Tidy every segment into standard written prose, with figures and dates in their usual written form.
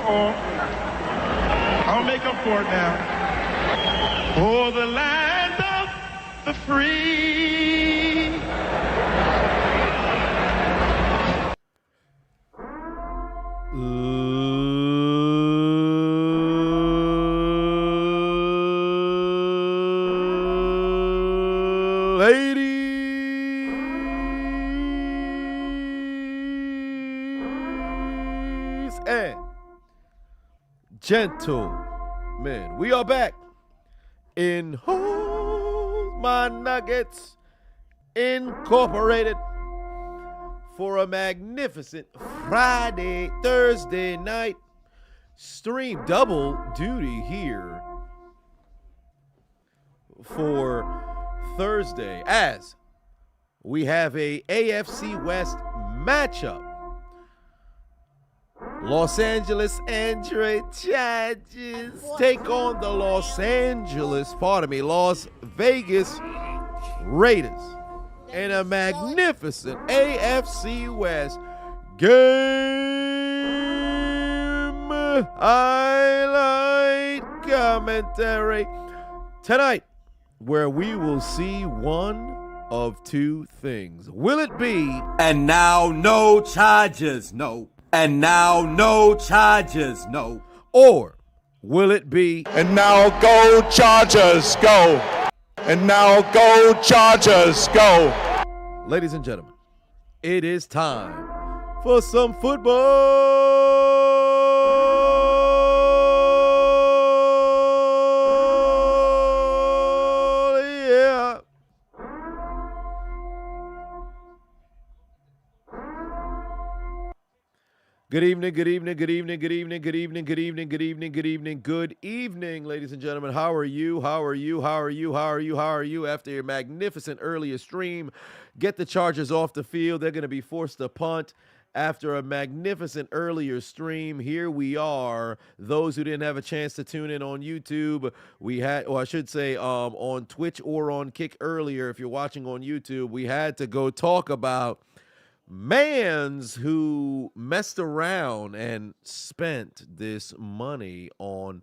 I'll make up for it now. Oh, the land of the free. Ladies and gentlemen, we are back in Hold My Nuggets Incorporated for a magnificent Thursday night stream. Double duty here for Thursday as we have a AFC West matchup. Los Angeles Andre Chargers take on the Las Vegas Raiders in a magnificent AFC West game highlight commentary tonight, where we will see one of two things. Will it be, and now no charges, no. And now no charges, no. Or will it be, and now go Chargers, go. And now go Chargers, go. Ladies and gentlemen, it is time for some football. Yeah. Good evening, ladies and gentlemen. How are you? After your magnificent earlier stream, get the Chargers off the field. They're going to be forced to punt after a magnificent earlier stream. Here we are. Those who didn't have a chance to tune in on YouTube, on Twitch or on Kick earlier, if you're watching on YouTube, we had to go talk about mans who messed around and spent this money on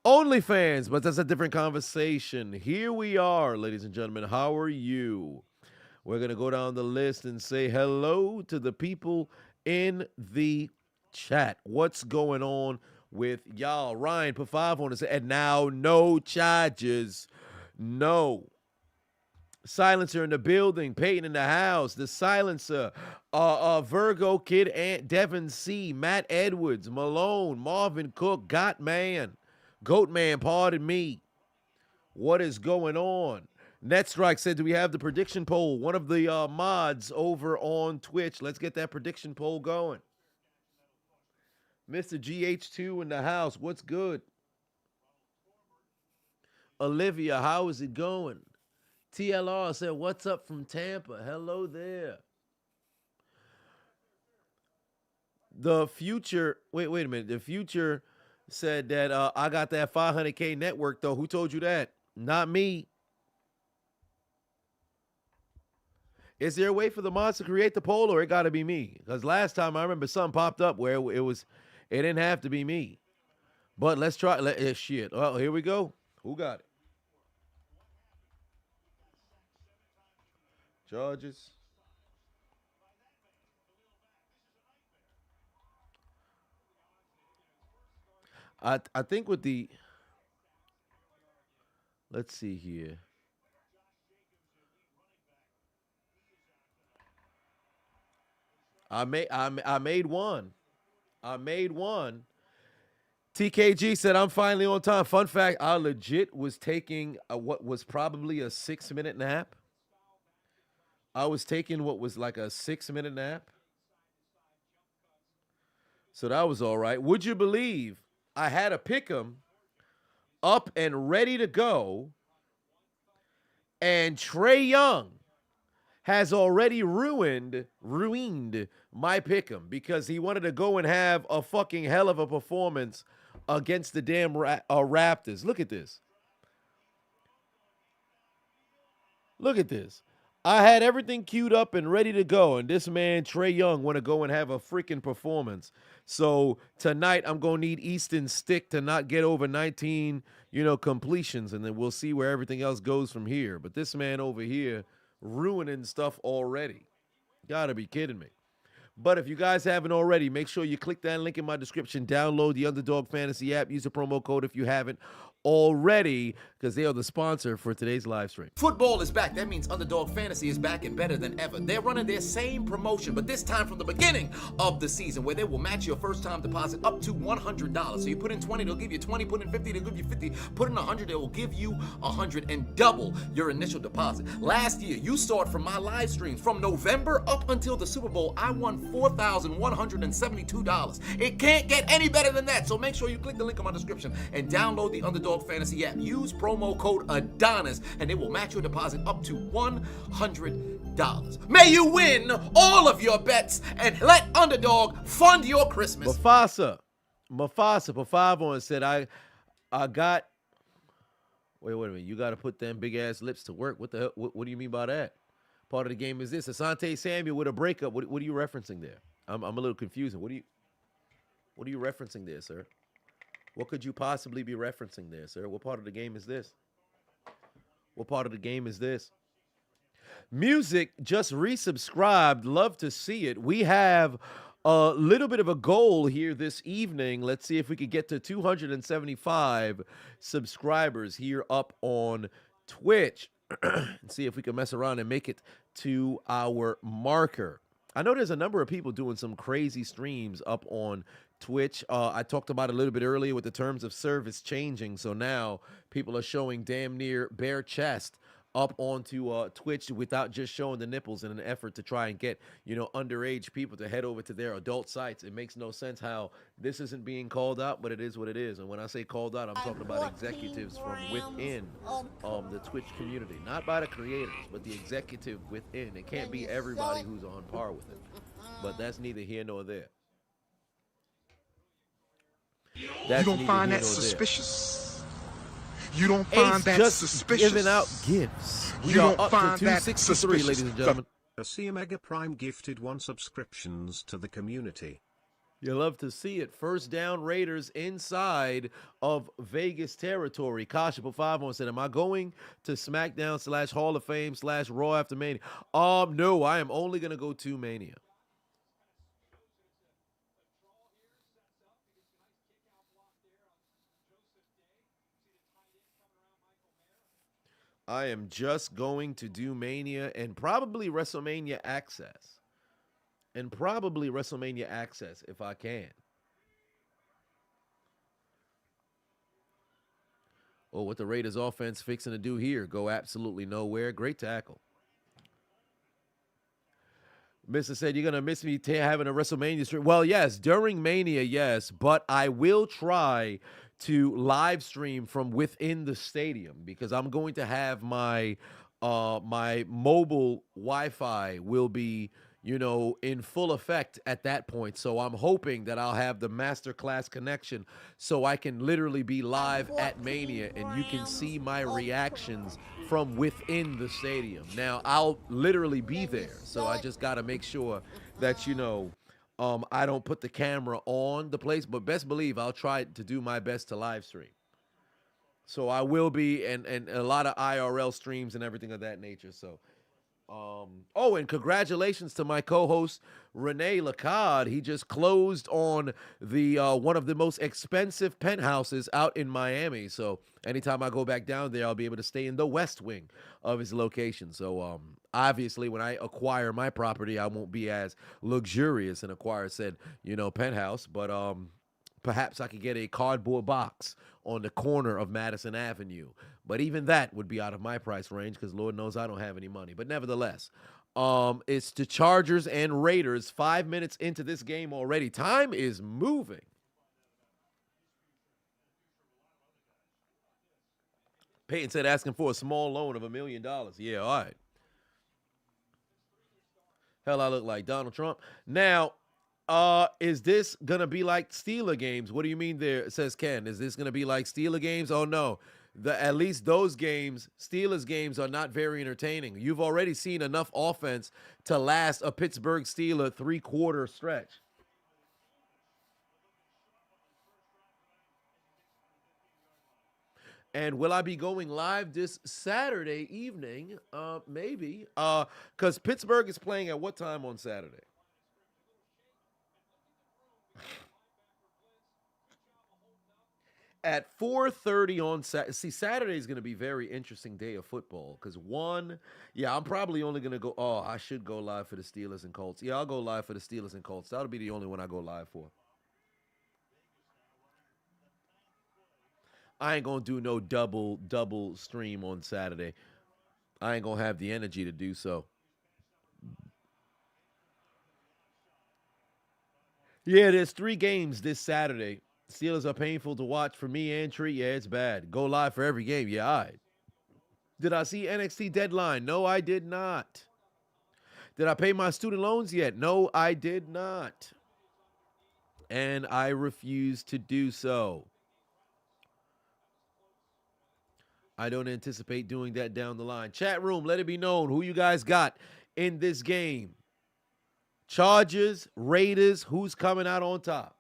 OnlyFans, but that's a different conversation. Here we are, ladies and gentlemen. How are you? We're going to go down the list and say hello to the people in the chat. What's going on with y'all? Ryan put 5 on us, and now no charges. No. Silencer in the building, Peyton in the house, the Silencer, Virgo Kid, Aunt Devin C, Matt Edwards, Malone, Marvin Cook, Goatman, pardon me. What is going on? Netstrike said, do we have the prediction poll? One of the mods over on Twitch. Let's get that prediction poll going. Mr. GH2 in the house, what's good? Olivia, how is it going? TLR said, what's up from Tampa? Hello there. The future, wait a minute. The future said that I got that 500K network, though. Who told you that? Not me. Is there a way for the mods to create the poll, or it got to be me? Because last time I remember something popped up where it didn't have to be me. But let's try. Shit. Oh, here we go. Who got it? Charges. I think with the, let's see here. I made one. TKG said, I'm finally on time. Fun fact, I legit was taking what was probably a 6-minute nap. I was taking what was like a 6-minute nap. So that was all right. Would you believe I had a pick'em up and ready to go, and Trae Young has already ruined my pick'em because he wanted to go and have a fucking hell of a performance against the damn Raptors. Look at this. I had everything queued up and ready to go, and this man Trey Young want to go and have a freaking performance. So tonight I'm gonna need Easton's stick to not get over 19, completions, and then we'll see where everything else goes from here. But this man over here ruining stuff already. Gotta be kidding me. But if you guys haven't already, make sure you click that link in my description. Download the Underdog Fantasy app. Use the promo code if you haven't already, because they are the sponsor for today's live stream. Football is back. That means Underdog Fantasy is back and better than ever. They're running their same promotion, but this time from the beginning of the season, where they will match your first-time deposit up to $100. So you put in 20, they'll give you 20. Put in 50, they'll give you 50. Put in 100, they will give you 100 and double your initial deposit. Last year, you saw it from my live streams. From November up until the Super Bowl, I won $4,172. It can't get any better than that. So make sure you click the link in my description and download the Underdog Fantasy app. Use promo code Adonis and it will match your deposit up to $100. May you win all of your bets and let Underdog fund your Christmas. Mufasa Pafavon said, I got. Wait a minute. You got to put them big ass lips to work. What the hell? What do you mean by that? Part of the game is this. Asante Samuel with a breakup. What are you referencing there? I'm a little confused. What are you referencing there, sir? What could you possibly be referencing there, sir? What part of the game is this? What part of the game is this? Music just resubscribed. Love to see it. We have a little bit of a goal here this evening. Let's see if we could get to 275 subscribers here up on Twitch and see if we can mess around and make it to our marker. I know there's a number of people doing some crazy streams up on Twitch. I talked about it a little bit earlier with the terms of service changing. So now people are showing damn near bare chest up onto Twitch without just showing the nipples in an effort to try and get, underage people to head over to their adult sites. It makes no sense how this isn't being called out, but it is what it is. And when I say called out, I'm talking about executives from within the Twitch community, not by the creators, but the executive within. It can't be everybody who's on par with it, but that's neither here nor there. You don't find that suspicious? You don't find that just suspicious? Giving out gifts. We You are don't up find to that 263, suspicious? ladies and gentlemen. A Mega Prime gifted 1 subscriptions to the community. You love to see it. First down Raiders inside of Vegas territory. Kasha Pafavon said, am I going to SmackDown / Hall of Fame / Raw after Mania? No, I am only going to go to Mania. I am just going to do Mania and probably WrestleMania Access. If I can. Oh, what the Raiders offense fixing to do here? Go absolutely nowhere. Great tackle. Mr. said, you're going to miss me having a WrestleMania stream. Well, yes, during Mania, yes, but I will try to live stream from within the stadium because I'm going to have my my mobile Wi-Fi will be, in full effect at that point. So I'm hoping that I'll have the masterclass connection so I can literally be live at Mania and you can see my reactions from within the stadium. Now, I'll literally be there. So I just got to make sure that, I don't put the camera on the place, but best believe I'll try to do my best to live stream. So I will be, and a lot of IRL streams and everything of that nature. So, and congratulations to my co-host Renee Lacade. He just closed on the one of the most expensive penthouses out in Miami. So anytime I go back down there, I'll be able to stay in the west wing of his location. So obviously, when I acquire my property, I won't be as luxurious and acquire said penthouse, but perhaps I could get a cardboard box on the corner of Madison Avenue. But even that would be out of my price range because Lord knows I don't have any money. But nevertheless, it's the Chargers and Raiders 5 minutes into this game already. Time is moving. Peyton said asking for a small loan of $1 million. Yeah, all right. Hell, I look like Donald Trump. Now, is this going to be like Steeler games? What do you mean there, says Ken? Is this going to be like Steeler games? Oh, no. at least those games, Steelers games, are not very entertaining. You've already seen enough offense to last a Pittsburgh Steeler 3-quarter stretch. And will I be going live this Saturday evening? Maybe. Because Pittsburgh is playing at what time on Saturday? At 4:30 on Saturday. See, Saturday is going to be a very interesting day of football because I'm probably only going to go. Oh, I should go live for the Steelers and Colts. Yeah, I'll go live for the Steelers and Colts. That'll be the only one I go live for. I ain't going to do no double stream on Saturday. I ain't going to have the energy to do so. Yeah, there's 3 games this Saturday. Steelers are painful to watch for me and Tree. Yeah, it's bad. Go live for every game. Yeah, all right. Did I see NXT Deadline? No, I did not. Did I pay my student loans yet? No, I did not. And I refuse to do so. I don't anticipate doing that down the line. Chat room, let it be known who you guys got in this game. Chargers, Raiders, who's coming out on top?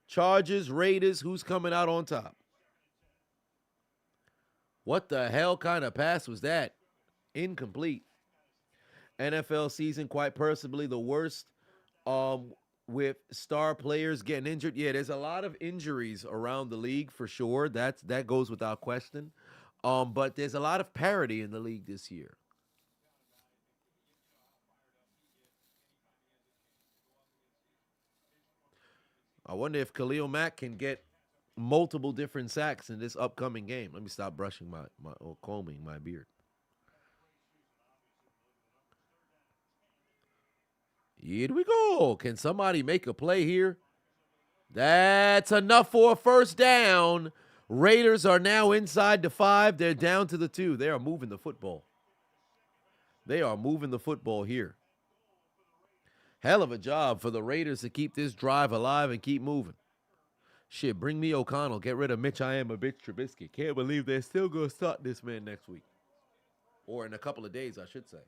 Chargers, Raiders, who's coming out on top? What the hell kind of pass was that? Incomplete. NFL season, quite possibly the worst with star players getting injured. Yeah, there's a lot of injuries around the league for sure. That goes without question. But there's a lot of parity in the league this year. I wonder if Khalil Mack can get multiple different sacks in this upcoming game. Let me stop brushing or combing my beard. Here we go. Can somebody make a play here? That's enough for a first down. Raiders are now inside the 5. They're down to the 2. They are moving the football. They are moving the football here. Hell of a job for the Raiders to keep this drive alive and keep moving. Shit, bring me O'Connell. Get rid of Mitch I am a bitch Trubisky. Can't believe they're still going to start this man next week. Or in a couple of days, I should say.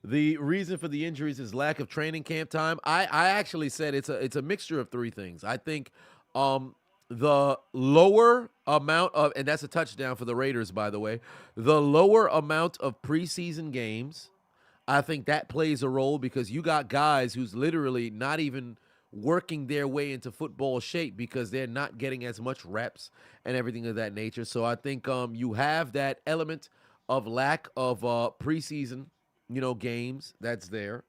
The reason for the injuries is lack of training camp time. I actually said it's a mixture of 3 things. I think the lower amount of, and that's a touchdown for the Raiders, by the way, the lower amount of preseason games, I think that plays a role because you got guys who's literally not even working their way into football shape because they're not getting as much reps and everything of that nature. So I think you have that element of lack of preseason, games that's there.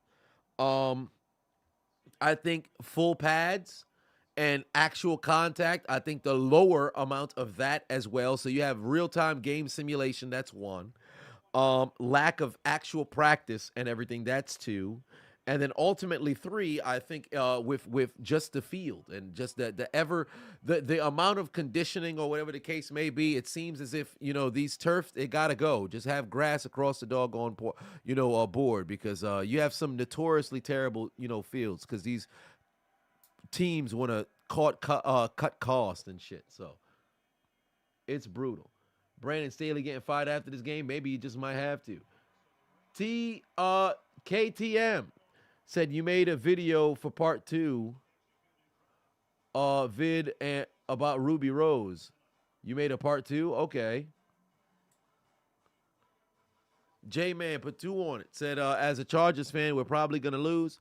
I think full pads and actual contact, I think the lower amount of that as well. So you have real-time game simulation, that's 1. Lack of actual practice and everything, that's 2. And then ultimately 3, I think with just the field and just the amount of conditioning or whatever the case may be, it seems as if, these turf, they got to go. Just have grass across the doggone board because you have some notoriously terrible, fields because these teams want to cut cost and shit. So it's brutal. Brandon Staley getting fired after this game. Maybe you just might have to. KTM said you made a video for part 2 vid about Ruby Rose. You made a part 2? Okay. J-Man put 2 on it. Said, as a Chargers fan, we're probably going to lose.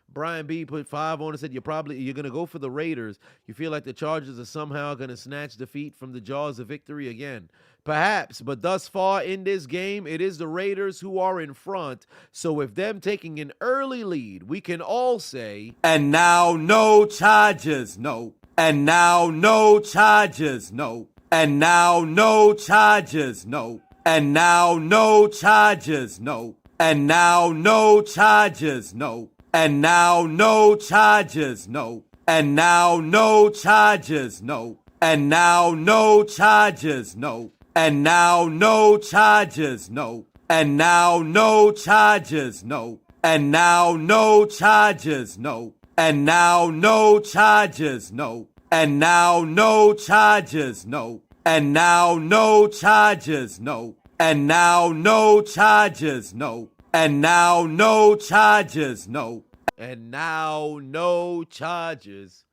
Brian B put 5 on it, said you're going to go for the Raiders. You feel like the Chargers are somehow going to snatch defeat from the jaws of victory again. Perhaps, but thus far in this game, it is the Raiders who are in front. So with them taking an early lead, we can all say, and now no charges, no. And now no charges, no. And now no charges, no. And now no charges, no. And now no charges, no. And now no charges, no. And now no charges, no. And now no charges, no. And now no charges, no. And now no charges, no. And now no charges, no. And now no charges, no. And now no charges, no. And now no charges, no. And now no charges, no. And now no charges, no. And now no charges,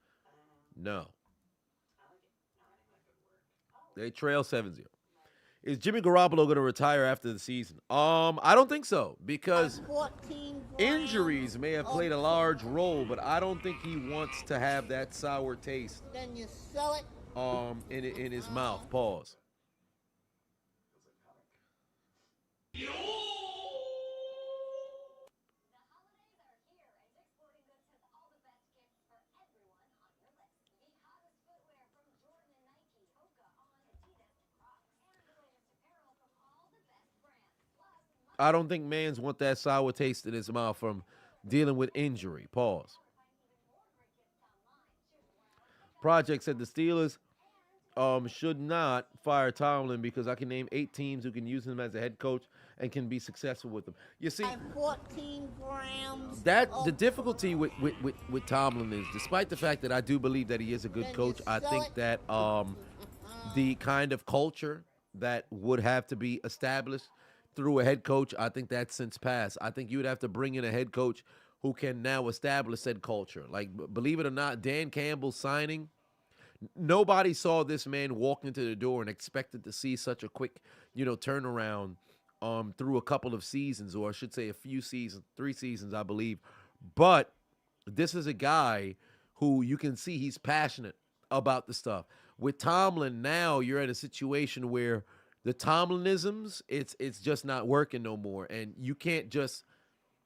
no. They trail 7-0. Is Jimmy Garoppolo going to retire after the season? I don't think so, because injuries may have played a large role, but I don't think he wants to have that sour taste Then you sell it. in his mouth. Pause. I don't think mans want that sour taste in his mouth from dealing with injury. Pause. Project said the Steelers should not fire Tomlin because I can name 8 teams who can use him as a head coach and can be successful with him. You see, 14 grams. that the difficulty with Tomlin is, despite the fact that I do believe that he is a good coach, I think that the kind of culture that would have to be established through a head coach, I think that's since passed. I think you would have to bring in a head coach who can now establish said culture. Like, believe it or not, Dan Campbell's signing, nobody saw this man walk into the door and expected to see such a quick, turnaround through a couple of seasons, or I should say a few seasons, 3 seasons, I believe. But this is a guy who you can see he's passionate about the stuff. With Tomlin, now you're at a situation where the Tomlinisms, it's just not working no more. And you can't just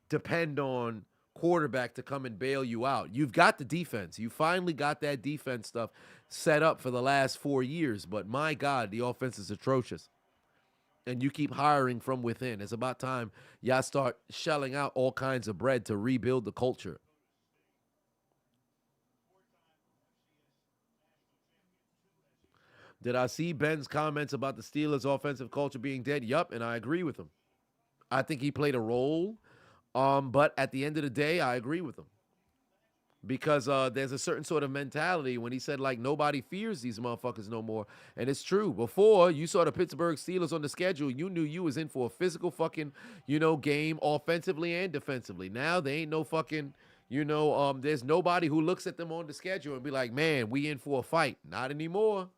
depend on quarterback to come and bail you out. You've got the defense. You finally got that defense stuff set up for the last 4 years. But my God, the offense is atrocious. And you keep hiring from within. It's about time y'all start shelling out all kinds of bread to rebuild the culture. Did I see Ben's comments about the Steelers' offensive culture being dead? Yup, and I agree with him. I think he played a role, but at the end of the day, I agree with him. Because there's a certain sort of mentality when he said, like, nobody fears these motherfuckers no more. And it's true. Before, you saw the Pittsburgh Steelers on the schedule, you knew you was in for a physical fucking, game offensively and defensively. Now, there ain't no fucking, there's nobody who looks at them on the schedule and be like, man, we in for a fight. Not anymore.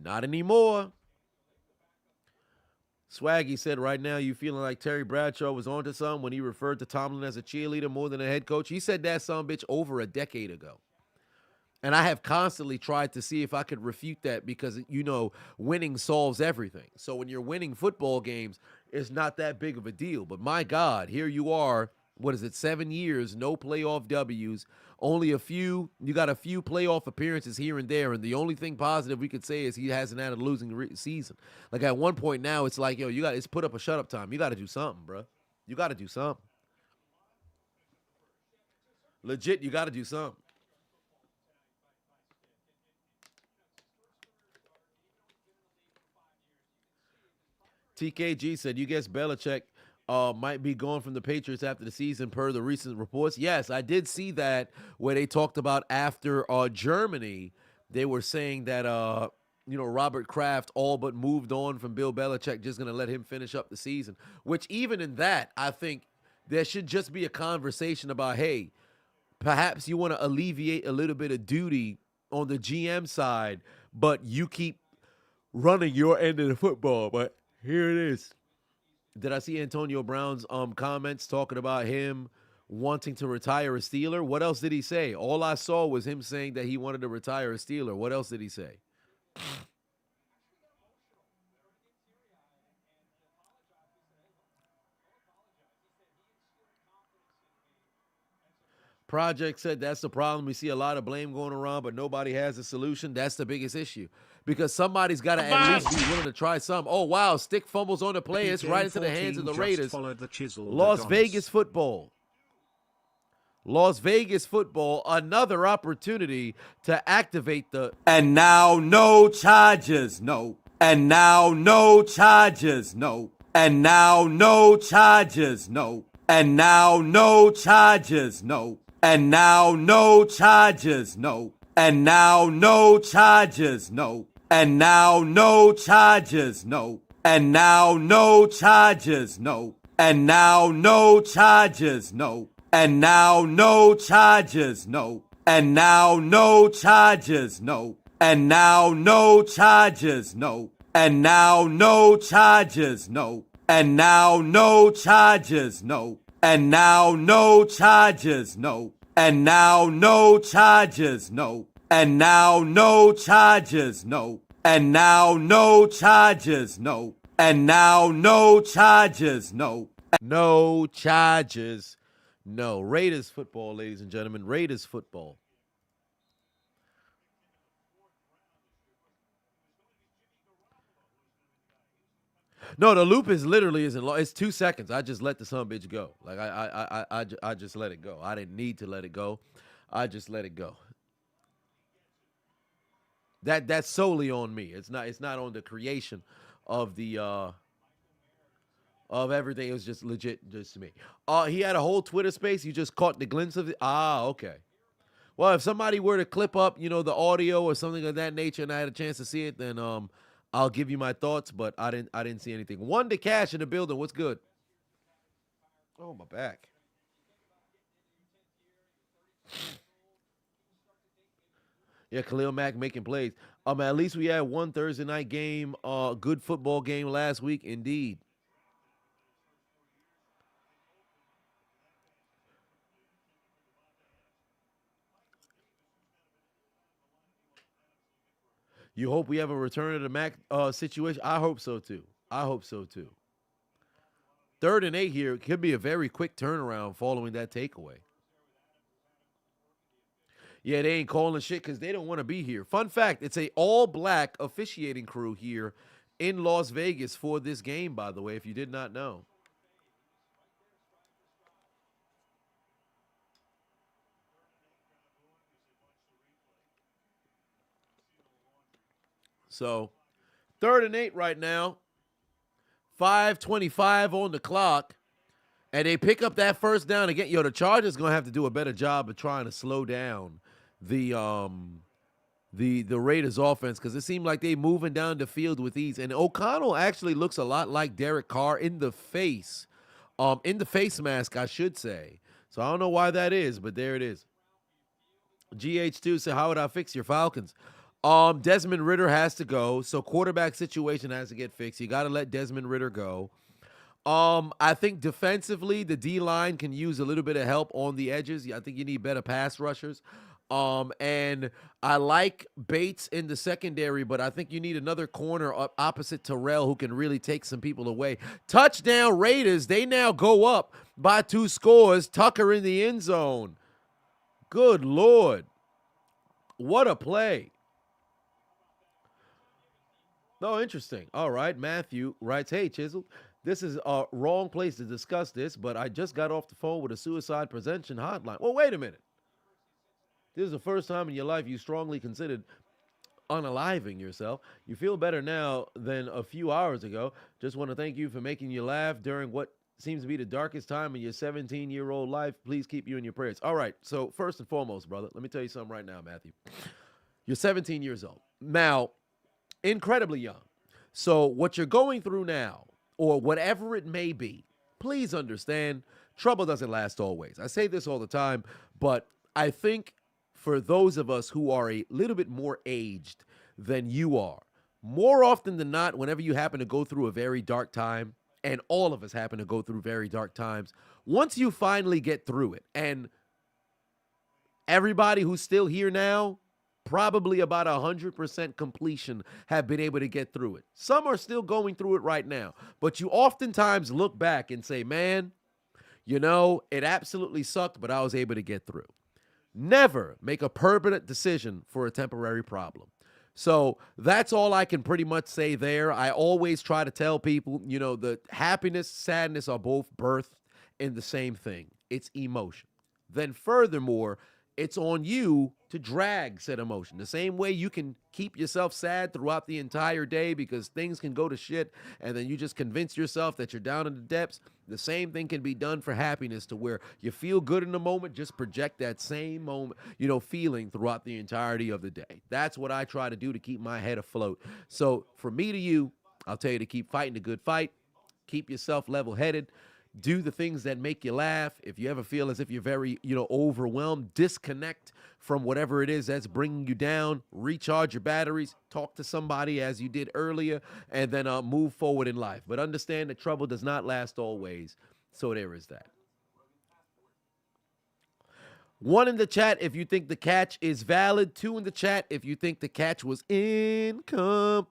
Not anymore. Swaggy said right now you feeling like Terry Bradshaw was onto something when he referred to Tomlin as a cheerleader more than a head coach. He said that sumbitch over a decade ago. And I have constantly tried to see if I could refute that because, winning solves everything. So when you're winning football games, it's not that big of a deal. But my God, here you are, 7 years, no playoff W's, only you got a few playoff appearances here and there, and the only thing positive we could say is he hasn't had a losing season. Like, at one point now, it's like, it's put up a shut-up time. You got to do something, bro. You got to do something. Legit, you got to do something. TKG said, you guess Belichick might be gone from the Patriots after the season per the recent reports. Yes, I did see that where they talked about after Germany, they were saying that, Robert Kraft all but moved on from Bill Belichick, just going to let him finish up the season, which even in that, I think there should just be a conversation about, hey, perhaps you want to alleviate a little bit of duty on the GM side, but you keep running your end of the football. But here it is. Did I see Antonio Brown's comments talking about him wanting to retire a Steeler? What else did he say? All I saw was him saying that he wanted to retire a Steeler. What else did he say? Project said that's the problem. We see a lot of blame going around, but nobody has a solution. That's the biggest issue. Because somebody's got to at least be willing to try something. Oh, wow. Stick fumbles on the play. It's right into the hands of the Raiders. The Chiseled Las Adonis. Vegas football. Las Vegas football, another opportunity to activate the... And now no charges, no. And now no charges, no. And now no charges, no. And now no charges, no. And now no charges, no. And now no charges, no. And now no charges, no. And now no charges, no. And now no charges, no. And now no charges, no. And now no charges, no. And now no charges, no. And now no charges, no. And now no charges, no. And now no charges, no. And now no charges, no. And now no charges, no. And now no charges, no. And now no charges, no. No charges. No. Raiders football, ladies and gentlemen. Raiders football. No, the loop is literally isn't long. It's 2 seconds. I just let the son bitch go. Like I just let it go. I didn't need to let it go. I just let it go. That's solely on me. It's not on the creation of the of everything. It was just legit just me. He had a whole Twitter space. You just caught the glimpse of it. Okay. Well, if somebody were to clip up, the audio or something of that nature, and I had a chance to see it, then I'll give you my thoughts. But I didn't see anything. One to Cash in the building. What's good? Oh, my back. Yeah, Khalil Mack making plays. At least we had one Thursday night game, good football game last week, indeed. You hope we have a return to the Mack situation? I hope so, too. 3rd and 8 here could be a very quick turnaround following that takeaway. Yeah, they ain't calling shit because they don't want to be here. Fun fact, it's a all-black officiating crew here in Las Vegas for this game, by the way, if you did not know. So, 3rd and 8 right now. 5:25 on the clock. And they pick up that first down again. The Chargers going to have to do a better job of trying to slow down the Raiders offense, because it seemed like they moving down the field with ease. And O'Connell actually looks a lot like Derek Carr in the face mask, I should say. So I don't know why that is, but there it is. GH2 said, how would I fix your Falcons? Desmond Ridder has to go, so quarterback situation has to get fixed. You got to let Desmond Ridder go. I think defensively, the D-line can use a little bit of help on the edges. I think you need better pass rushers. And I like Bates in the secondary, but I think you need another corner opposite Terrell who can really take some people away. Touchdown Raiders. They now go up by 2 scores. Tucker in the end zone. Good Lord. What a play. Oh, interesting. All right. Matthew writes, hey, Chiseled, this is a wrong place to discuss this, but I just got off the phone with a suicide prevention hotline. Well, wait a minute. This is the first time in your life you strongly considered unaliving yourself. You feel better now than a few hours ago. Just want to thank you for making you laugh during what seems to be the darkest time in your 17-year-old life. Please keep you in your prayers. All right. So first and foremost, brother, let me tell you something right now, Matthew. You're 17 years old. Now, incredibly young. So what you're going through now, or whatever it may be, please understand, trouble doesn't last always. I say this all the time, but I think for those of us who are a little bit more aged than you are, more often than not, whenever you happen to go through a very dark time, and all of us happen to go through very dark times, once you finally get through it, and everybody who's still here now, probably about 100% completion have been able to get through it. Some are still going through it right now, but you oftentimes look back and say, man, it absolutely sucked, but I was able to get through. Never make a permanent decision for a temporary problem. So that's all I can pretty much say there. I always try to tell people, the happiness, sadness are both birthed in the same thing. It's emotion. Then furthermore, it's on you to to drag said emotion. The same way you can keep yourself sad throughout the entire day because things can go to shit and then you just convince yourself that you're down in the depths, the same thing can be done for happiness to where you feel good in the moment, just project that same moment, feeling throughout the entirety of the day. That's what I try to do to keep my head afloat. So from me to you, I'll tell you to keep fighting a good fight, keep yourself level-headed, do the things that make you laugh. If you ever feel as if you're very, overwhelmed, disconnect from whatever it is that's bringing you down, recharge your batteries, talk to somebody as you did earlier, and then move forward in life. But understand that trouble does not last always. So there is that. 1 in the chat if you think the catch is valid. 2 in the chat if you think the catch was incomplete.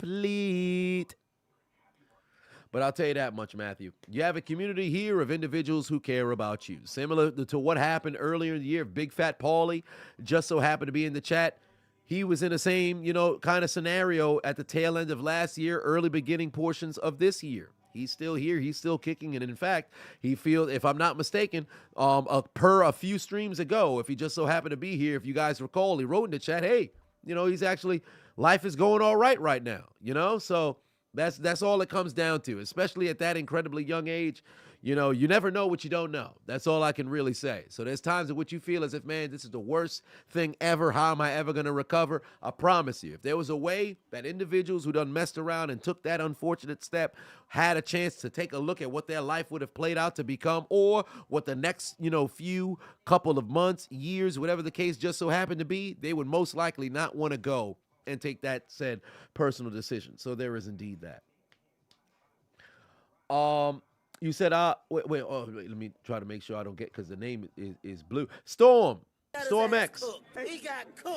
But I'll tell you that much, Matthew. You have a community here of individuals who care about you. Similar to what happened earlier in the year. Big Fat Paulie just so happened to be in the chat. He was in the same, kind of scenario at the tail end of last year, early beginning portions of this year. He's still here. He's still kicking. And in fact, he feels, if I'm not mistaken, per a few streams ago, if he just so happened to be here, if you guys recall, he wrote in the chat, hey, he's actually, life is going all right now, So that's all it comes down to, especially at that incredibly young age. You never know what you don't know. That's all I can really say. So there's times in which you feel as if, man, this is the worst thing ever. How am I ever going to recover? I promise you, if there was a way that individuals who done messed around and took that unfortunate step had a chance to take a look at what their life would have played out to become, or what the next, few couple of months, years, whatever the case just so happened to be, they would most likely not want to go and take that said personal decision. So there is indeed that. You said, wait, let me try to make sure I don't get, because the name is Blue. Storm X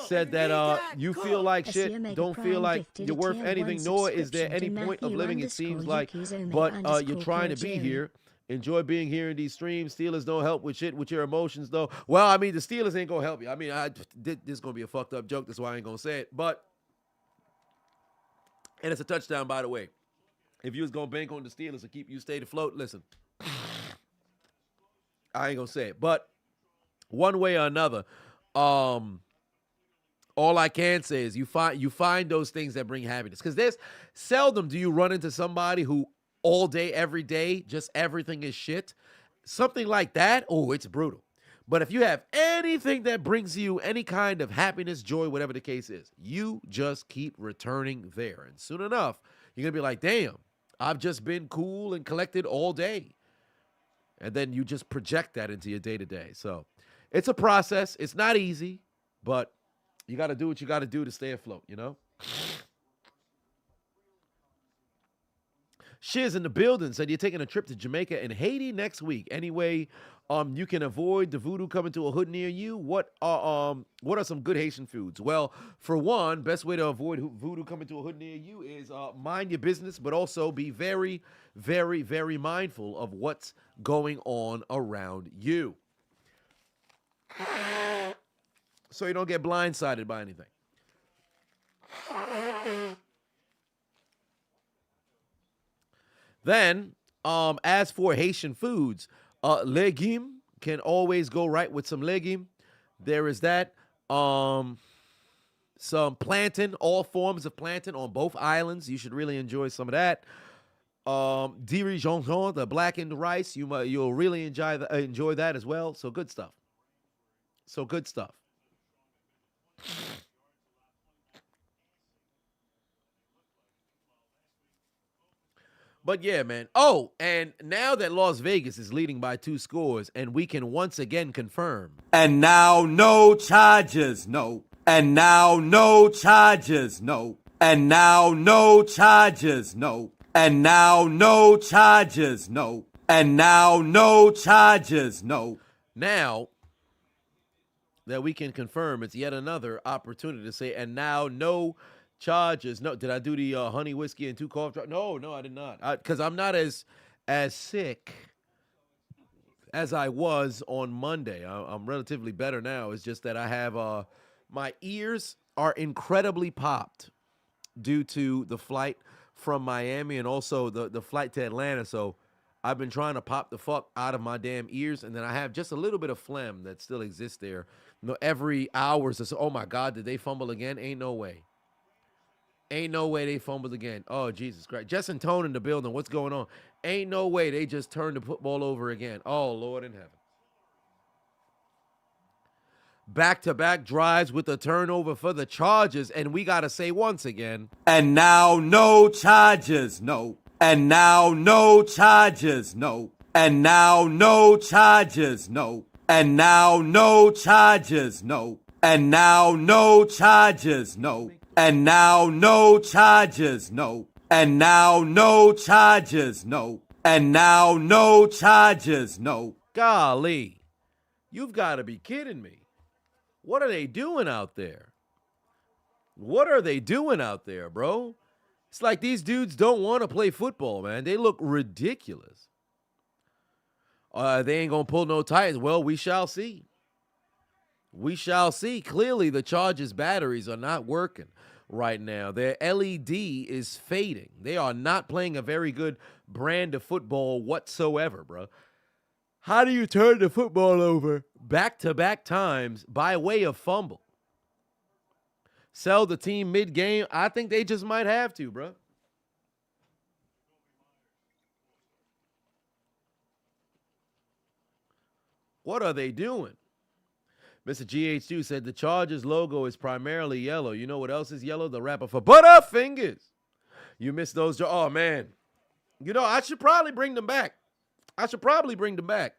said that you feel like shit, don't feel like you're worth anything, nor is there any point of living, it seems like, but you're trying to be here. Enjoy being here in these streams. Steelers don't help with shit with your emotions, though. Well, I mean, the Steelers ain't going to help you. I mean, this is going to be a fucked up joke. That's why I ain't going to say it. But, and it's a touchdown, by the way. If you was going to bank on the Steelers to keep you stay afloat, listen, I ain't going to say it. But one way or another, all I can say is you find those things that bring happiness. Because there's seldom do you run into somebody who all day, every day, just everything is shit. Something like that, it's brutal. But if you have anything that brings you any kind of happiness, joy, whatever the case is, you just keep returning there. And soon enough, you're going to be like, damn, I've just been cool and collected all day. And then you just project that into your day-to-day. So it's a process. It's not easy, but you got to do what you got to do to stay afloat, Shiz in the building said you're taking a trip to Jamaica and Haiti next week. Anyway, you can avoid the voodoo coming to a hood near you. What are some good Haitian foods? Well, for one, best way to avoid voodoo coming to a hood near you is mind your business, but also be very, very, very mindful of what's going on around you, so you don't get blindsided by anything. Then, as for Haitian foods, legume can always go right with some legume. There is that. Some plantain, all forms of plantain on both islands. You should really enjoy some of that. Dirigeon, the blackened rice, you'll really enjoy that as well. So good stuff. But yeah, man. Oh, and now that Las Vegas is leading by 2 scores, and we can once again confirm. And now no charges, no. And now no charges, no. And now no charges, no. And now no charges, no. And now no charges, no. Now that we can confirm, it's yet another opportunity to say, and now no charges. No, did I do the honey whiskey and 2 cough drops? No, I did not. Because I'm not as sick as I was on Monday. I'm relatively better now. It's just that I have my ears are incredibly popped due to the flight from Miami and also the flight to Atlanta. So I've been trying to pop the fuck out of my damn ears, and then I have just a little bit of phlegm that still exists there No, every hour. So, oh my God, did they fumble again? Ain't no way. Ain't no way they fumbled again. Oh, Jesus Christ. Justin Tone in the building. What's going on? Ain't no way they just turned the football over again. Oh, Lord in heaven. Back-to-back drives with a turnover for the Chargers, and we got to say once again. And now no charges, no. And now no charges, no. And now no charges, no. And now no charges, no. And now no charges, no. And now no charges, no. And now no charges, no. And now no charges, no. Golly, you've got to be kidding me. What are they doing out there? What are they doing out there, bro? It's like these dudes don't want to play football, man. They look ridiculous. They ain't going to pull no tires. Well, we shall see. We shall see. Clearly, the Chargers' batteries are not working right now. Their LED is fading. They are not playing a very good brand of football whatsoever, bro. How do you turn the football over back-to-back times by way of fumble? Sell the team mid-game? I think they just might have to, bro. What are they doing? Mr. GH2 said the Chargers logo is primarily yellow. You know what else is yellow? The wrapper for Butterfingers. You missed those. Oh, man. You know, I should probably bring them back. I should probably bring them back.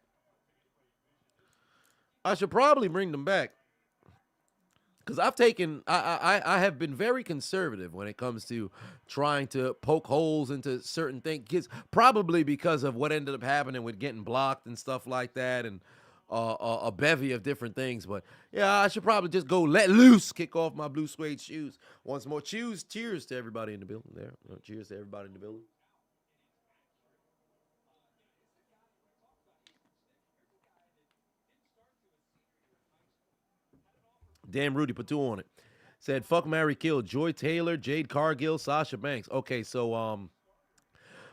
Because I have been very conservative when it comes to trying to poke holes into certain things. Probably because of what ended up happening with getting blocked and stuff like that, and a bevy of different things. But yeah, I should probably just go let loose, kick off my blue suede shoes once more. Cheers to everybody in the building there. Cheers to everybody in the building. Damn, Rudy put 2 on it. Said, fuck, marry, kill. Joy Taylor, Jade Cargill, Sasha Banks. Okay, so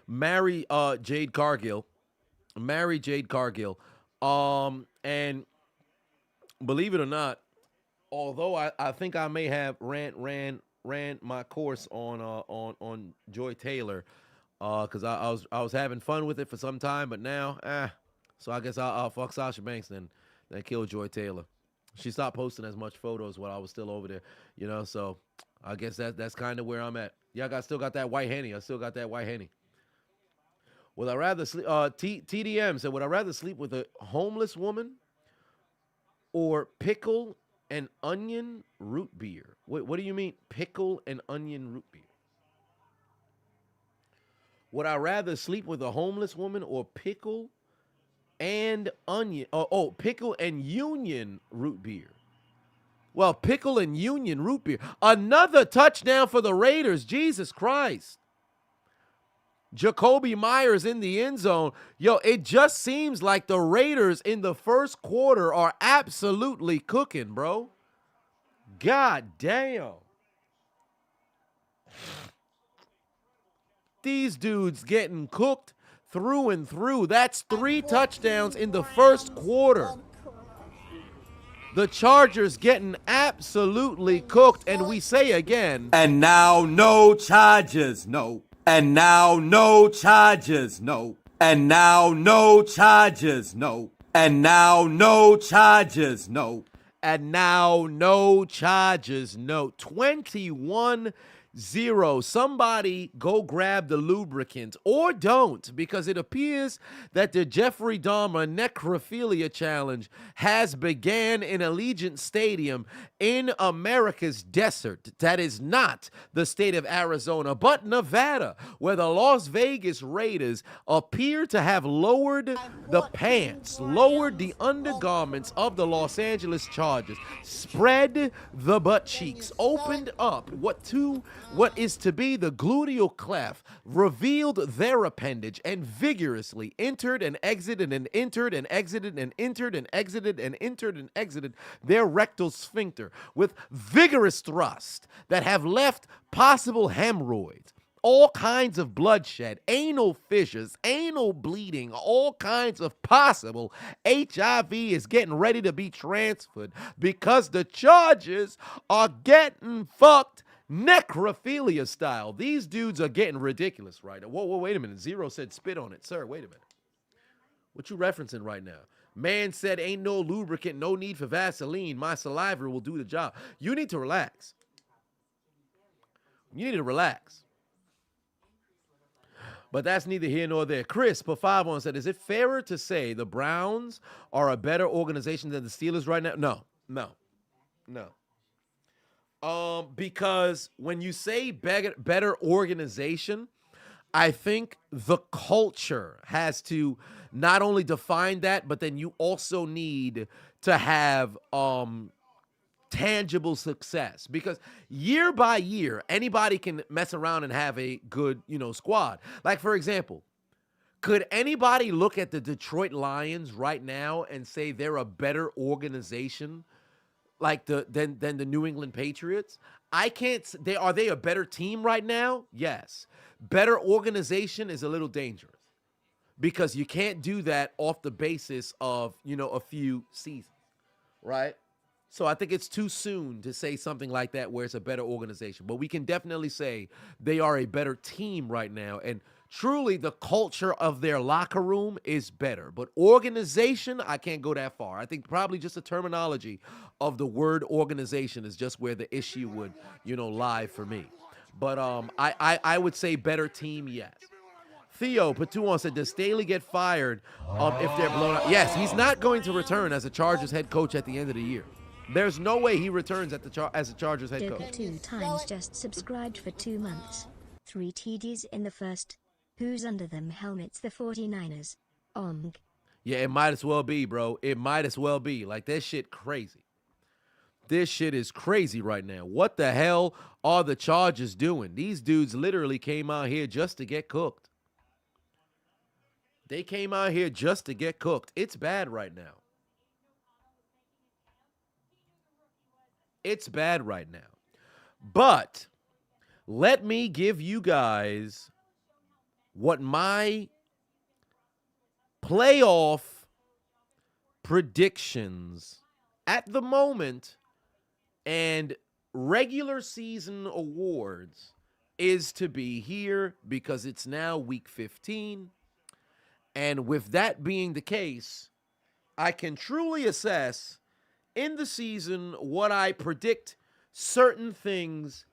marry Jade Cargill. Marry Jade Cargill. And believe it or not, although I think I may have ran my course on Joy Taylor, because I was having fun with it for some time, but now, so I guess I'll fuck Sasha Banks than kill Joy Taylor. She stopped posting as much photos while I was still over there, you know, so I guess that's kind of where I'm at. Yeah, I still got that white Henny. Would I rather sleep, TDM said, would I rather sleep with a homeless woman or pickle and onion root beer? What do you mean, pickle and onion root beer? Would I rather sleep with a homeless woman or pickle and onion? Pickle and Union root beer. Well, pickle and Union root beer. Another touchdown for the Raiders. Jesus Christ. Jacoby Myers in the end zone. Yo, it just seems like the Raiders in the first quarter are absolutely cooking, bro. God damn. These dudes getting cooked through and through. That's 3 touchdowns in the first quarter. The Chargers getting absolutely cooked, and we say again. And now no charges, no. And now no charges, no. And now no charges, no. And now no charges, no. And now no charges, no. 21-0. Somebody go grab the lubricant, or don't, because it appears that the Jeffrey Dahmer necrophilia challenge has began in Allegiant Stadium in America's desert. That is not the state of Arizona, but Nevada, where the Las Vegas Raiders appear to have lowered the pants, lowered the undergarments of the Los Angeles Chargers, spread the butt cheeks, opened up what is to be the gluteal cleft, revealed their appendage, and vigorously entered and exited and entered and exited and entered and exited and entered and exited their rectal sphincter with vigorous thrust that have left possible hemorrhoids all kinds of bloodshed, anal fissures, anal bleeding, all kinds of possible HIV is getting ready to be transferred because the Chargers are getting fucked necrophilia style. These dudes are getting ridiculous right now. Whoa, wait a minute. Zero said spit on it. Sir, wait a minute. What you referencing right now? Man said ain't no lubricant, no need for Vaseline. My saliva will do the job. You need to relax. You need to relax. But that's neither here nor there. Chris, per 5-1 said, is it fairer to say the Browns are a better organization than the Steelers right now? No. Because when you say better organization, I think the culture has to not only define that, but then you also need to have tangible success, because year by year, anybody can mess around and have a good, squad. Like, for example, could anybody look at the Detroit Lions right now and say they're a better organization like than the New England Patriots? I can't. Are they a better team right now? Yes. Better organization is a little dangerous because you can't do that off the basis of, a few seasons, right? So I think it's too soon to say something like that where it's a better organization. But we can definitely say they are a better team right now. And truly, the culture of their locker room is better. But organization, I can't go that far. I think probably just the terminology of the word organization is just where the issue would, lie for me. But I would say better team, yes. Theo Patuan said, does Staley get fired if they're blown out? Yes, he's not going to return as a Chargers head coach at the end of the year. There's no way he returns as a Chargers head coach. 2 times just subscribed for 2 months. 3 TDs in the first. Who's under them helmets? The 49ers. Yeah, it might as well be, bro. It might as well be. Like, this shit crazy. This shit is crazy right now. What the hell are the Chargers doing? These dudes literally came out here just to get cooked. They came out here just to get cooked. It's bad right now. It's bad right now. But let me give you guys what my playoff predictions at the moment and regular season awards is to be here, because it's now week 15. And with that being the case, I can truly assess in the season what I predict certain things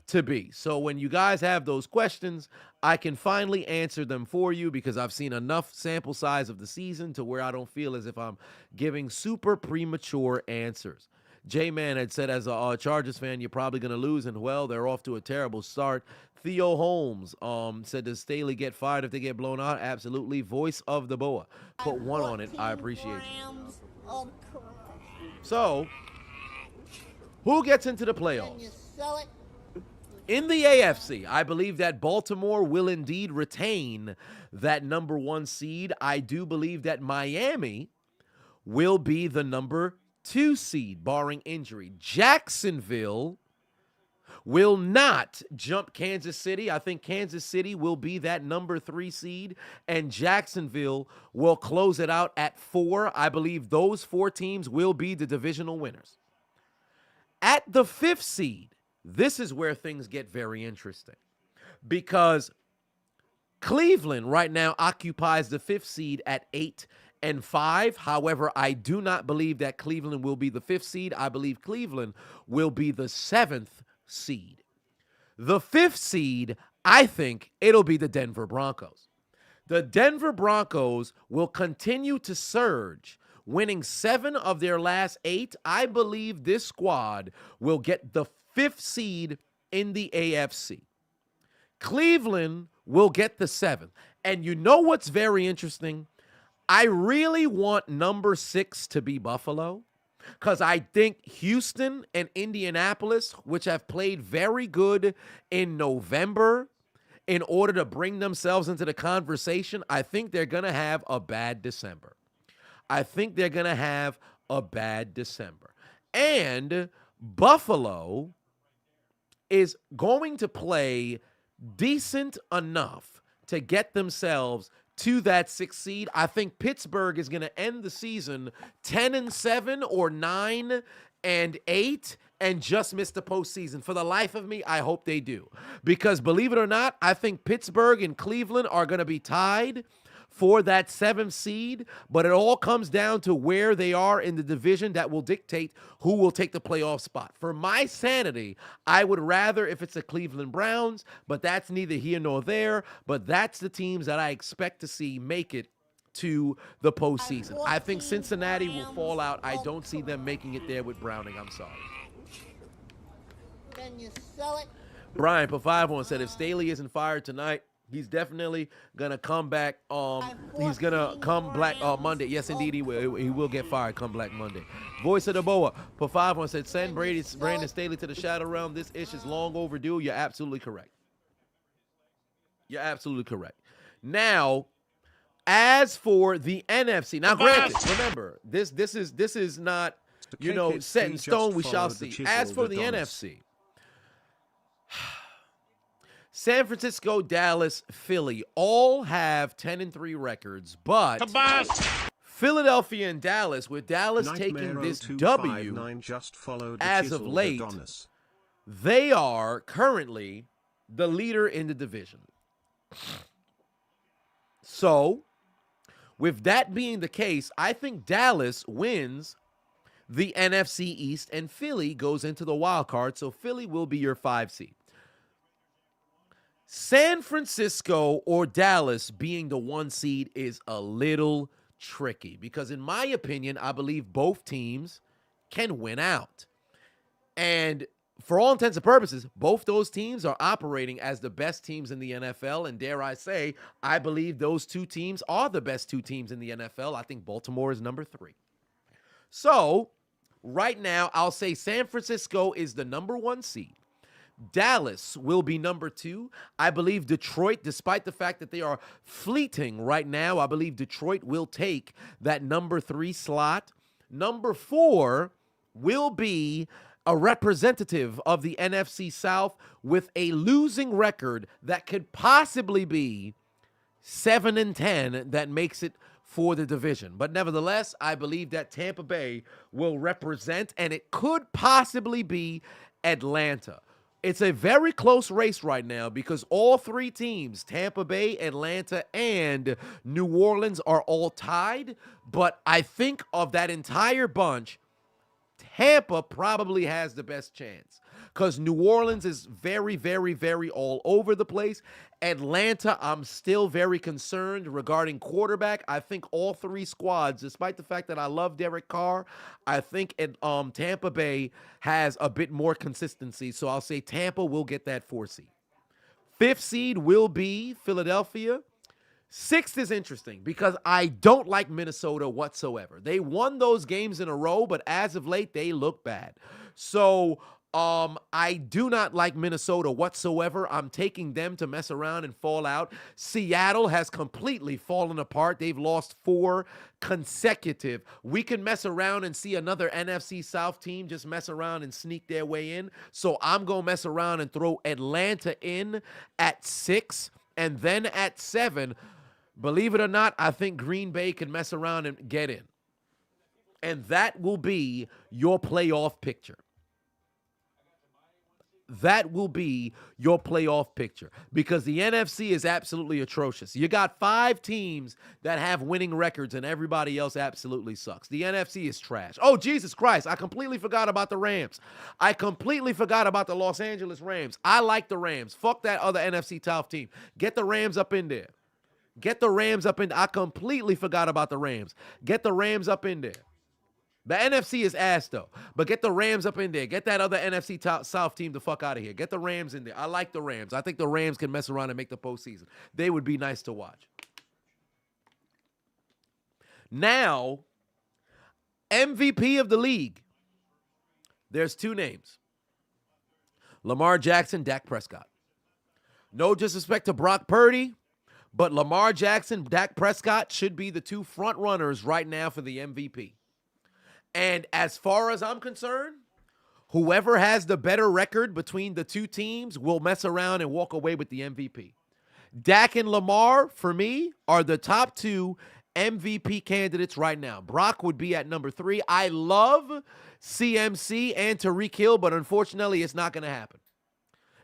to be. So when you guys have those questions, I can finally answer them for you, because I've seen enough sample size of the season to where I don't feel as if I'm giving super premature answers. J-Man had said, as a Chargers fan, you're probably going to lose, and well, they're off to a terrible start. Theo Holmes said, does Staley get fired if they get blown out? Absolutely. Voice of the Boa. Put 1 on it. I appreciate you. So, who gets into the playoffs? In the AFC, I believe that Baltimore will indeed retain that number 1 seed. I do believe that Miami will be the number 2 seed, barring injury. Jacksonville will not jump Kansas City. I think Kansas City will be that number 3 seed, and Jacksonville will close it out at 4. I believe those 4 teams will be the divisional winners. At the 5th seed, this is where things get very interesting, because Cleveland right now occupies the 5th seed at 8-5. However, I do not believe that Cleveland will be the 5th seed. I believe Cleveland will be the 7th seed. The 5th seed, I think it'll be the Denver Broncos. The Denver Broncos will continue to surge, winning 7 of their last 8. I believe this squad will get the 5th seed in the AFC. Cleveland will get the 7th. And you know what's very interesting? I really want number 6 to be Buffalo, because I think Houston and Indianapolis, which have played very good in November, in order to bring themselves into the conversation, I think they're going to have a bad December. And Buffalo is going to play decent enough to get themselves to that 6th seed. I think Pittsburgh is going to end the season 10-7 or 9-8 and just miss the postseason. For the life of me, I hope they do. Because believe it or not, I think Pittsburgh and Cleveland are going to be tied for that 7th seed, but it all comes down to where they are in the division that will dictate who will take the playoff spot. For my sanity, I would rather if it's the Cleveland Browns, but that's neither here nor there, but that's the teams that I expect to see make it to the postseason. I think Cincinnati will fall out. I don't see them making it there with Browning. I'm sorry. Can you sell it? Brian put 5 said if Staley isn't fired tonight, he's definitely gonna come back. He's gonna come Black Monday. Yes, indeed, he will. He will get fired come Black Monday. Voice of the Boa put 5 said send Brandon Staley to the Shadow Realm. This ish is long overdue. You're absolutely correct. You're absolutely correct. Now, as for the NFC, now granted, remember this is not set in stone. We shall see. As for the NFC. San Francisco, Dallas, Philly all have 10-3 records, but Philadelphia and Dallas, with Dallas taking this W as of late, they are currently the leader in the division. So, with that being the case, I think Dallas wins the NFC East and Philly goes into the wild card, so Philly will be your 5 seed. San Francisco or Dallas being the 1 seed is a little tricky because, in my opinion, I believe both teams can win out. And for all intents and purposes, both those teams are operating as the best teams in the NFL. And dare I say, I believe those 2 teams are the best 2 teams in the NFL. I think Baltimore is number 3. So, right now, I'll say San Francisco is the number 1 seed. Dallas will be number 2. I believe Detroit, despite the fact that they are fleeting right now, I believe Detroit will take that number 3 slot. Number 4 will be a representative of the NFC South with a losing record that could possibly be 7-10 that makes it for the division. But nevertheless, I believe that Tampa Bay will represent, and it could possibly be Atlanta. It's a very close race right now because all 3 teams, Tampa Bay, Atlanta, and New Orleans, are all tied. But I think of that entire bunch, Tampa probably has the best chance because New Orleans is very, very, very all over the place. Atlanta, I'm still very concerned regarding quarterback. I think all 3 squads, despite the fact that I love Derek Carr, I think Tampa Bay has a bit more consistency. So I'll say Tampa will get that 4 seed. 5th seed will be Philadelphia. 6th is interesting because I don't like Minnesota whatsoever. They won those games in a row, but as of late, they look bad. So I do not like Minnesota whatsoever. I'm taking them to mess around and fall out. Seattle has completely fallen apart. They've lost 4 consecutive. We can mess around and see another NFC South team just mess around and sneak their way in. So I'm going to mess around and throw Atlanta in at 6 and then at 7. Believe it or not, I think Green Bay can mess around and get in. And that will be your playoff picture. That will be your playoff picture because the NFC is absolutely atrocious. You got 5 teams that have winning records and everybody else absolutely sucks. The NFC is trash. Oh, Jesus Christ. I completely forgot about the Rams. I completely forgot about the Los Angeles Rams. I like the Rams. Fuck that other NFC South team. Get the Rams up in there. Get the Rams up in there. I completely forgot about the Rams. Get the Rams up in there. The NFC is ass, though. But get the Rams up in there. Get that other NFC South team the fuck out of here. Get the Rams in there. I like the Rams. I think the Rams can mess around and make the postseason. They would be nice to watch. Now, MVP of the league. There's 2 names. Lamar Jackson, Dak Prescott. No disrespect to Brock Purdy, but Lamar Jackson, Dak Prescott should be the 2 front runners right now for the MVP. And as far as I'm concerned, Whoever has the better record between the two teams will mess around and walk away with the MVP. Dak and Lamar, for me, are the top 2 MVP candidates right now. Brock would be at number 3. I love CMC and Tyreek Hill, but unfortunately, it's not going to happen.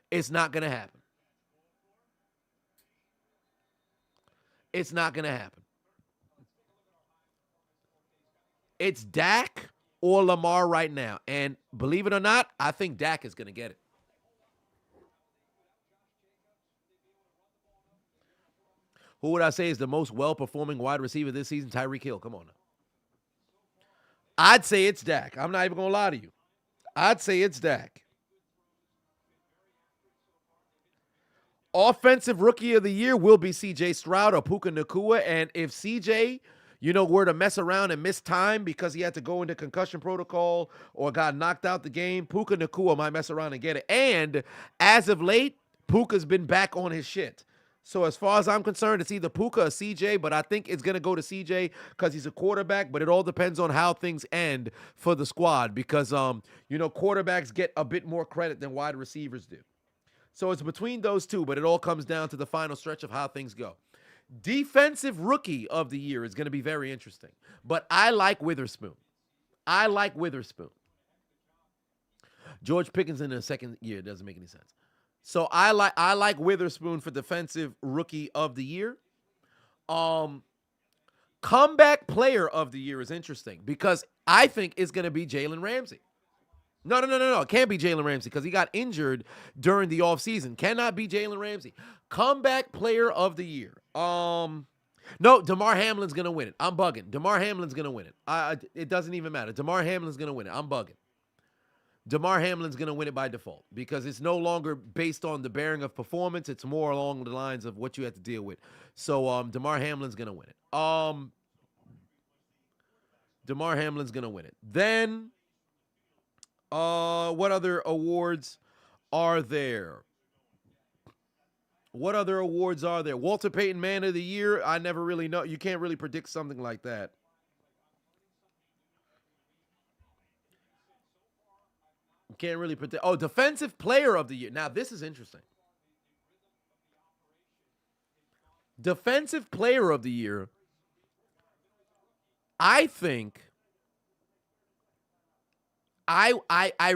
It's not going to happen. It's not going to happen. It's Dak or Lamar right now. And believe it or not, I think Dak is going to get it. Who would I say is the most well-performing wide receiver this season? Tyreek Hill. Come on now. I'd say it's Dak. I'm not even going to lie to you. I'd say it's Dak. Offensive Rookie of the Year will be C.J. Stroud or Puka Nacua. And if C.J., were to mess around and miss time because he had to go into concussion protocol or got knocked out the game, Puka Nacua might mess around and get it. And as of late, Puka's been back on his shit. So as far as I'm concerned, it's either Puka or CJ, but I think it's going to go to CJ because he's a quarterback, but it all depends on how things end for the squad because, quarterbacks get a bit more credit than wide receivers do. So it's between those two, but it all comes down to the final stretch of how things go. Defensive Rookie of the Year is going to be very interesting, but I like Witherspoon. George Pickens in the second year doesn't make any sense. So I like Witherspoon for Defensive Rookie of the Year. Comeback Player of the Year is interesting because I think it's going to be Jalen Ramsey. No. It can't be Jalen Ramsey because he got injured during the offseason. Cannot be Jalen Ramsey. Comeback Player of the Year. No, DeMar Hamlin's going to win it. I'm bugging. DeMar Hamlin's going to win it. It doesn't even matter. DeMar Hamlin's going to win it. I'm bugging. DeMar Hamlin's going to win it by default because it's no longer based on the bearing of performance. It's more along the lines of what you have to deal with. So DeMar Hamlin's going to win it. DeMar Hamlin's going to win it. Then what other awards are there? Walter Payton Man of the Year. I never really know. You can't really predict something like that. Can't really predict. Oh, Defensive Player of the Year. Now, this is interesting. Defensive Player of the Year. I think I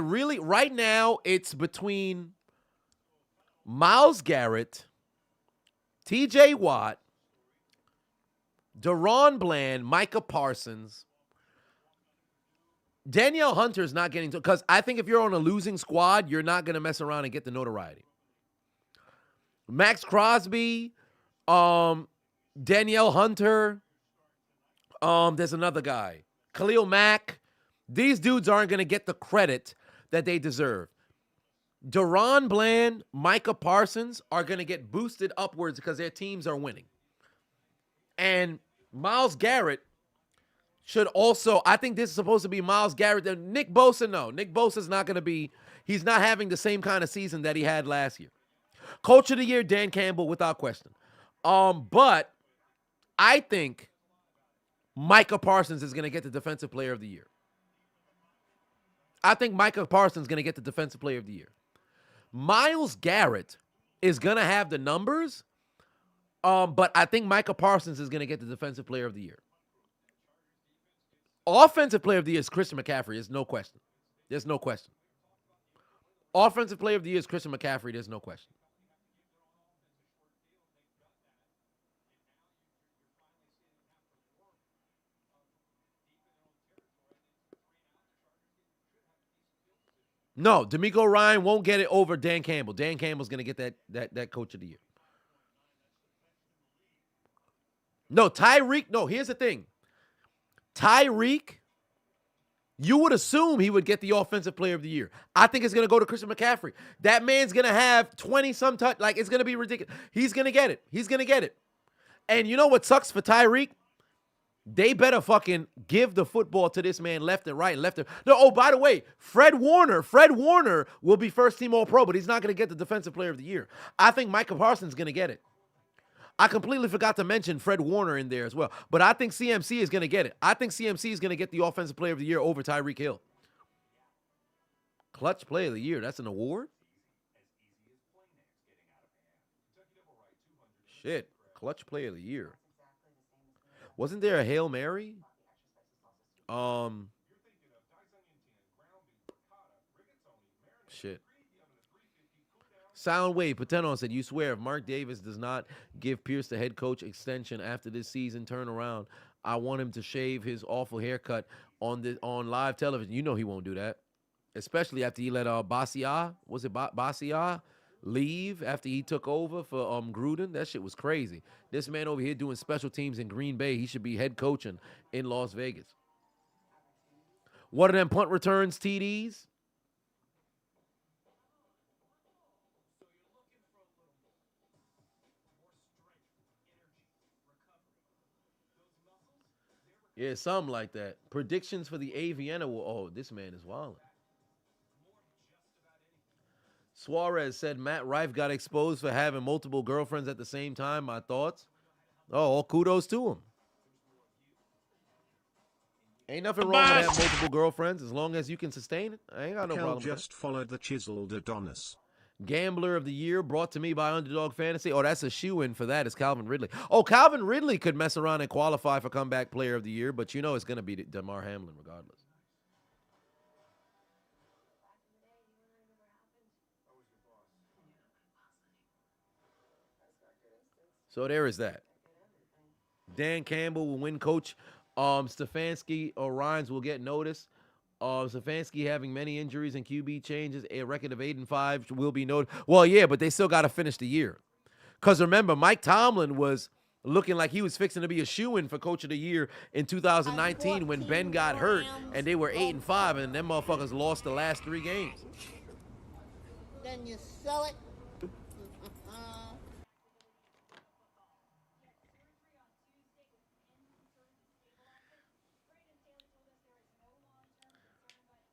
really, right now, it's between Myles Garrett, TJ Watt, Deron Bland, Micah Parsons. Danielle Hunter's not getting to, because I think if you're on a losing squad, you're not going to mess around and get the notoriety. Max Crosby, Danielle Hunter, there's another guy, Khalil Mack. These dudes aren't going to get the credit that they deserve. Deron Bland, Micah Parsons are going to get boosted upwards because their teams are winning. And Myles Garrett should also, I think this is supposed to be Myles Garrett. Nick Bosa, no. Nick Bosa's not going to be, he's not having the same kind of season that he had last year. Coach of the Year, Dan Campbell, without question. But I think Micah Parsons is going to get the Defensive Player of the Year. I think Micah Parsons is going to get the Defensive Player of the Year. Myles Garrett is going to have the numbers, but I think Micah Parsons is going to get the Defensive Player of the Year. Offensive Player of the Year is Christian McCaffrey. There's no question. There's no question. Offensive Player of the Year is Christian McCaffrey. There's no question. No, D'Amico Ryan won't get it over Dan Campbell. Dan Campbell's going to get that Coach of the Year. No, Tyreek. No, here's the thing. Tyreek, you would assume he would get the Offensive Player of the Year. I think it's going to go to Christian McCaffrey. That man's going to have 20-some touch. Like, it's going to be ridiculous. He's going to get it. He's going to get it. And you know what sucks for Tyreek? They better fucking give the football to this man left and right and left and no. Oh, by the way, Fred Warner will be first team All-Pro, but he's not going to get the Defensive Player of the Year. I think Micah Parsons is going to get it. I completely forgot to mention Fred Warner in there as well, but I think CMC is going to get it. I think CMC is going to get the Offensive Player of the Year over Tyreek Hill. Clutch Player of the Year. That's an award? Shit. Clutch Player of the Year. Wasn't there a Hail Mary? Shit. Soundwave Patenon said, you swear if Mark Davis does not give Pierce the head coach extension after this season turnaround, I want him to shave his awful haircut on live television. You know he won't do that. Especially after he let Basia, was it Basia, leave after he took over for Gruden. That shit was crazy. This man over here doing special teams in Green Bay, he should be head coaching in Las Vegas. What are them punt returns, TDs? Yeah, something like that. Predictions for the AVN award. Oh, this man is wilding. Suarez said Matt Rife got exposed for having multiple girlfriends at the same time. My thoughts? Oh, all kudos to him. Ain't nothing wrong with having multiple girlfriends as long as you can sustain it. I ain't got no problem with that. Just followed the Chiseled Adonis. Gambler of the Year brought to me by Underdog Fantasy. Oh, that's a shoe-in for that is Calvin Ridley. Oh, Calvin Ridley could mess around and qualify for Comeback Player of the Year, but you know it's going to be DeMar Hamlin regardless. So there is that. Dan Campbell will win coach. Stefanski or Ryans will get notice. Stefanski having many injuries and QB changes. A record of 8-5 will be noted. Well, yeah, but they still got to finish the year. Because remember, Mike Tomlin was looking like he was fixing to be a shoo-in for Coach of the Year in 2019 when Ben got hurt and they were 8-5 and them motherfuckers lost the last 3 games. Then you sell it.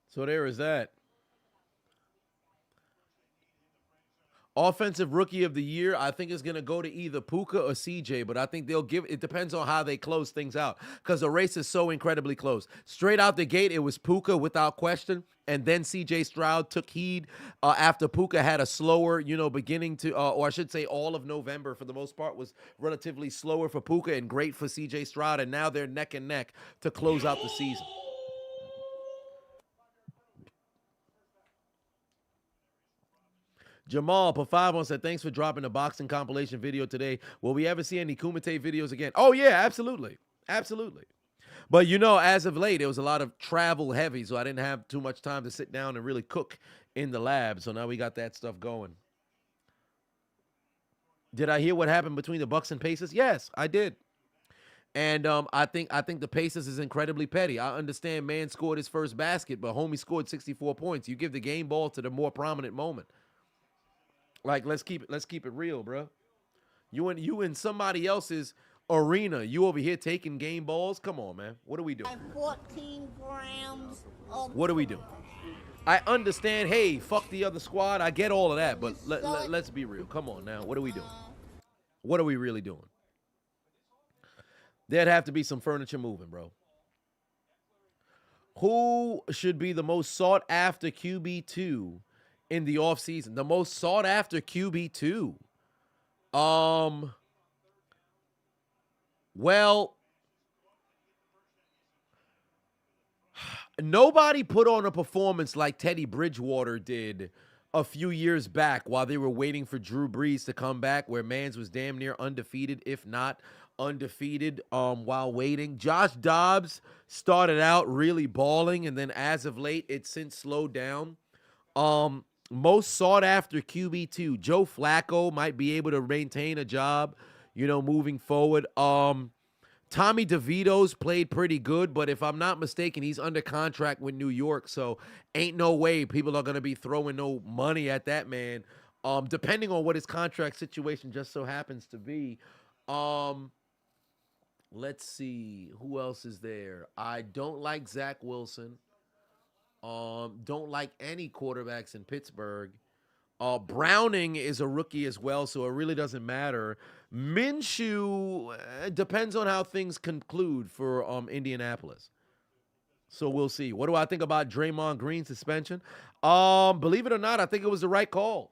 So there is that. Offensive Rookie of the Year, I think is going to go to either Puka or CJ, but I think they'll give, it depends on how they close things out because the race is so incredibly close. Straight out the gate, it was Puka without question, and then CJ Stroud took heed after Puka had a slower, beginning to, or I should say all of November for the most part was relatively slower for Puka and great for CJ Stroud, and now they're neck and neck to close out the season. Jamal Pafavon said, thanks for dropping the boxing compilation video today. Will we ever see any Kumite videos again? Oh, yeah, absolutely. Absolutely. But, as of late, it was a lot of travel heavy, so I didn't have too much time to sit down and really cook in the lab. So now we got that stuff going. Did I hear what happened between the Bucks and Pacers? Yes, I did. And I think the Pacers is incredibly petty. I understand man scored his first basket, but homie scored 64 points. You give the game ball to the more prominent moment. Like, let's keep it real, bro. You in somebody else's arena. You over here taking game balls. Come on, man. What are we doing? 14 grams of What are we doing? I understand. Hey, fuck the other squad. I get all of that, but let's be real. Come on now. What are we doing? What are we really doing? There'd have to be some furniture moving, bro. Who should be the most sought after QB2 in the offseason? The most sought after QB2. Well, nobody put on a performance like Teddy Bridgewater did a few years back while they were waiting for Drew Brees to come back, where Mans was damn near undefeated, if not undefeated, while waiting. Josh Dobbs started out really balling, and then as of late, it's since slowed down. Most sought after QB2. Joe Flacco might be able to maintain a job, moving forward. Tommy DeVito's played pretty good, but if I'm not mistaken, he's under contract with New York, so ain't no way people are going to be throwing no money at that man, depending on what his contract situation just so happens to be. Let's see. Who else is there? I don't like Zach Wilson. Don't like any quarterbacks in Pittsburgh. Browning is a rookie as well, so it really doesn't matter. Minshew depends on how things conclude for Indianapolis. So we'll see. What do I think about Draymond Green's suspension? Believe it or not, I think it was the right call.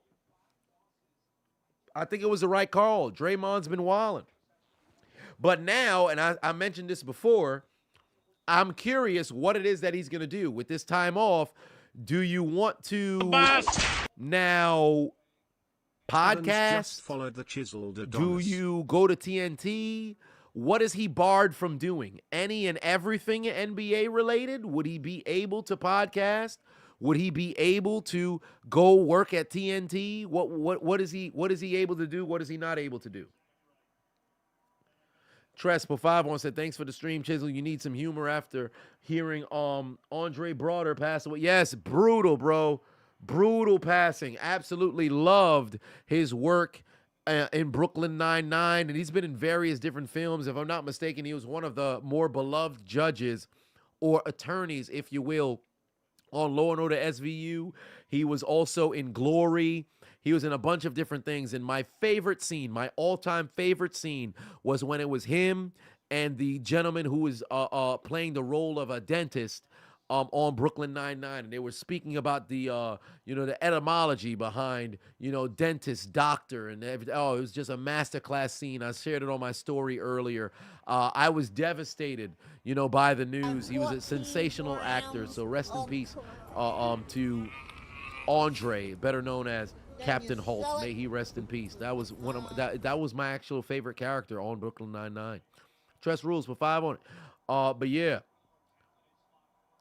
Draymond's been wilding. But now, and I mentioned this before, I'm curious what it is that he's going to do with this time off. Do you want to now podcast? Just followed the Chiseled Adonis. Do you go to TNT? What is he barred from doing? Any and everything NBA related? Would he be able to podcast? Would he be able to go work at TNT? What is he able to do? What is he not able to do? Trespo51 said, thanks for the stream, Chisel. You need some humor after hearing Andre Broder pass away. Yes, brutal, bro. Brutal passing. Absolutely loved his work in Brooklyn Nine-Nine, and he's been in various different films. If I'm not mistaken, he was one of the more beloved judges or attorneys, if you will, on Law & Order SVU. He was also in Glory. He was in a bunch of different things. And my favorite scene, my all-time favorite scene, was when it was him and the gentleman who was playing the role of a dentist on Brooklyn Nine-Nine. And they were speaking about the, the etymology behind, dentist, doctor, and everything. Oh, it was just a masterclass scene. I shared it on my story earlier. I was devastated, by the news. He was a sensational actor. So rest in peace to Andre, better known as Captain Holt. May he rest in peace. That was that was my actual favorite character on Brooklyn Nine-Nine. Trust rules for 5 on it. But yeah,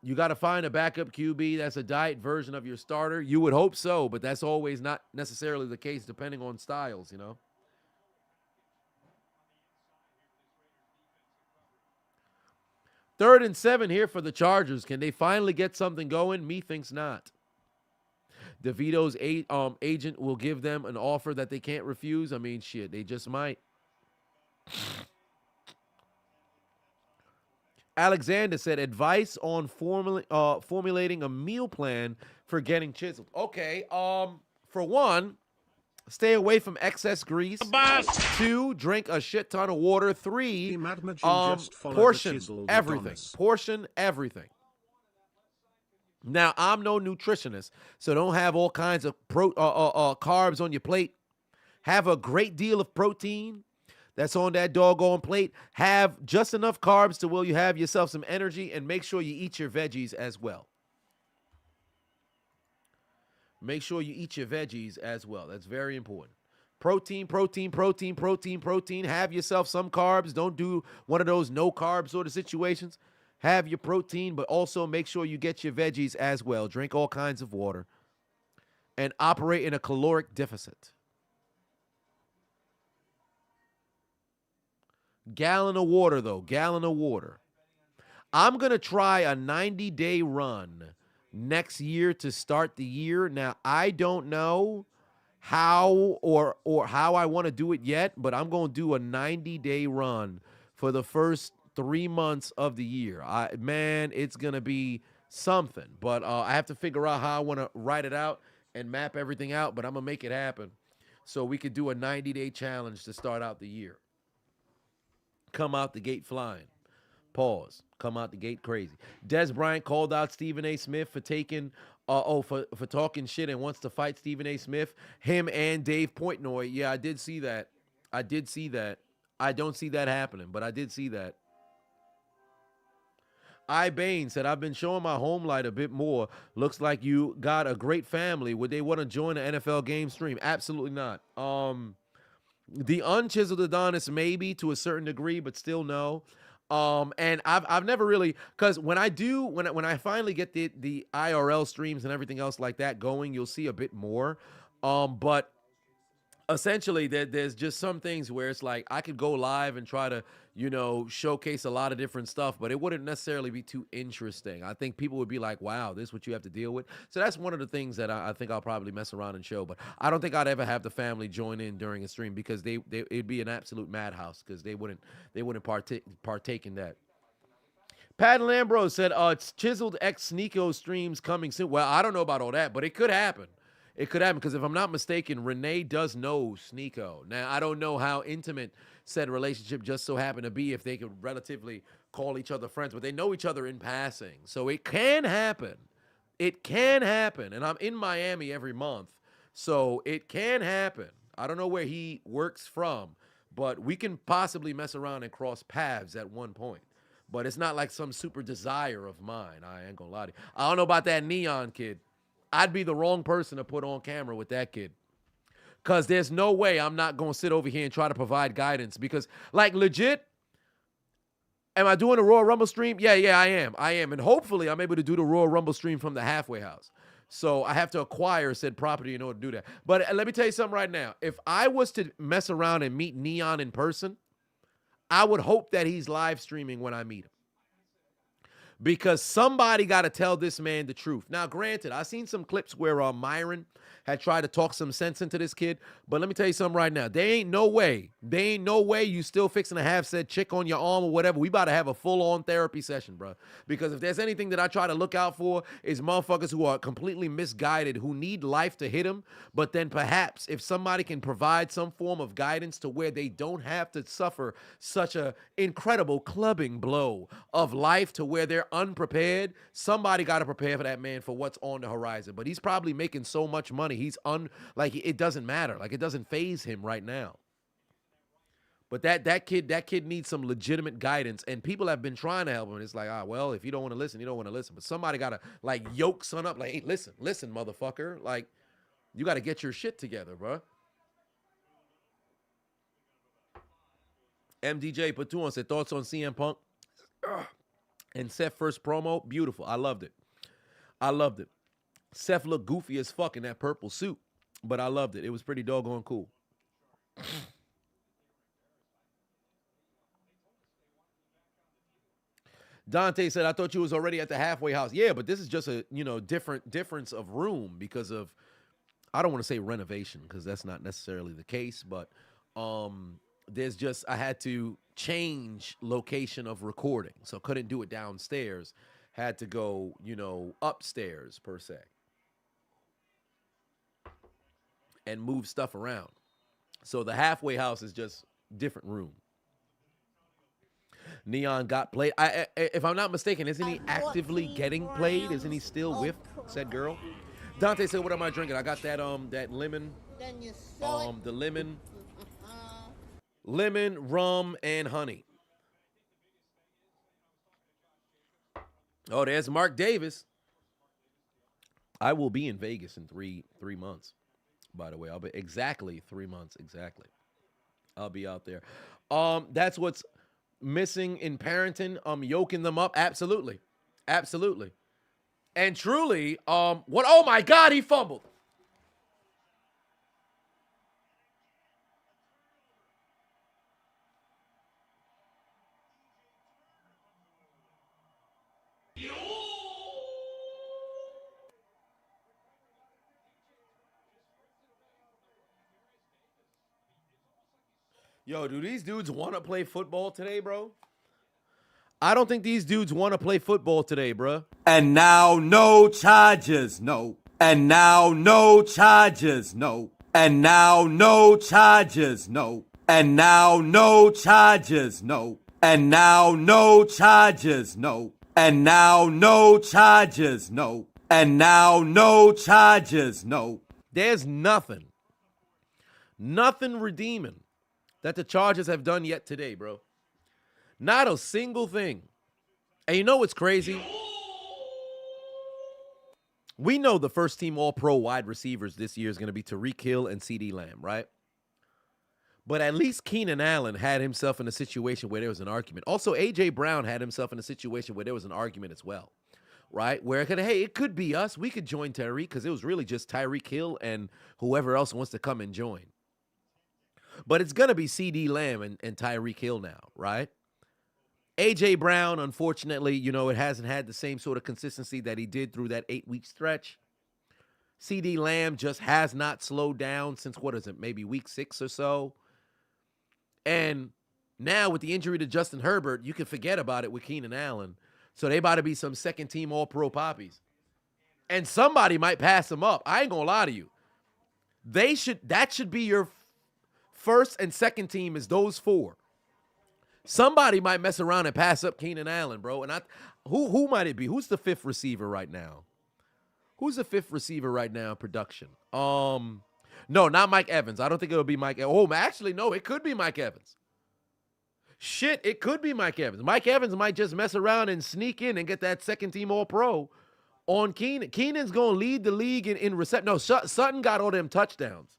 you got to find a backup QB that's a diet version of your starter. You would hope so, but that's always not necessarily the case depending on styles, 3rd and 7 here for the Chargers. Can they finally get something going? Me thinks not. DeVito's agent will give them an offer that they can't refuse. I mean, shit, they just might. Alexander said, advice on formulating a meal plan for getting chiseled. Okay, for one, stay away from excess grease. 2, drink a shit ton of water. 3, portion everything. Portion everything. Now, I'm no nutritionist, so don't have all kinds of carbs on your plate. Have a great deal of protein that's on that doggone plate. Have just enough carbs to where you have yourself some energy, and make sure you eat your veggies as well. Make sure you eat your veggies as well. That's very important. Protein. Have yourself some carbs. Don't do one of those no carb sort of situations. Have your protein, but also make sure you get your veggies as well. Drink all kinds of water and operate in a caloric deficit. Gallon of water, though. Gallon of water. I'm going to try a 90-day run next year to start the year. Now, I don't know how or how I want to do it yet, but I'm going to do a 90-day run for the first 3 months of the year. Man, it's going to be something. But I have to figure out how I want to write it out and map everything out, but I'm going to make it happen so we could do a 90-day challenge to start out the year. Come out the gate flying. Pause. Come out the gate crazy. Des Bryant called out Stephen A. Smith for taking, for talking shit and wants to fight Stephen A. Smith. Him and Dave Portnoy. Yeah, I did see that. I don't see that happening, but I did see that. Bain said, I've been showing my home light a bit more. Looks like you got a great family. Would they want to join the NFL game stream? Absolutely not. The unchiseled Adonis, maybe to a certain degree, but still no. And I've never really, because when I finally get the IRL streams and everything else like that going, you'll see a bit more. But essentially, there's just some things where it's like I could go live and try to, showcase a lot of different stuff, but it wouldn't necessarily be too interesting. I think people would be like, wow, this is what you have to deal with. So that's one of the things that I think I'll probably mess around and show. But I don't think I'd ever have the family join in during a stream because it'd be an absolute madhouse because they wouldn't partake in that. Pat Lambrose said, it's Chiseled X Sneeko streams coming soon. Well, I don't know about all that, but it could happen. It could happen because if I'm not mistaken, Renee does know Sneeko. Now, I don't know how intimate said relationship just so happened to be if they could relatively call each other friends, but they know each other in passing. So it can happen. It can happen. And I'm in Miami every month, so it can happen. I don't know where he works from, but we can possibly mess around and cross paths at one point. But it's not like some super desire of mine. I ain't gonna lie to you. I don't know about that Neon kid. I'd be the wrong person to put on camera with that kid. Because there's no way I'm not going to sit over here and try to provide guidance. Because, like, legit, am I doing a Royal Rumble stream? Yeah, I am. And hopefully I'm able to do the Royal Rumble stream from the halfway house. So I have to acquire said property in order to do that. But let me tell you something right now. If I was to mess around and meet Neon in person, I would hope that he's live streaming when I meet him. Because somebody got to tell this man the truth. Now, granted, I've seen some clips where Myron had tried to talk some sense into this kid. But let me tell you something right now. There ain't no way you still fixing to have said chick on your arm or whatever. We about to have a full-on therapy session, bro. Because if there's anything that I try to look out for is motherfuckers who are completely misguided, who need life to hit them. But then perhaps if somebody can provide some form of guidance to where they don't have to suffer such a incredible clubbing blow of life to where they're unprepared, somebody got to prepare for that man for what's on the horizon. But he's probably making so much money. He's it doesn't matter. Like, it doesn't faze him right now. But that kid needs some legitimate guidance, and people have been trying to help him. And it's like, well, if you don't want to listen, you don't want to listen. But somebody got to, like, yoke son up. Like, hey, listen, motherfucker. Like, you got to get your shit together, bro. MDJ put 2 on, said, thoughts on CM Punk and Seth first promo? Beautiful. I loved it. Seth looked goofy as fuck in that purple suit, but I loved it. It was pretty doggone cool. Dante said, I thought you was already at the halfway house. Yeah, but this is just a, difference of room because of, I don't want to say renovation because that's not necessarily the case, but there's just, I had to change location of recording, so couldn't do it downstairs. Had to go, upstairs per se. And move stuff around. So the halfway house is just different room. Neon got played. If I'm not mistaken, isn't he actively getting played? Isn't he still with said girl? Dante said, what am I drinking? I got that that lemon. The lemon, rum, and honey. Oh, there's Mark Davis. I will be in Vegas in three months. By the way, I'll be exactly 3 months. Exactly. I'll be out there. That's what's missing in parenting. Yoking them up. Absolutely. And truly, what? Oh my God, he fumbled. Yo, do these dudes want to play football today, bro? I don't think these dudes want to play football today, bro. And now no charges, no. And now no charges, no. And now no charges, no. And now no charges, no. And now no charges, no. And now no charges, no. And now no charges, no. There's nothing redeeming that the Chargers have done yet today, bro. Not a single thing. And you know what's crazy? We know the first team All-Pro wide receivers this year is going to be Tyreek Hill and CeeDee Lamb, right? But at least Keenan Allen had himself in a situation where there was an argument. Also, A.J. Brown had himself in a situation where there was an argument as well, right? Where, it could be us. We could join Tyreek because it was really just Tyreek Hill and whoever else wants to come and join. But it's going to be CeeDee Lamb and Tyreek Hill now, right? A.J. Brown, unfortunately, it hasn't had the same sort of consistency that he did through that 8-week stretch. CeeDee Lamb just has not slowed down since, maybe week 6 or so. And now with the injury to Justin Herbert, you can forget about it with Keenan Allen. So they about to be some second-team All-Pro poppies. And somebody might pass them up. I ain't going to lie to you. That should be your first and second team is those 4. Somebody might mess around and pass up Keenan Allen, bro. And who might it be? Who's the fifth receiver right now? Who's the fifth receiver right now in production? No, not Mike Evans. I don't think it'll be Mike. Oh, actually, no, it could be Mike Evans. Shit, it could be Mike Evans. Mike Evans might just mess around and sneak in and get that second team All-Pro on Keenan. Keenan's going to lead the league in reception. No, Sutton got all them touchdowns.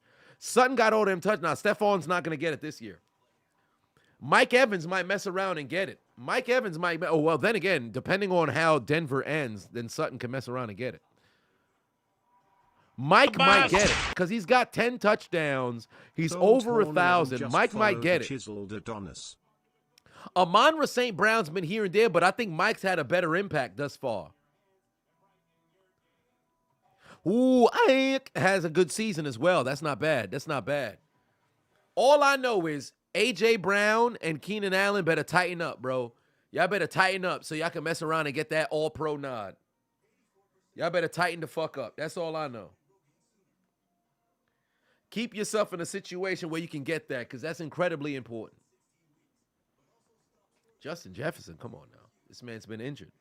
Now, Stephon's not going to get it this year. Mike Evans might mess around and get it. Mike Evans might. Oh, well, then again, depending on how Denver ends, then Sutton can mess around and get it. Mike might get it because he's got 10 touchdowns. He's over 1,000. Mike might get it. Chiseled Adonis. Amon-Ra St. Brown's been here and there, but I think Mike's had a better impact thus far. Ooh, Ike has a good season as well. That's not bad. All I know is A.J. Brown and Keenan Allen better tighten up, bro. Y'all better tighten up so y'all can mess around and get that All-Pro nod. Y'all better tighten the fuck up. That's all I know. Keep yourself in a situation where you can get that because that's incredibly important. Justin Jefferson, come on now. This man's been injured.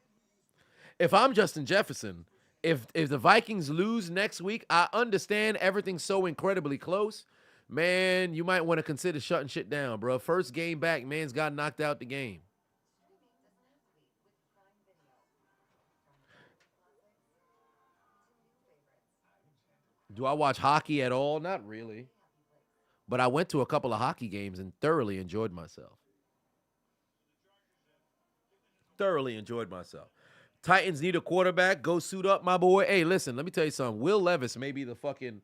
If I'm Justin Jefferson, if the Vikings lose next week, I understand everything's so incredibly close. Man, you might want to consider shutting shit down, bro. First game back, man's got knocked out the game. Do I watch hockey at all? Not really. But I went to a couple of hockey games and thoroughly enjoyed myself. Titans need a quarterback. Go suit up, my boy. Hey, listen, let me tell you something. Will Levis may be the fucking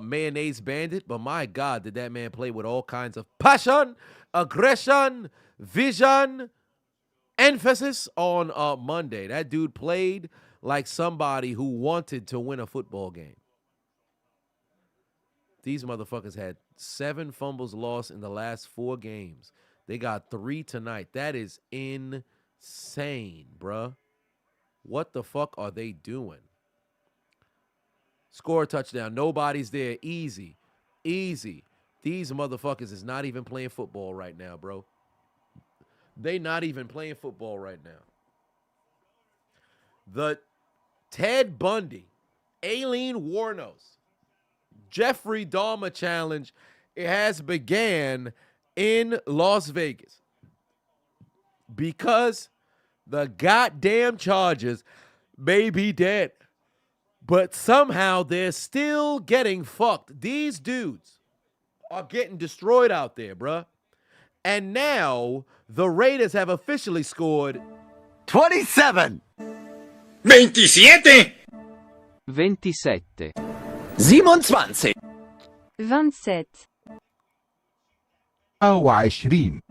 mayonnaise bandit, but my God, did that man play with all kinds of passion, aggression, vision, emphasis on Monday. That dude played like somebody who wanted to win a football game. These motherfuckers had 7 fumbles lost in the last 4 games. They got 3 tonight. That is insane, bruh. What the fuck are they doing? Score a touchdown. Nobody's there. Easy. These motherfuckers is not even playing football right now, bro. They not even playing football right now. The Ted Bundy, Aileen Wuornos, Jeffrey Dahmer challenge, it has began in Las Vegas because the goddamn Chargers may be dead, but somehow they're still getting fucked. These dudes are getting destroyed out there, bruh. And now the Raiders have officially scored 27. 27. 27. 27. 27. 20.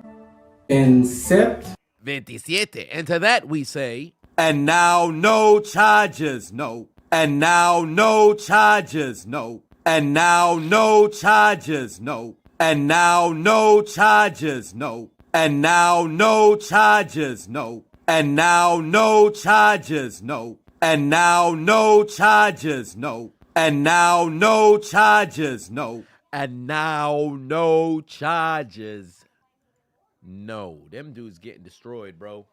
Incept. 27. And to that we say, And now no charges, no. And now no charges, no. And now no charges, no. And now no charges, no. And now no charges, no. And now no charges, no. And now no charges, no. And now no charges, no. and now no charges. No, them dudes getting destroyed, bro.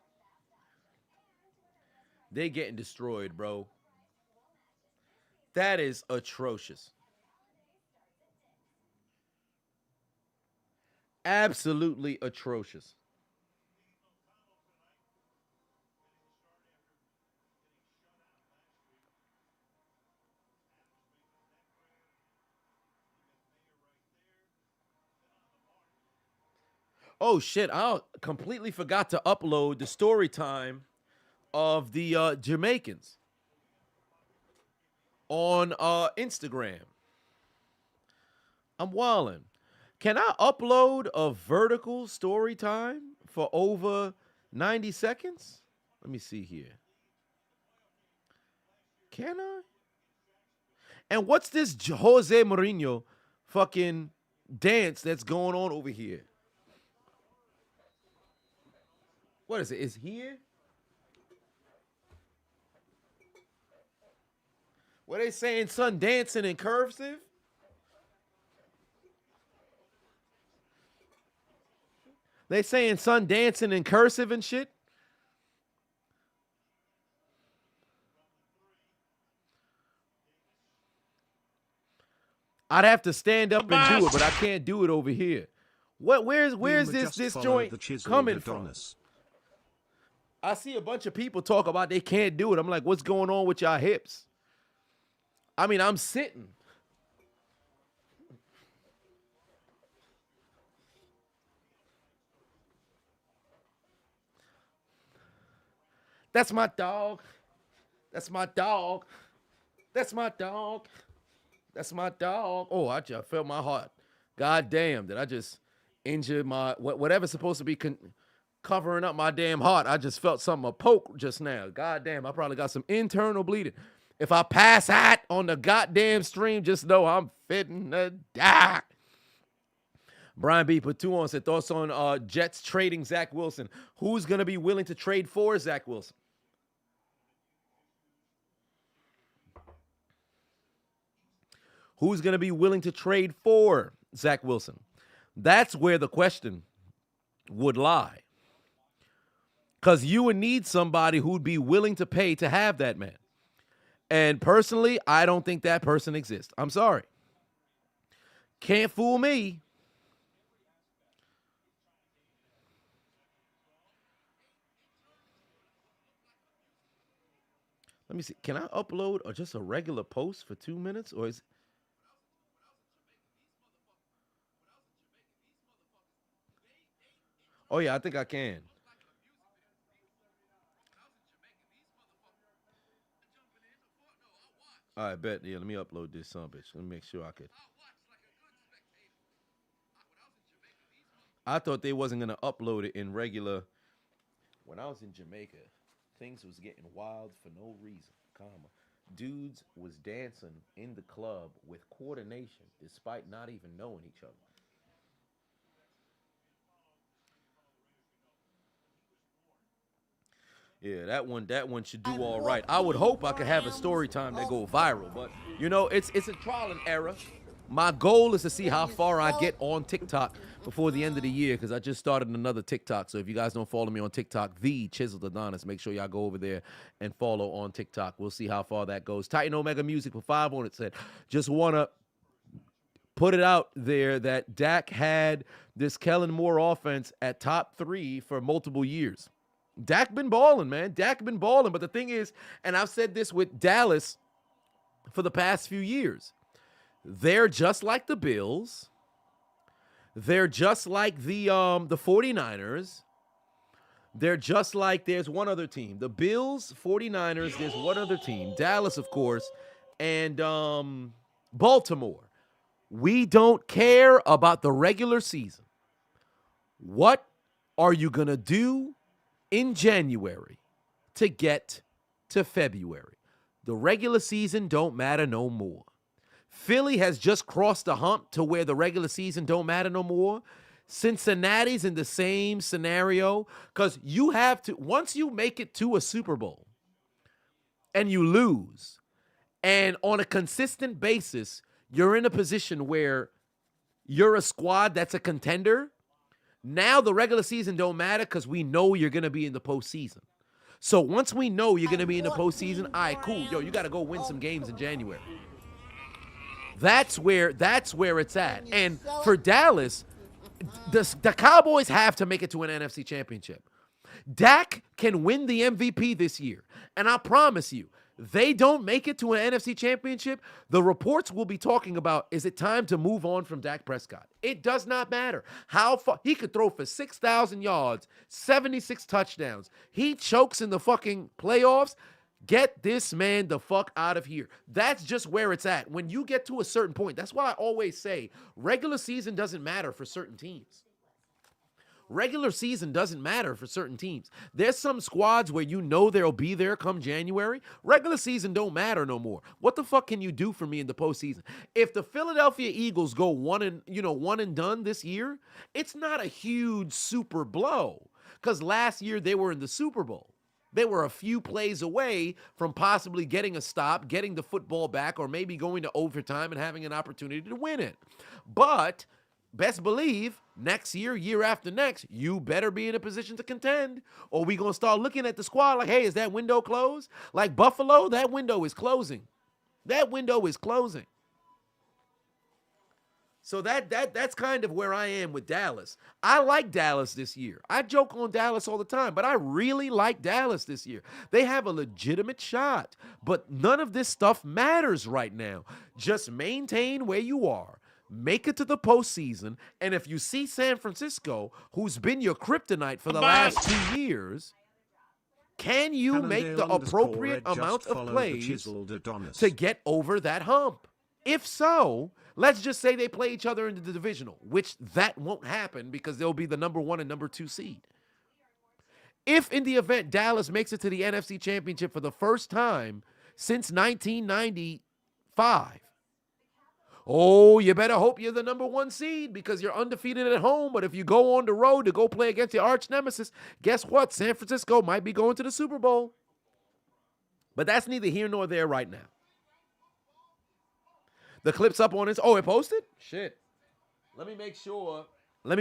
They getting destroyed, bro. That is atrocious. Absolutely atrocious. Oh shit, I completely forgot to upload the story time of the Jamaicans on Instagram. I'm wildin'. Can I upload a vertical story time for over 90 seconds? Let me see here. Can I? And what's this Jose Mourinho fucking dance that's going on over here? What is it? Is here? What they saying, son, dancing in cursive? They saying son dancing in cursive and shit. I'd have to stand up and do it, but I can't do it over here. Where's this joint coming from? I see a bunch of people talk about they can't do it. I'm like, what's going on with y'all hips? I mean, I'm sitting. That's my dog. That's my dog. That's my dog. That's my dog. Oh, I just felt my heart. God damn, did I just injure my whatever's supposed to be covering up my damn heart? I just felt something a poke just now. God damn, I probably got some internal bleeding. If I pass out on the goddamn stream, just know I'm fitting to die. Brian B put 2 on, said thoughts on Jets trading Zach Wilson. Who's going to be willing to trade for Zach Wilson? Who's going to be willing to trade for Zach Wilson? That's where the question would lie. Because you would need somebody who'd be willing to pay to have that man. And personally, I don't think that person exists. I'm sorry. Can't fool me. Let me see. Can I upload or just a regular post for 2 minutes? Or is Oh, yeah, I think I can. All right, bet. Yeah, let me upload this son bitch. Let me make sure I could. I thought they wasn't going to upload it in regular. When I was in Jamaica, things was getting wild for no reason, Dudes was dancing in the club with coordination despite not even knowing each other. Yeah, that one should do all right. I would hope I could have a story time that go viral, but you know, it's a trial and error. My goal is to see how far I get on TikTok before the end of the year, because I just started another TikTok. So if you guys don't follow me on TikTok, the Chiseled Adonis, make sure y'all go over there and follow on TikTok. We'll see how far that goes. Titan Omega Music for 5 on it said, just want to put it out there that Dak had this Kellen Moore offense at top 3 for multiple years. Dak been balling, man. Dak been balling. But the thing is, and I've said this with Dallas for the past few years, they're just like the Bills. They're just like the 49ers. They're just like, there's one other team. The Bills, 49ers, there's one other team. Dallas, of course, and Baltimore. We don't care about the regular season. What are you going to do in January to get to February? The regular season don't matter no more. Philly has just crossed the hump to where the regular season don't matter no more. Cincinnati's in the same scenario, because you have to, once you make it to a Super Bowl and you lose, and on a consistent basis, you're in a position where you're a squad that's a contender. Now the regular season don't matter because we know you're going to be in the postseason. So once we know you're going to be in the postseason, all right, cool. Yo, you got to go win some games in January. That's where it's at. And for Dallas, the Cowboys have to make it to an NFC championship. Dak can win the MVP this year. And I promise you, they don't make it to an NFC championship, the reports will be talking about, is it time to move on from Dak Prescott? It does not matter how far. He could throw for 6,000 yards, 76 touchdowns. He chokes in the fucking playoffs. Get this man the fuck out of here. That's just where it's at. When you get to a certain point, that's why I always say regular season doesn't matter for certain teams. Regular season doesn't matter for certain teams. There's some squads where you know they'll be there come January. Regular season don't matter no more. What the fuck can you do for me in the postseason? If the Philadelphia Eagles go one and done this year, it's not a huge super blow, because last year they were in the Super Bowl. They were a few plays away from possibly getting a stop, getting the football back, or maybe going to overtime and having an opportunity to win it. But best believe next year, year after next, you better be in a position to contend, or we going to start looking at the squad like, hey, is that window closed? Like Buffalo, that window is closing. That window is closing. So that's kind of where I am with Dallas. I like Dallas this year. I joke on Dallas all the time, but I really like Dallas this year. They have a legitimate shot, but none of this stuff matters right now. Just maintain where you are. Make it to the postseason, and if you see San Francisco, who's been your kryptonite for the last 2 years, can you make the appropriate amount of plays to get over that hump? If so, let's just say they play each other in the divisional, which that won't happen because they'll be the number 1 and number 2 seed. If in the event Dallas makes it to the NFC Championship for the first time since 1995, oh, you better hope you're the number 1 seed because you're undefeated at home. But if you go on the road to go play against your arch nemesis, guess what? San Francisco might be going to the Super Bowl. But that's neither here nor there right now. The clip's up on it. Oh, it posted? Shit. Let me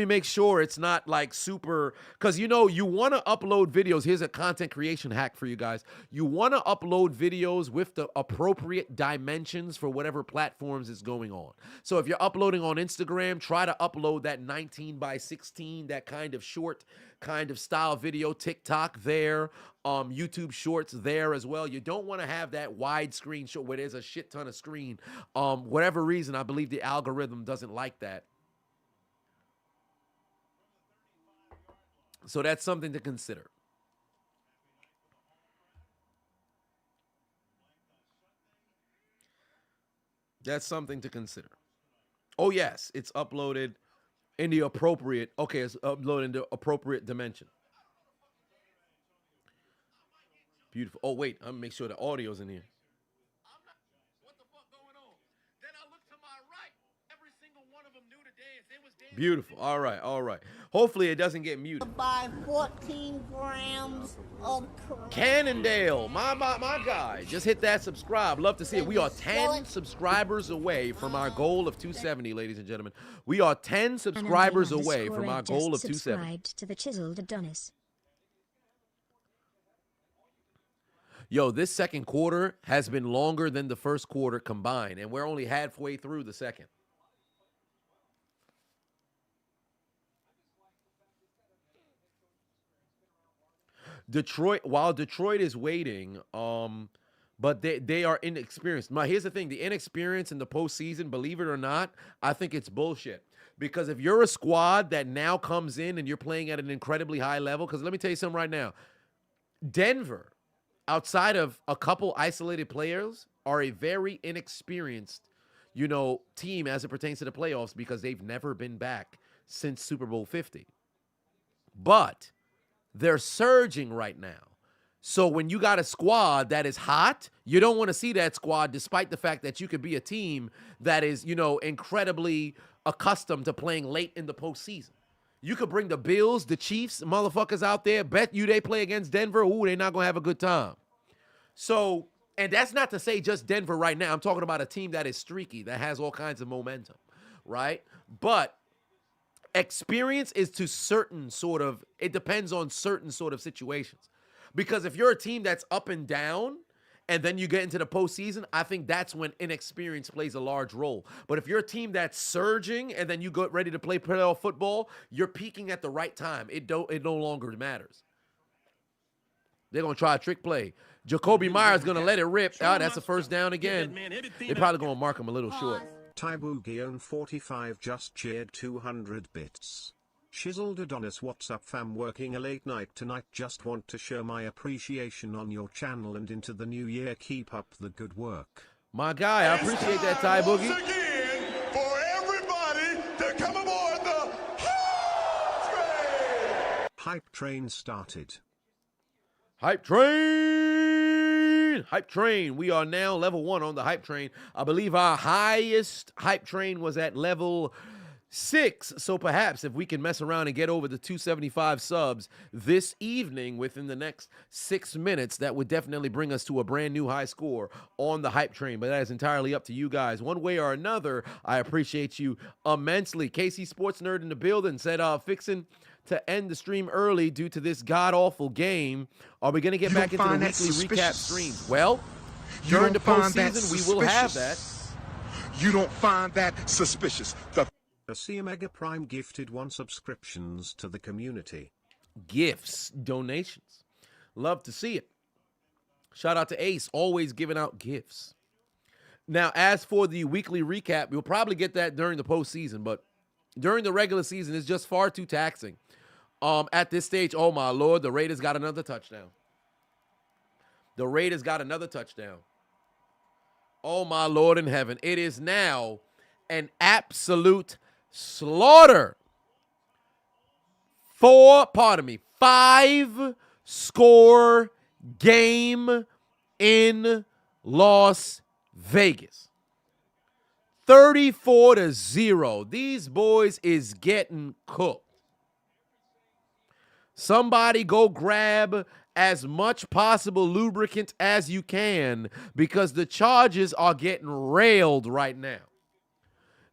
make sure it's not like super, because you want to upload videos. Here's a content creation hack for you guys. You want to upload videos with the appropriate dimensions for whatever platforms is going on. So if you're uploading on Instagram, try to upload that 19 by 16, that kind of short kind of style video. TikTok there, YouTube Shorts there as well. You don't want to have that widescreen short where there's a shit ton of screen. Whatever reason, I believe the algorithm doesn't like that. So that's something to consider. That's something to consider. Oh, yes, it's uploaded in the appropriate, okay, it's uploaded in the appropriate dimension. Beautiful. Oh, wait, I'm going to make sure the audio's in here. Beautiful. All right, all right. Hopefully it doesn't get muted. By 14 grams of Cannondale, my guy. Just hit that subscribe. Love to see it. We are 10 subscribers away from our goal of 270, ladies and gentlemen. We are 10 subscribers away from our goal of 270. Subscribed to the Chiseled Adonis. Yo, this second quarter has been longer than the first quarter combined, and we're only halfway through the second. While Detroit is waiting, but they are inexperienced. Now, here's the thing. The inexperience in the postseason, believe it or not, I think it's bullshit. Because if you're a squad that now comes in and you're playing at an incredibly high level, because let me tell you something right now. Denver, outside of a couple isolated players, are a very inexperienced, team as it pertains to the playoffs because they've never been back since Super Bowl 50. But they're surging right now. So when you got a squad that is hot, you don't want to see that squad despite the fact that you could be a team that is, incredibly accustomed to playing late in the postseason. You could bring the Bills, the Chiefs, motherfuckers out there, bet you they play against Denver. Ooh, they're not going to have a good time. So, and that's not to say just Denver right now. I'm talking about a team that is streaky, that has all kinds of momentum, right? But experience is to certain sort of, it depends on certain sort of situations. Because if you're a team that's up and down and then you get into the postseason, I think that's when inexperience plays a large role. But if you're a team that's surging and then you get ready to play playoff football, you're peaking at the right time. It no longer matters. They're going to try a trick play. Jacoby Myers going to let it rip. Oh, that's a first down again. They're probably going to mark him a little short. Tybugion 45 just cheered 200 bits. Chiseled Adonis, what's up fam? Working a late night tonight, just want to show my appreciation on your channel and into the new year. Keep up the good work. My guy, I appreciate that, Ty Boogie. Once again, for everybody to come aboard the Hype Train. Hype Train started. Hype Train! Hype Train. We are now level 1 on the Hype Train. I believe our highest Hype Train was at level 6. So perhaps if we can mess around and get over the 275 subs this evening within the next 6 minutes, that would definitely bring us to a brand new high score on the hype train. But that is entirely up to you guys. One way or another, I appreciate you immensely. KC Sports Nerd in the building said, fixing to end the stream early due to this god-awful game. Are we going to get back into the weekly recap streams? Well, during the postseason, we will have that. You don't find that suspicious. A Mega Prime gifted 1 subscriptions to the community. Gifts, donations. Love to see it. Shout out to Ace, always giving out gifts. Now, as for the weekly recap, we'll probably get that during the postseason, but during the regular season, it's just far too taxing. At this stage, oh my Lord, the Raiders got another touchdown. The Raiders got another touchdown. Oh my Lord in heaven. It is now an absolute slaughter. 5-score game in Las Vegas. 34-0. These boys is getting cooked. Somebody go grab as much possible lubricant as you can, because the Chargers are getting railed right now.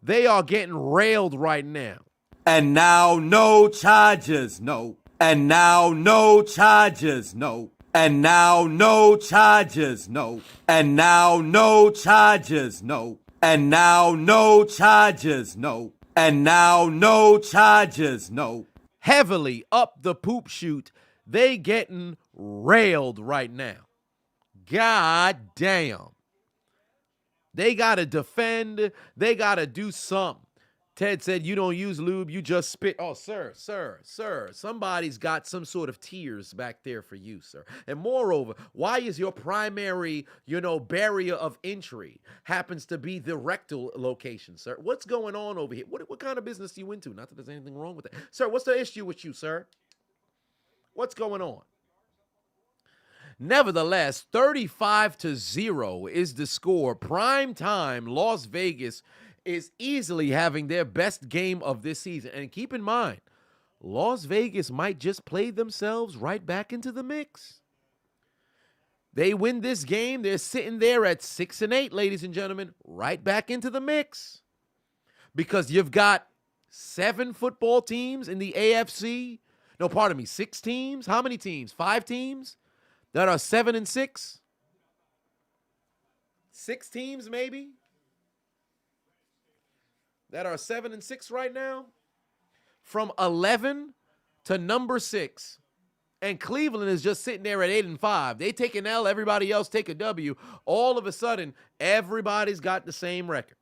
They are getting railed right now. And now no charges, no. And now no charges, no. And now no charges, no. And now no charges, no. And now no charges, no. And now no charges, no. Heavily up the poop chute. They getting railed right now. God damn. They got to defend. They got to do something. Ted said, you don't use lube, you just spit. Oh, sir. Somebody's got some sort of tears back there for you, sir. And moreover, why is your primary, barrier of entry happens to be the rectal location, sir? What's going on over here? What kind of business are you into? Not that there's anything wrong with that. Sir, what's the issue with you, sir? What's going on? Nevertheless, 35-0 is the score. Prime time, Las Vegas is easily having their best game of this season. And keep in mind, Las Vegas might just play themselves right back into the mix. They win this game, they're sitting there at 6-8, ladies and gentlemen, right back into the mix. Because you've got 7 football teams in the AFC. No, pardon me, 6 teams? How many teams? 5 teams that are 7-6? 6 teams, maybe, that are 7-6 right now? From 11 to number 6. And Cleveland is just sitting there at 8-5. They take an L, everybody else take a W. All of a sudden, everybody's got the same record.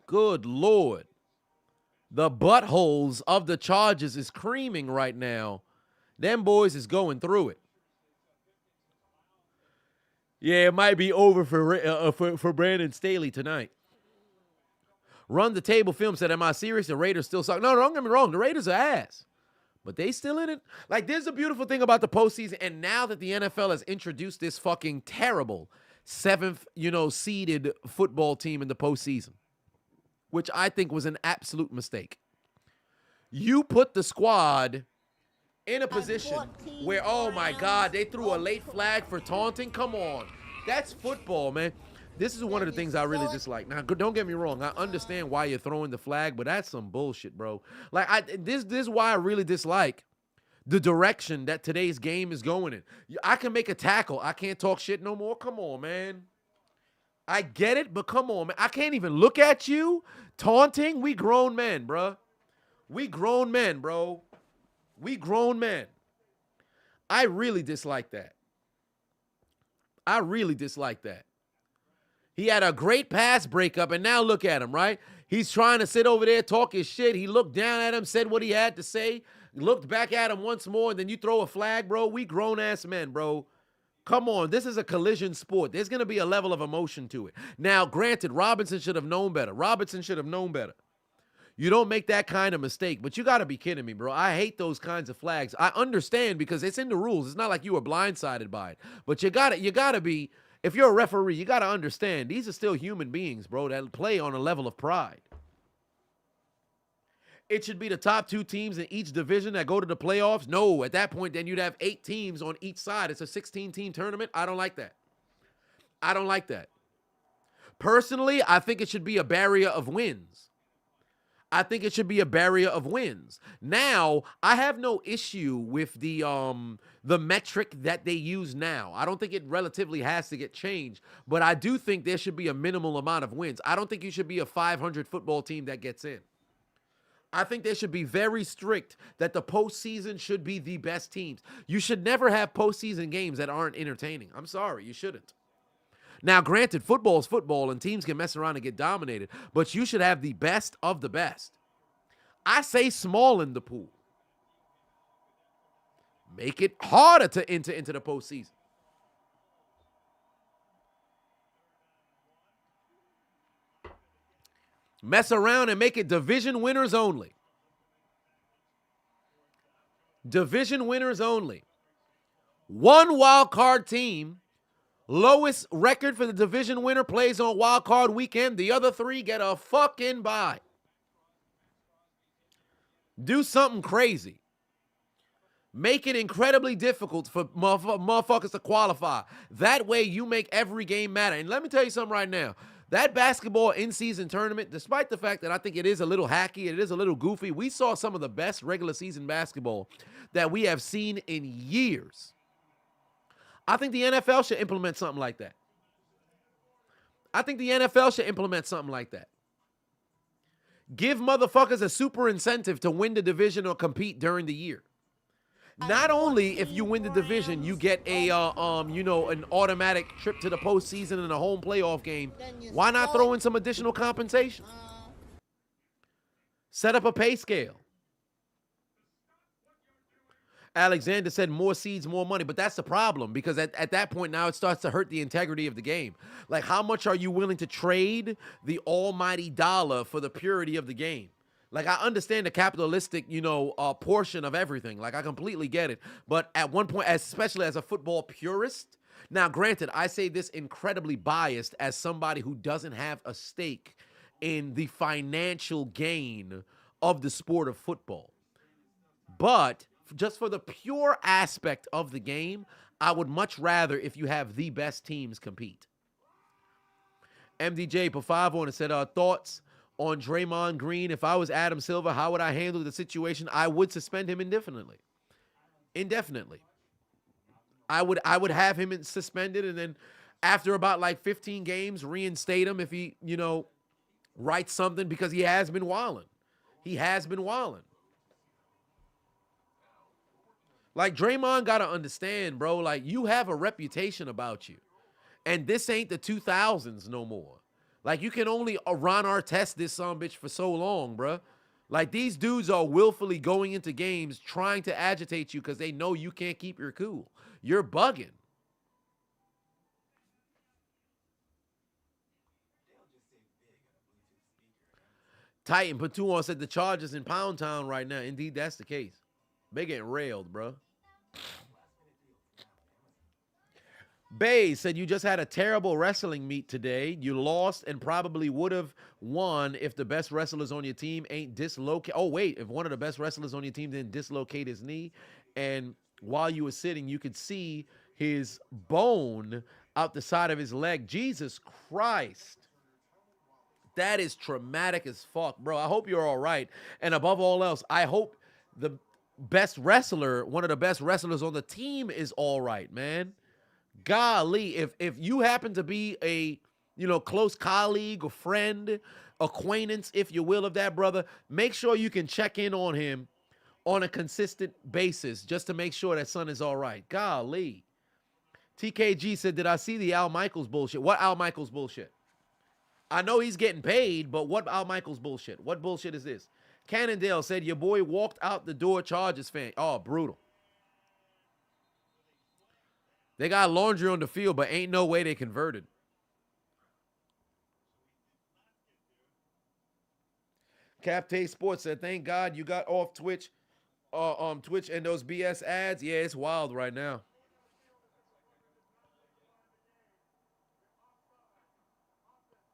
Good Lord. The buttholes of the Chargers is creaming right now. Them boys is going through it. Yeah, it might be over for Brandon Staley tonight. Run the Table Film said, am I serious? The Raiders still suck. No, don't get me wrong. The Raiders are ass. But they still in it. Like, there's a beautiful thing about the postseason. And now that the NFL has introduced this fucking terrible 7th, seeded football team in the postseason, which I think was an absolute mistake. You put the squad in a position where, oh my God, they threw a late flag for taunting. Come on. That's football, man. This is one of the things I really dislike. Now, don't get me wrong. I understand why you're throwing the flag, but that's some bullshit, bro. Like, this is why I really dislike the direction that today's game is going in. I can make a tackle. I can't talk shit no more. Come on, man. I get it, but come on, man. I can't even look at you taunting. We grown men, bro. We grown men, bro. We grown men. I really dislike that. I really dislike that. He had a great pass breakup, and now look at him, right? He's trying to sit over there, talk his shit. He looked down at him, said what he had to say, looked back at him once more, and then you throw a flag, bro. We grown-ass men, bro. Come on, this is a collision sport. There's going to be a level of emotion to it. Now, granted, Robinson should have known better. You don't make that kind of mistake, but you got to be kidding me, bro. I hate those kinds of flags. I understand because it's in the rules. It's not like you were blindsided by it. But you got to be, if you're a referee, you got to understand these are still human beings, bro, that play on a level of pride. It should be the top 2 teams in each division that go to the playoffs. No, at that point, then you'd have 8 teams on each side. It's a 16-team tournament. I don't like that. I don't like that. Personally, I think it should be a barrier of wins. I think it should be a barrier of wins. Now, I have no issue with the metric that they use now. I don't think it relatively has to get changed, but I do think there should be a minimal amount of wins. I don't think you should be a 500 football team that gets in. I think they should be very strict that the postseason should be the best teams. You should never have postseason games that aren't entertaining. I'm sorry, you shouldn't. Now, granted, football is football and teams can mess around and get dominated, but you should have the best of the best. I say small in the pool. Make it harder to enter into the postseason. Mess around and make it division winners only. Division winners only. One wild card team, lowest record for the division winner, plays on wild card weekend. The other 3 get a fucking bye. Do something crazy. Make it incredibly difficult for motherfuckers to qualify. That way you make every game matter. And let me tell you something right now. That basketball in-season tournament, despite the fact that I think it is a little hacky, it is a little goofy, we saw some of the best regular season basketball that we have seen in years. I think the NFL should implement something like that. I think the NFL should implement something like that. Give motherfuckers a super incentive to win the division or compete during the year. Not only if you win the division, you get a an automatic trip to the postseason and a home playoff game. Why not throw in some additional compensation? Set up a pay scale. Alexander said more seeds, more money, but that's the problem because at that point now it starts to hurt the integrity of the game. Like, how much are you willing to trade the almighty dollar for the purity of the game? Like, I understand the capitalistic, portion of everything. Like, I completely get it. But at one point, especially as a football purist, now, granted, I say this incredibly biased as somebody who doesn't have a stake in the financial gain of the sport of football. But just for the pure aspect of the game, I would much rather if you have the best teams compete. MDJ Pafavo said, thoughts on Draymond Green. If I was Adam Silver, how would I handle the situation? I would suspend him indefinitely. I would have him suspended, and then after about like 15 games, reinstate him if he, writes something, because he has been wilding. Like, Draymond got to understand, bro, like, you have a reputation about you. And this ain't the 2000s no more. Like, you can only Ron Artest this bitch for so long, bruh. Like, these dudes are willfully going into games trying to agitate you because they know you can't keep your cool. You're bugging. Titan Patuon said the Chargers in Pound Town right now. Indeed, that's the case. They getting railed, bruh. Bay said you just had a terrible wrestling meet today. You lost and probably would have won if the best wrestlers on your team ain't dislocated. Oh, wait, if one of the best wrestlers on your team didn't dislocate his knee, and while you were sitting, you could see his bone out the side of his leg. Jesus Christ. That is traumatic as fuck, bro. I hope you're all right. And above all else, I hope the best wrestler, one of the best wrestlers on the team, is all right, man. Golly, if you happen to be a, close colleague or friend, acquaintance, if you will, of that brother, make sure you can check in on him on a consistent basis just to make sure that son is all right. Golly. TKG said, did I see the Al Michaels bullshit? What Al Michaels bullshit? I know he's getting paid, but what Al Michaels bullshit? What bullshit is this? Cannondale said, your boy walked out the door, Chargers fan. Oh, brutal. They got laundry on the field, but ain't no way they converted. Captain Sports said, thank God you got off Twitch, Twitch and those BS ads. Yeah, it's wild right now.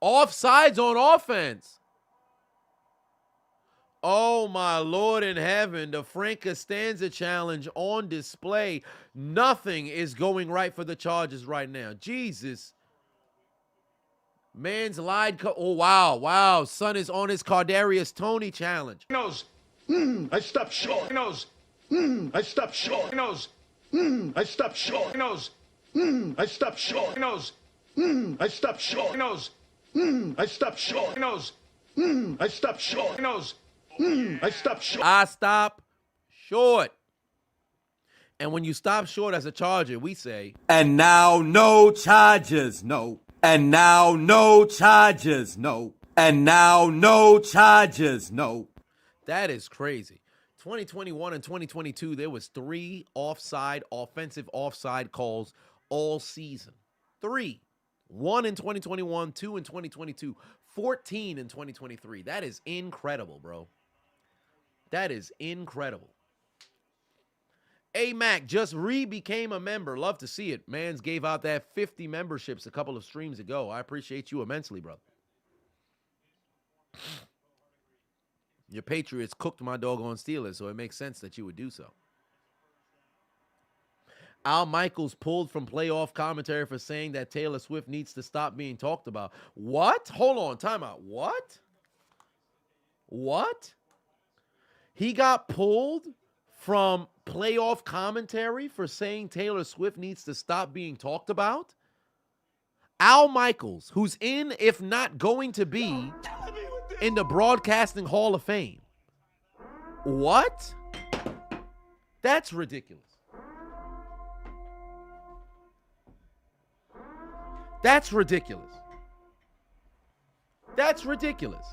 Offsides on offense. Oh, my Lord in heaven. The Frank Costanza challenge on display. Nothing is going right for the Chargers right now. Jesus. Man's lied. Oh, wow. Wow. Son is on his Kadarius Toney challenge. He knows. I stopped short. He knows. I stopped short. He knows. I stopped short. He knows. I stopped short. He knows. I stopped short. He knows. I stopped short. He knows. I stopped short. He knows. I stopped short. I stop short. And when you stop short as a Charger, we say, and now no Chargers, no. And now no Chargers, no. And now no Chargers, no. That is crazy. 2021 and 2022, there was 3 offensive offside calls all season. 3. 1 in 2021, 2 in 2022, 14 in 2023. That is incredible, bro. That is incredible. A-Mac just became a member. Love to see it. Mans gave out that 50 memberships a couple of streams ago. I appreciate you immensely, brother. Your Patriots cooked my doggone Steelers, so it makes sense that you would do so. Al Michaels pulled from playoff commentary for saying that Taylor Swift needs to stop being talked about. What? Hold on, time out. What? What? He got pulled from playoff commentary for saying Taylor Swift needs to stop being talked about? Al Michaels, who's in, if not going to be, in the Broadcasting Hall of Fame. What? That's ridiculous. That's ridiculous. That's ridiculous.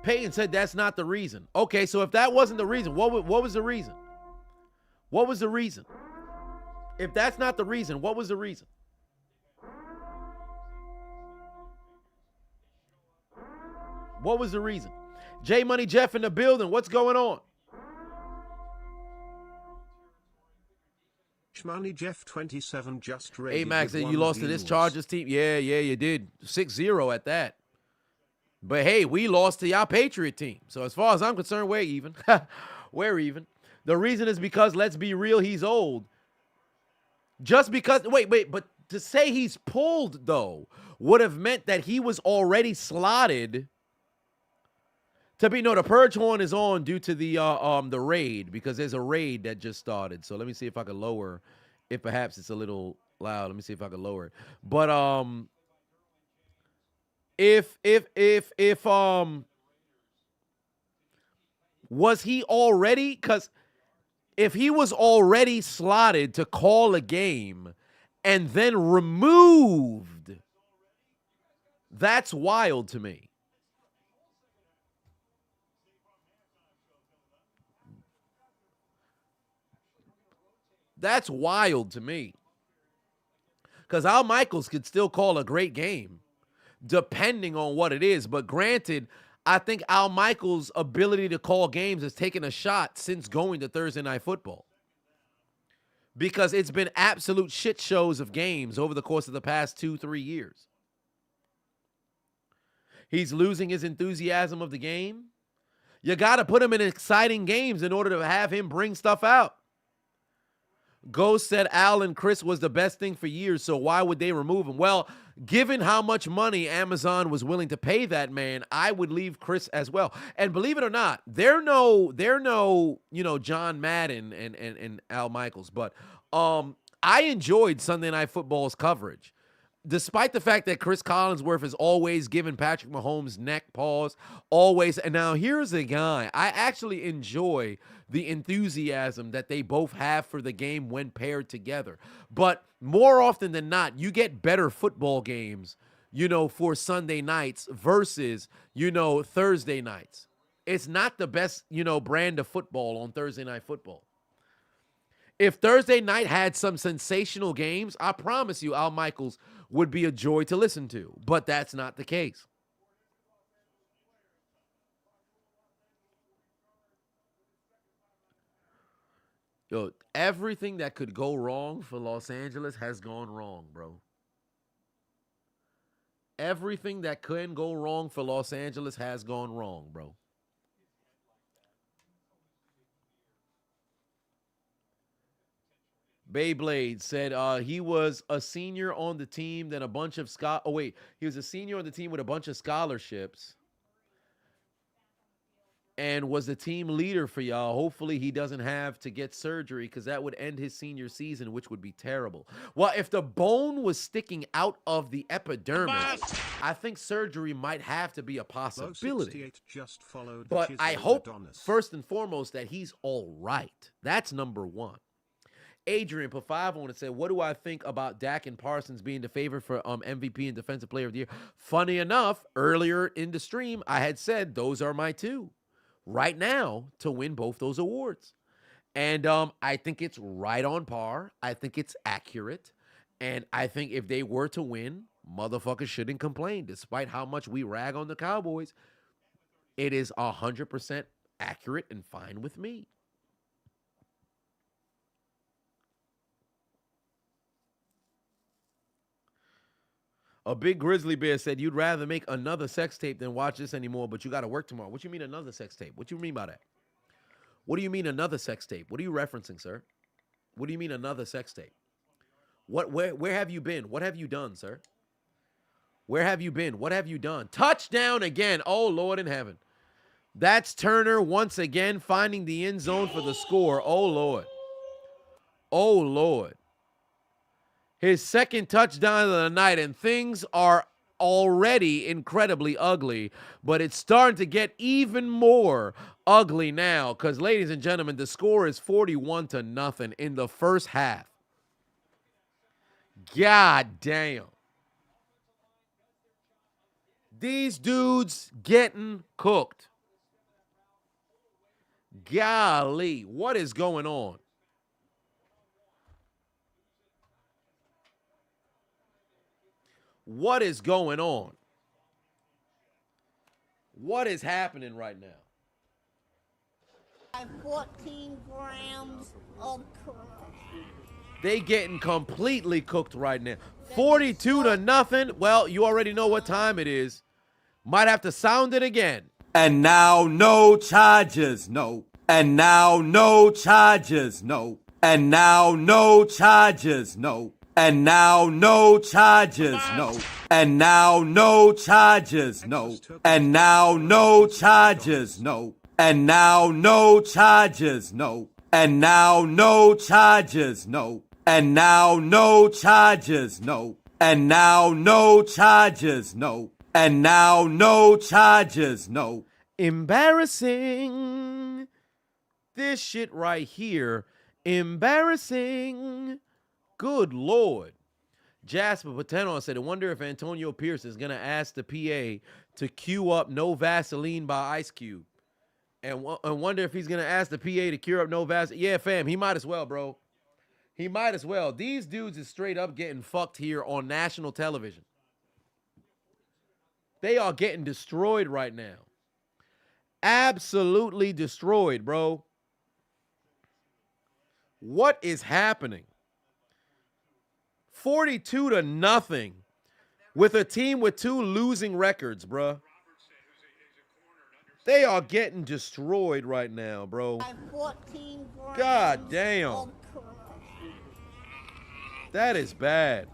Peyton said that's not the reason. Okay, so if that wasn't the reason, what was the reason? What was the reason? If that's not the reason, what was the reason? What was the reason? J Money Jeff in the building. What's going on? Shmoney Jeff 27 just rated. Hey Max, you lost to this Chargers team. Yeah, you did. 6-0 at that. But hey, we lost to y'all Patriot team. So as far as I'm concerned, we're even. We're even. The reason is because, let's be real, he's old. Just because, wait, but to say he's pulled, though, would have meant that he was already slotted to be, no, the purge horn is on due to the raid, because there's a raid that just started. So let me see if I can lower, if perhaps it's a little loud. Let me see if I can lower it. But if was he already, because if he was already slotted to call a game and then removed, that's wild to me. That's wild to me. Because Al Michaels could still call a great game, depending on what it is. But granted, I think Al Michaels' ability to call games has taken a shot since going to Thursday Night Football. Because it's been absolute shit shows of games over the course of the past 2-3 years. He's losing his enthusiasm of the game. You got to put him in exciting games in order to have him bring stuff out. Ghost said Al and Chris was the best thing for years, so why would they remove him? Well, given how much money Amazon was willing to pay that man, I would leave Chris as well. And believe it or not, they're no, John Madden and Al Michaels, but I enjoyed Sunday Night Football's coverage. Despite the fact that Chris Collinsworth is always giving Patrick Mahomes neck paws, always. And now here's a guy. I actually enjoy the enthusiasm that they both have for the game when paired together. But more often than not, you get better football games, for Sunday nights versus, Thursday nights. It's not the best, brand of football on Thursday Night Football. If Thursday night had some sensational games, I promise you Al Michaels would be a joy to listen to. But that's not the case. Yo, everything that could go wrong for Los Angeles has gone wrong, bro. Everything that can go wrong for Los Angeles has gone wrong, bro. Beyblade said he was a senior on the team, then a bunch of he was a senior on the team with a bunch of scholarships and was the team leader for y'all. Hopefully he doesn't have to get surgery because that would end his senior season, which would be terrible. Well, if the bone was sticking out of the epidermis, I think surgery might have to be a possibility. Just but I hope, first and foremost, that he's all right. That's number one. Adrian put 5 on it, said, what do I think about Dak and Parsons being the favorite for MVP and Defensive Player of the Year? Funny enough, earlier in the stream, I had said those are my two right now to win both those awards. And I think it's right on par. I think it's accurate. And I think if they were to win, motherfuckers shouldn't complain. Despite how much we rag on the Cowboys, it is 100% accurate and fine with me. A big grizzly bear said, you'd rather make another sex tape than watch this anymore, but you got to work tomorrow. What you mean another sex tape? What you mean by that? What do you mean another sex tape? What are you referencing, sir? What do you mean another sex tape? Where have you been? What have you done, sir? Where have you been? What have you done? Touchdown again. Oh, Lord in heaven. That's Turner once again finding the end zone for the score. Oh, Lord. Oh, Lord. His second touchdown of the night, and things are already incredibly ugly, but it's starting to get even more ugly now because, ladies and gentlemen, the score is 41-0 in the first half. God damn. These dudes getting cooked. Golly, what is going on? What is going on? What is happening right now? 14 grams of crap. They getting completely cooked right now. 42-0. Well, you already know what time it is. Might have to sound it again. And now no charges, no. And now no charges, no. And now no charges, no. And now no charges, no. And now no charges, no. And now no charges, no. And now no charges, no. And now no charges, no. And now no charges, no. And now no charges, no. And now no charges, no. Embarrassing. This shit right here. Embarrassing. Good Lord. Jasper Pateno said, I wonder if Antonio Pierce is going to ask the PA to cue up No Vaseline by Ice Cube. And wonder if he's going to ask the PA to cue up No Vaseline. Yeah, fam, he might as well, bro. He might as well. These dudes is straight up getting fucked here on national television. They are getting destroyed right now. Absolutely destroyed, bro. What is happening? 42-0 with a team with 2 losing records, bro. They are getting destroyed right now, bro. God damn. That is bad.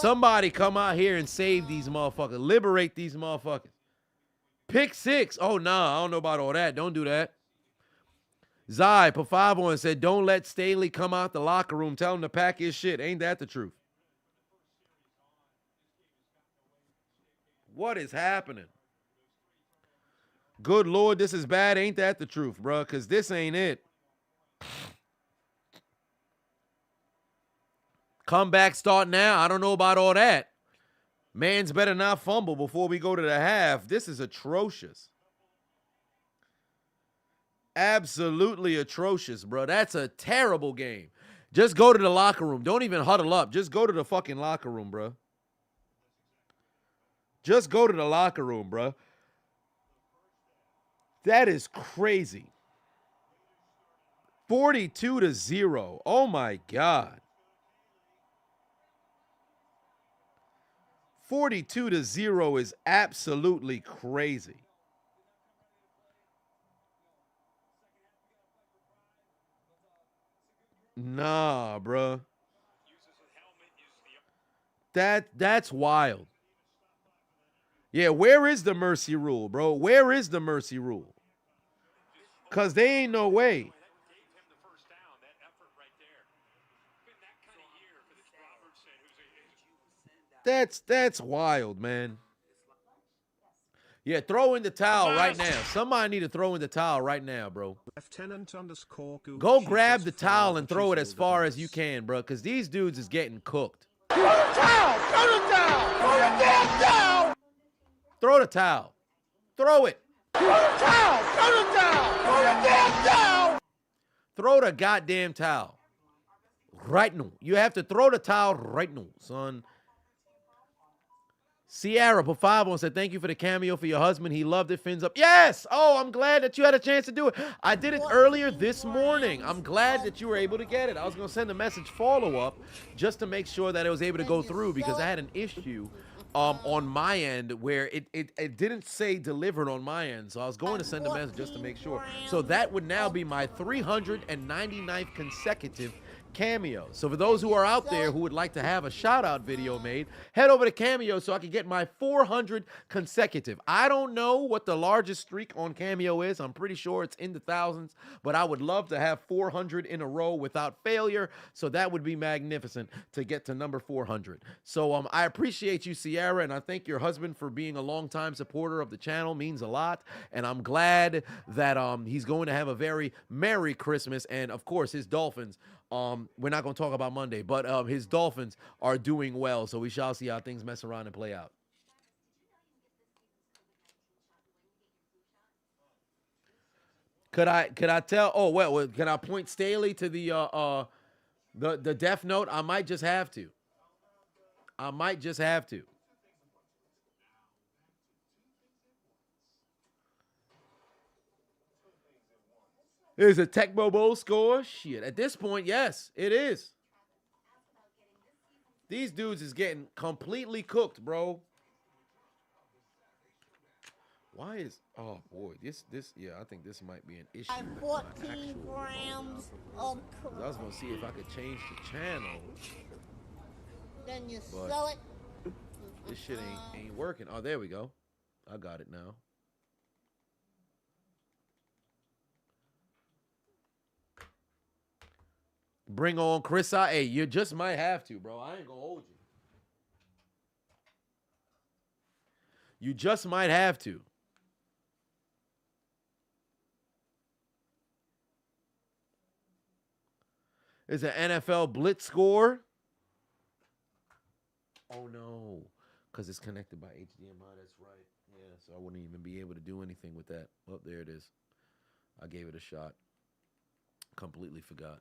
Somebody come out here and save these motherfuckers. Liberate these motherfuckers. Pick 6. Oh, nah, I don't know about all that. Don't do that. Zai put 5 on and said, don't let Staley come out the locker room. Tell him to pack his shit. Ain't that the truth? What is happening? Good Lord, this is bad. Ain't that the truth, bro? Because this ain't it. Comeback start now. I don't know about all that. Man's better not fumble before we go to the half. This is atrocious. Absolutely atrocious, bro. That's a terrible game. Just go to the locker room. Don't even huddle up. Just go to the fucking locker room, bro. Just go to the locker room, bro. That is crazy. 42-0. Oh, my God. 42-0 is absolutely crazy. Nah, bruh. That's wild. Yeah, where is the mercy rule, bro? Where is the mercy rule? Because they ain't no way. That's wild, man. Yeah, throw in the towel right now. Somebody need to throw in the towel right now, bro. Go grab the towel and throw it as far as you can, bro, because these dudes is getting cooked. Throw the towel! Throw the towel! Throw the damn towel! Throw the towel. Throw it. Throw the towel! Throw the towel! Throw the damn towel! Throw the goddamn towel. Right now. You have to throw the towel right now, son. Sierra put 5 on, said, thank you for the cameo for your husband. He loved it. Fins up. Yes! Oh, I'm glad that you had a chance to do it. I did it earlier this morning. I'm glad that you were able to get it. I was going to send a message follow-up just to make sure that it was able to go through because I had an issue on my end where it didn't say delivered on my end. So I was going to send a message just to make sure. So that would now be my 399th consecutive Cameo. So for those who are out there who would like to have a shout out video made, head over to Cameo so I can get my 400 consecutive. I don't know what the largest streak on Cameo is. I'm pretty sure it's in the thousands, but I would love to have 400 in a row without failure. So that would be magnificent to get to number 400. So I appreciate you, Sierra, and I thank your husband for being a longtime supporter of the channel. Means a lot. And I'm glad that he's going to have a very Merry Christmas. And of course, his Dolphins, we're not going to talk about Monday, but his Dolphins are doing well, so we shall see how things mess around and play out. Could I tell? Oh, well, can I point Staley to the Death Note? I might just have to. I might just have to. Is a Tecmo Bowl score? Shit. At this point, yes, it is. These dudes is getting completely cooked, bro. Why is... Oh, boy. This yeah, I think this might be an issue. 14 grams of crack. I was going to see if I could change the channel. Then you sell it. This shit ain't working. Oh, there we go. I got it now. Bring on Chris. Hey, you just might have to, bro. I ain't gonna hold you. You just might have to. Is an NFL blitz score? Oh no, because it's connected by HDMI. That's right. Yeah, so I wouldn't even be able to do anything with that. Oh, there it is. I gave it a shot. Completely forgot.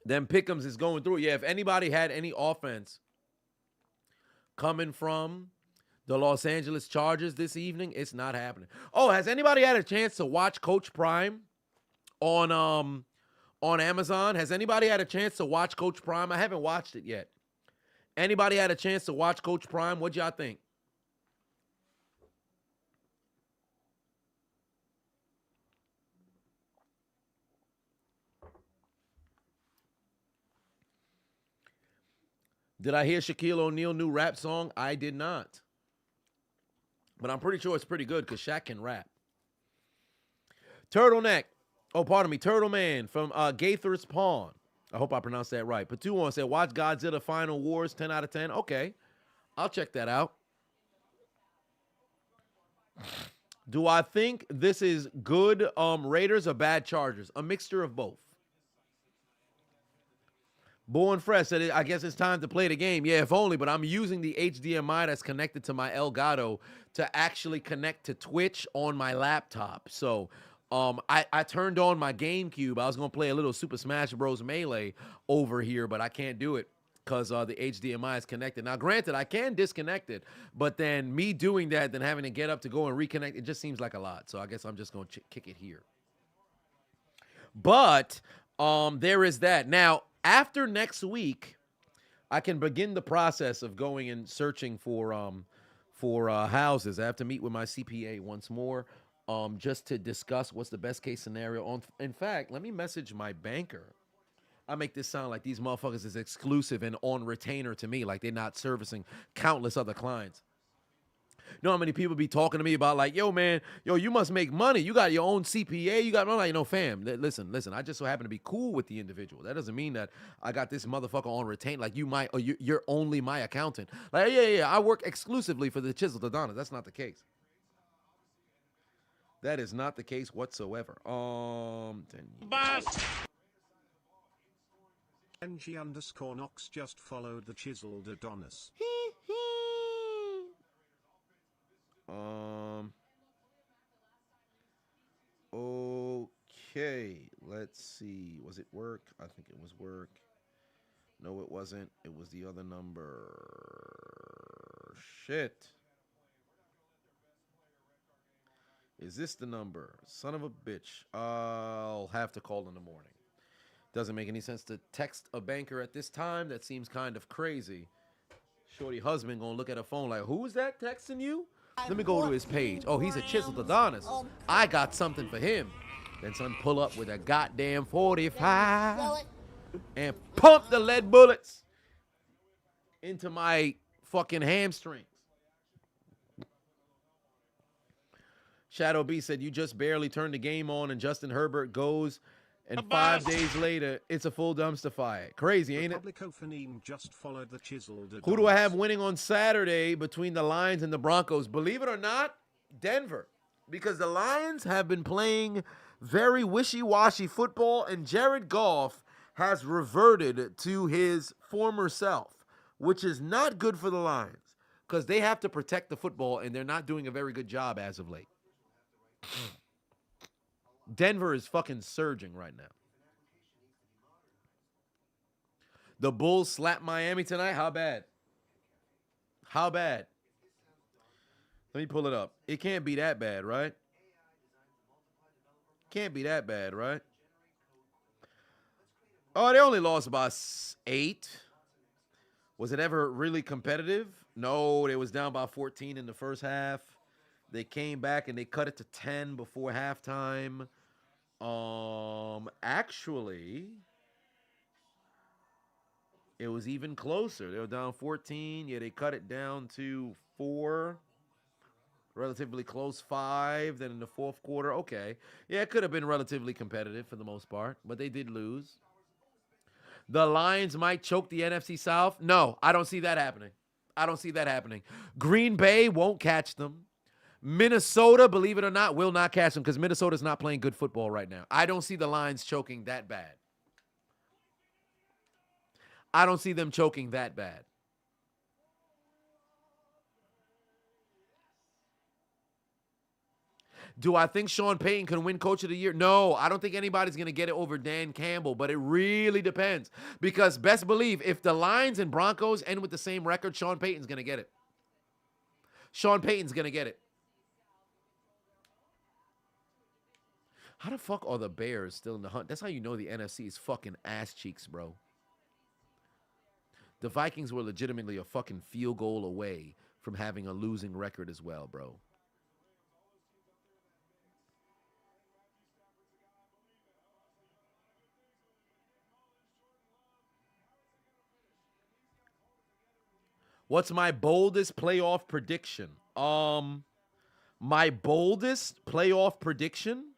Then Pick'ems is going through. Yeah, if anybody had any offense coming from the Los Angeles Chargers this evening, it's not happening. Oh, has anybody had a chance to watch Coach Prime on Amazon? Has anybody had a chance to watch Coach Prime? I haven't watched it yet. Anybody had a chance to watch Coach Prime? What'd y'all think? Did I hear Shaquille O'Neal new rap song? I did not. But I'm pretty sure it's pretty good because Shaq can rap. Turtleneck. Oh, pardon me. Turtle Man from Gaither's Pawn. I hope I pronounced that right. Patuon said, watch Godzilla Final Wars, 10 out of 10. Okay. I'll check that out. Do I think this is good Raiders or bad Chargers? A mixture of both. Born Fresh said, I guess it's time to play the game. Yeah, if only, but I'm using the HDMI that's connected to my Elgato to actually connect to Twitch on my laptop. So I turned on my GameCube. I was going to play a little Super Smash Bros. Melee over here, but I can't do it because the HDMI is connected. Now, granted, I can disconnect it, but then me doing that, then having to get up to go and reconnect, it just seems like a lot. So I guess I'm just going to kick it here. But there is that. Now, After next week, I can begin the process of going and searching for houses. I have to meet with my CPA once more, just to discuss what's the best case scenario. In fact, let me message my banker. I make this sound like these motherfuckers is exclusive and on retainer to me, like they're not servicing countless other clients. You know how many people be talking to me about like, yo, man, yo, you must make money. You got your own CPA. You got, I'm like, no, fam. Listen. I just so happen to be cool with the individual. That doesn't mean that I got this motherfucker on retain. Like you might, or you're only my accountant. Like, yeah. I work exclusively for the Chiseled Adonis. That's not the case. That is not the case whatsoever. NG_Nox just followed the Chiseled Adonis. Okay, let's see. Was it work? I think it was work. No, it wasn't. It was the other number. Shit. Is this the number? Son of a bitch. I'll have to call in the morning. Doesn't make any sense to text a banker at this time. That seems kind of crazy. Shorty husband gonna look at her phone like, who's that texting you? Let me go to his page. Oh, he's a Chiseled Adonis. I got something for him. Then son pull up with a goddamn 45 and pump the lead bullets into my fucking hamstrings. Shadow B said, you just barely turned the game on and Justin Herbert goes, and 5 days later, it's a full dumpster fire. Crazy, ain't it? Just followed the Chiseled Adonis. Who do I have winning on Saturday between the Lions and the Broncos? Believe it or not, Denver. Because the Lions have been playing very wishy-washy football, and Jared Goff has reverted to his former self, which is not good for the Lions because they have to protect the football, and they're not doing a very good job as of late. Denver is fucking surging right now. The Bulls slapped Miami tonight. How bad? How bad? Let me pull it up. It can't be that bad, right? Can't be that bad, right? Oh, they only lost by 8. Was it ever really competitive? No, they was down by 14 in the first half. They came back and they cut it to 10 before halftime. Actually, it was even closer. They were down 14. Yeah, they cut it down to 4. Relatively close 5. Then in the fourth quarter, okay. Yeah, it could have been relatively competitive for the most part, but they did lose. The Lions might choke the NFC South. No, I don't see that happening. I don't see that happening. Green Bay won't catch them. Minnesota, believe it or not, will not catch them because Minnesota's not playing good football right now. I don't see the Lions choking that bad. I don't see them choking that bad. Do I think Sean Payton can win Coach of the Year? No, I don't think anybody's going to get it over Dan Campbell, but it really depends. Because best believe, if the Lions and Broncos end with the same record, Sean Payton's going to get it. Sean Payton's going to get it. How the fuck are the Bears still in the hunt? That's how you know the NFC is fucking ass cheeks, bro. The Vikings were legitimately a fucking field goal away from having a losing record as well, bro. What's my boldest playoff prediction? My boldest playoff prediction?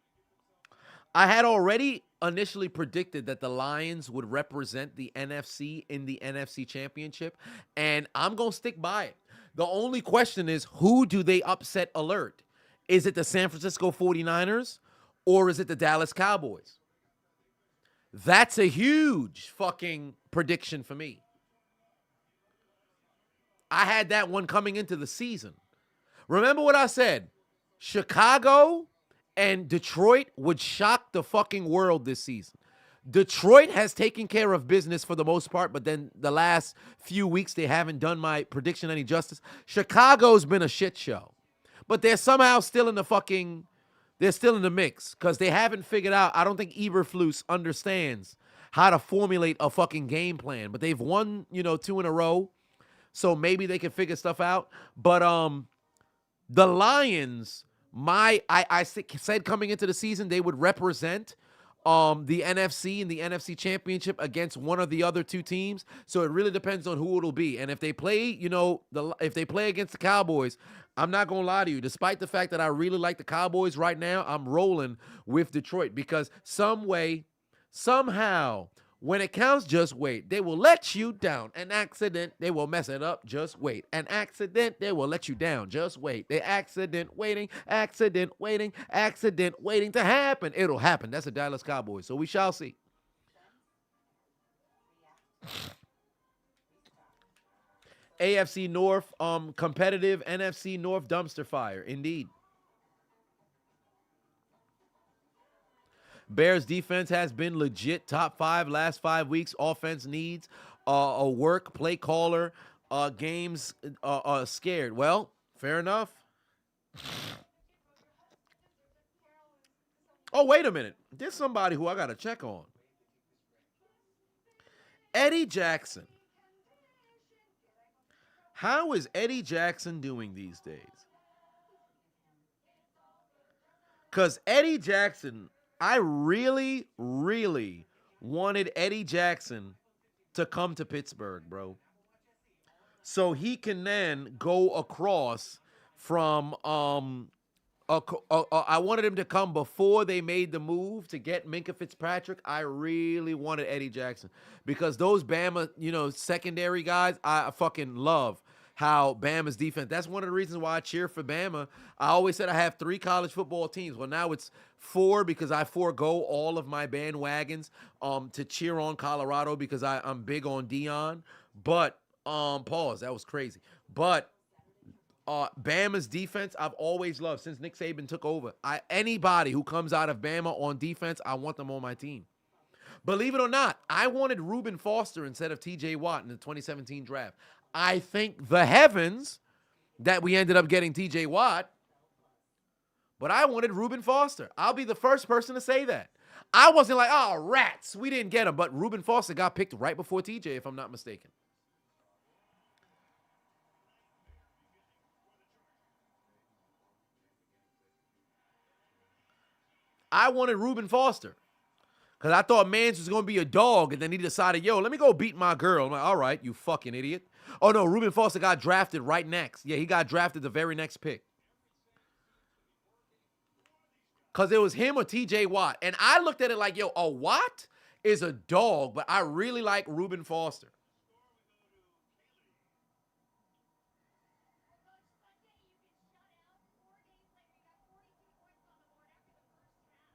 I had already initially predicted that the Lions would represent the NFC in the NFC Championship, and I'm going to stick by it. The only question is, who do they upset alert? Is it the San Francisco 49ers or is it the Dallas Cowboys? That's a huge fucking prediction for me. I had that one coming into the season. Remember what I said? Chicago and Detroit would shock the fucking world this season. Detroit has taken care of business for the most part, but then the last few weeks they haven't done my prediction any justice. Chicago's been a shit show. But they're somehow still in the fucking, they're still in the mix because they haven't figured out, I don't think Eberflus understands how to formulate a fucking game plan. But they've won, 2 in a row, so maybe they can figure stuff out. But the Lions, I said coming into the season they would represent the NFC and the NFC Championship against one of the other 2 teams. So it really depends on who it'll be. And if they play, if they play against the Cowboys, I'm not going to lie to you. Despite the fact that I really like the Cowboys right now, I'm rolling with Detroit because somehow, when it counts, just wait. They will let you down. An accident, they will mess it up. Just wait. An accident, they will let you down. Just wait. They accident waiting to happen. It'll happen. That's a Dallas Cowboys. So we shall see. AFC North, competitive NFC North dumpster fire. Indeed. Bears defense has been legit top 5 last 5 weeks. Offense needs a work play caller. Games scared. Well, fair enough. Oh, wait a minute. There's somebody who I got to check on. Eddie Jackson. How is Eddie Jackson doing these days? Because Eddie Jackson, I really, really wanted Eddie Jackson to come to Pittsburgh, bro. So he can then go across from I wanted him to come before they made the move to get Minkah Fitzpatrick. I really wanted Eddie Jackson because those Bama, secondary guys, I fucking love how Bama's defense. That's one of the reasons why I cheer for Bama. I always said I have 3 college football teams. Well, now it's 4 because I forego all of my bandwagons to cheer on Colorado because I'm big on Deion. But pause, that was crazy. But Bama's defense, I've always loved since Nick Saban took over. Anybody who comes out of Bama on defense, I want them on my team. Believe it or not, I wanted Reuben Foster instead of TJ Watt in the 2017 draft. I thank the heavens that we ended up getting TJ Watt, but I wanted Reuben Foster. I'll be the first person to say that. I wasn't like, oh, rats, we didn't get him, but Reuben Foster got picked right before TJ, if I'm not mistaken. I wanted Reuben Foster because I thought Mans was going to be a dog, and then he decided, yo, let me go beat my girl. I'm like, all right, you fucking idiot. Oh, no, Reuben Foster got drafted right next. Yeah, he got drafted the very next pick. Because it was him or TJ Watt. And I looked at it like, yo, a Watt is a dog, but I really like Reuben Foster.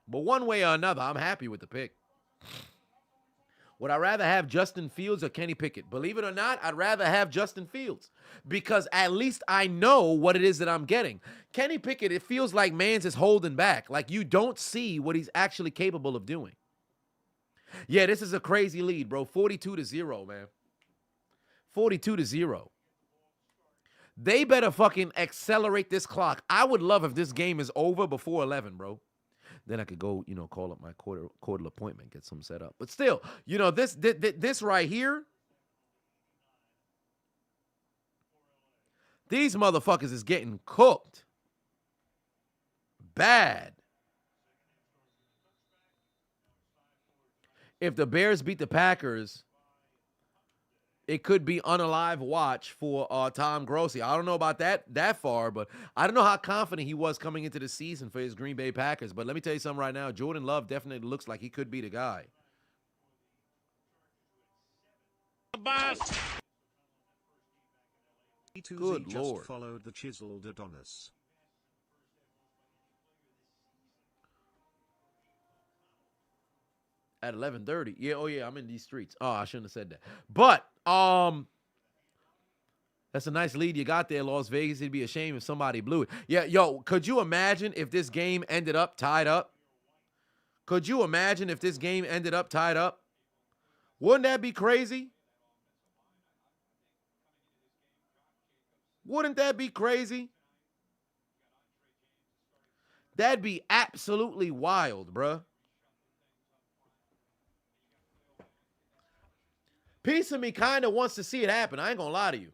But one way or another, I'm happy with the pick. Would I rather have Justin Fields or Kenny Pickett? Believe it or not, I'd rather have Justin Fields because at least I know what it is that I'm getting. Kenny Pickett, it feels like Mans is holding back. Like you don't see what he's actually capable of doing. Yeah, this is a crazy lead, bro. 42-0, man. 42-0. They better fucking accelerate this clock. I would love if this game is over before 11, bro. Then I could go, call up my quarter appointment, get some set up. But still, this right here, these motherfuckers is getting cooked. Bad. If the Bears beat the Packers, it could be unalive watch for Tom Grossi. I don't know about that far, but I don't know how confident he was coming into the season for his Green Bay Packers. But let me tell you something right now. Jordan Love definitely looks like he could be the guy. Good Lord. Just followed the Chiseled Adonis. At 11:30. Yeah, oh yeah, I'm in these streets. Oh, I shouldn't have said that. But that's a nice lead you got there, Las Vegas. It'd be a shame if somebody blew it. Yeah, yo, could you imagine if this game ended up tied up? Could you imagine if this game ended up tied up? Wouldn't that be crazy? Wouldn't that be crazy? That'd be absolutely wild, bruh. Piece of me kind of wants to see it happen. I ain't gonna lie to you.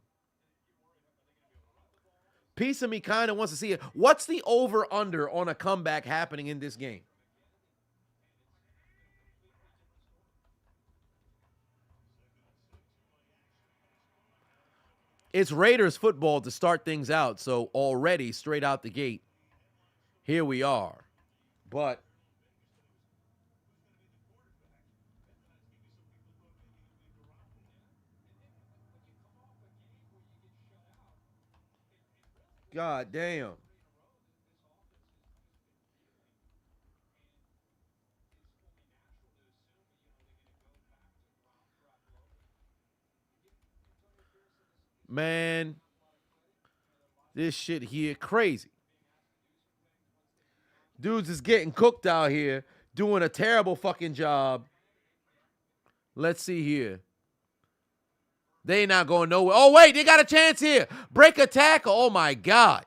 Piece of me kind of wants to see it. What's the over-under on a comeback happening in this game? It's Raiders football to start things out, so already straight out the gate, here we are. But God damn. Man, this shit here crazy. Dudes is getting cooked out here, doing a terrible fucking job. Let's see here. They not going nowhere. Oh, wait, they got a chance here. Break a tackle. Oh, my God.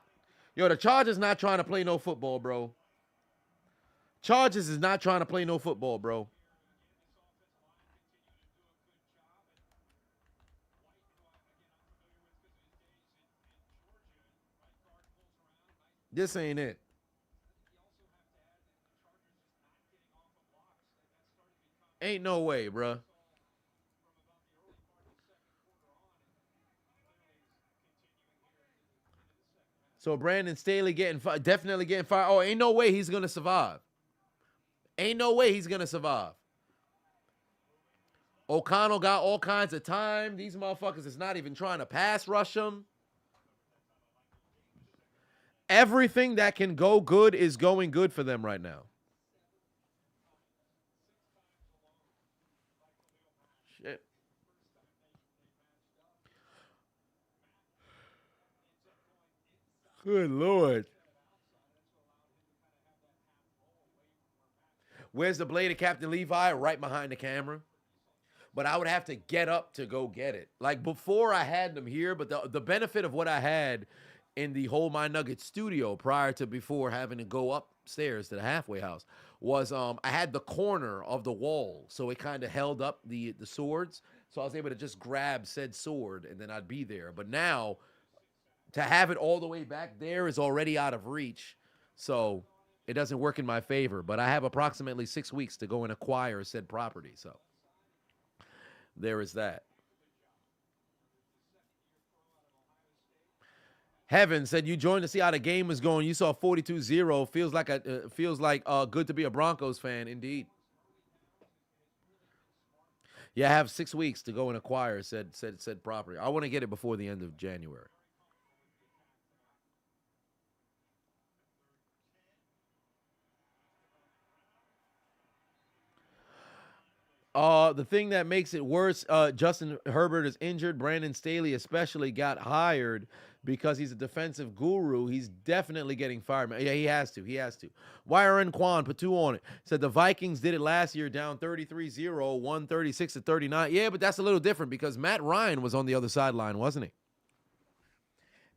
Yo, the Chargers not trying to play no football, bro. Chargers is not trying to play no football, bro. This ain't it. Ain't no way, bruh. So Brandon Staley definitely getting fired. Oh, ain't no way he's going to survive. Ain't no way he's going to survive. O'Connell got all kinds of time. These motherfuckers is not even trying to pass rush him. Everything that can go good is going good for them right now. Shit. Good Lord. Where's the blade of Captain Levi? Right behind the camera. But I would have to get up to go get it. Like before I had them here, but the benefit of what I had in the Hold My Nugget studio prior to before having to go upstairs to the halfway house was I had the corner of the wall, so it kind of held up the swords. So I was able to just grab said sword and then I'd be there. But now to have it all the way back there is already out of reach. So it doesn't work in my favor. But I have approximately 6 weeks to go and acquire said property. So there is that. Heaven said you joined to see how the game was going. You saw 42-0. Feels like good to be a Broncos fan, indeed. Yeah, I have 6 weeks to go and acquire said property. I want to get it before the end of January. The thing that makes it worse, Justin Herbert is injured. Brandon Staley especially got hired because he's a defensive guru. He's definitely getting fired. Yeah, he has to. He has to. YRN Quan, put 2 on it. Said the Vikings did it last year, down 33-0, 136-39. Yeah, but that's a little different because Matt Ryan was on the other sideline, wasn't he?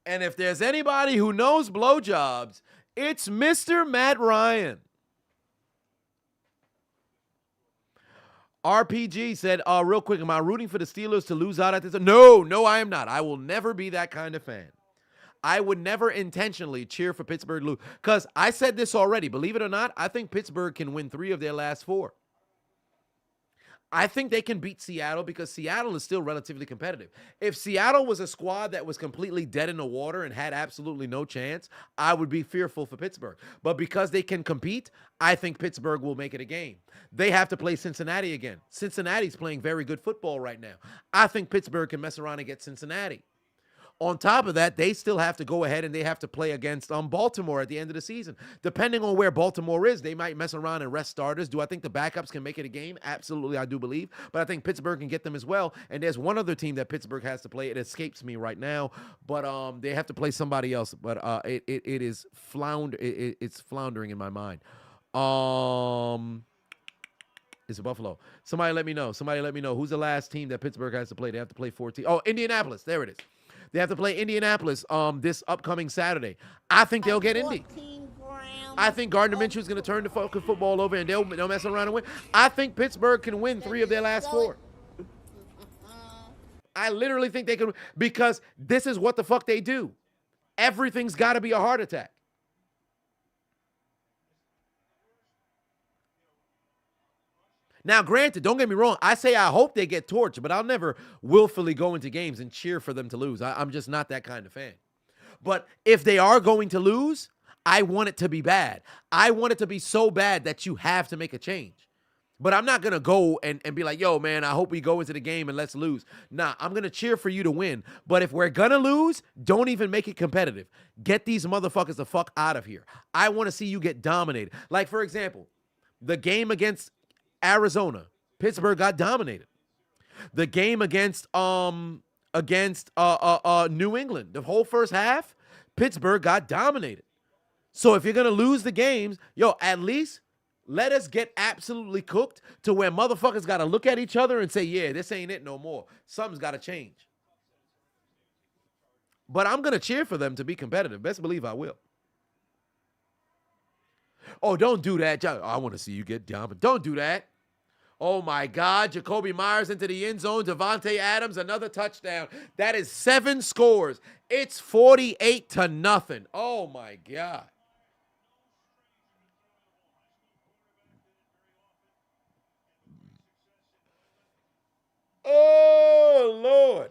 And if there's anybody who knows blowjobs, it's Mr. Matt Ryan. RPG said, real quick, am I rooting for the Steelers to lose out at this? No, I am not. I will never be that kind of fan. I would never intentionally cheer for Pittsburgh to lose. Because I said this already. Believe it or not, I think Pittsburgh can win 3 of their last 4. I think they can beat Seattle because Seattle is still relatively competitive. If Seattle was a squad that was completely dead in the water and had absolutely no chance, I would be fearful for Pittsburgh. But because they can compete, I think Pittsburgh will make it a game. They have to play Cincinnati again. Cincinnati's playing very good football right now. I think Pittsburgh can mess around and get Cincinnati. On top of that, they still have to go ahead and they have to play against Baltimore at the end of the season. Depending on where Baltimore is, they might mess around and rest starters. Do I think the backups can make it a game? Absolutely, I do believe. But I think Pittsburgh can get them as well. And there's one other team that Pittsburgh has to play. It escapes me right now. But they have to play somebody else. But it is it's floundering in my mind. It's Buffalo. Somebody let me know. Who's the last team that Pittsburgh has to play? They have to play 14. Oh, Indianapolis. There it is. They have to play Indianapolis this upcoming Saturday. I think they'll get Indy. I think Gardner Minshew is going to turn the fucking football over and they'll mess around and win. I think Pittsburgh can win 3 of their last 4. I literally think they could, because this is what the fuck they do. Everything's got to be a heart attack. Now, granted, don't get me wrong. I say I hope they get torched, but I'll never willfully go into games and cheer for them to lose. I'm just not that kind of fan. But if they are going to lose, I want it to be bad. I want it to be so bad that you have to make a change. But I'm not going to go and be like, yo, man, I hope we go into the game and let's lose. Nah, I'm going to cheer for you to win. But if we're going to lose, don't even make it competitive. Get these motherfuckers the fuck out of here. I want to see you get dominated. Like, for example, the game against Arizona, Pittsburgh got dominated. The game against New England, the whole first half, Pittsburgh got dominated. So if you're going to lose the games, yo, at least let us get absolutely cooked to where motherfuckers got to look at each other and say, yeah, this ain't it no more. Something's got to change. But I'm going to cheer for them to be competitive. Best believe I will. Oh, don't do that. I want to see you get dominated. Don't do that. Oh, my God. Jacoby Myers into the end zone. Devontae Adams, another touchdown. That is 7 scores. It's 48-0. Oh, my God. Oh, Lord.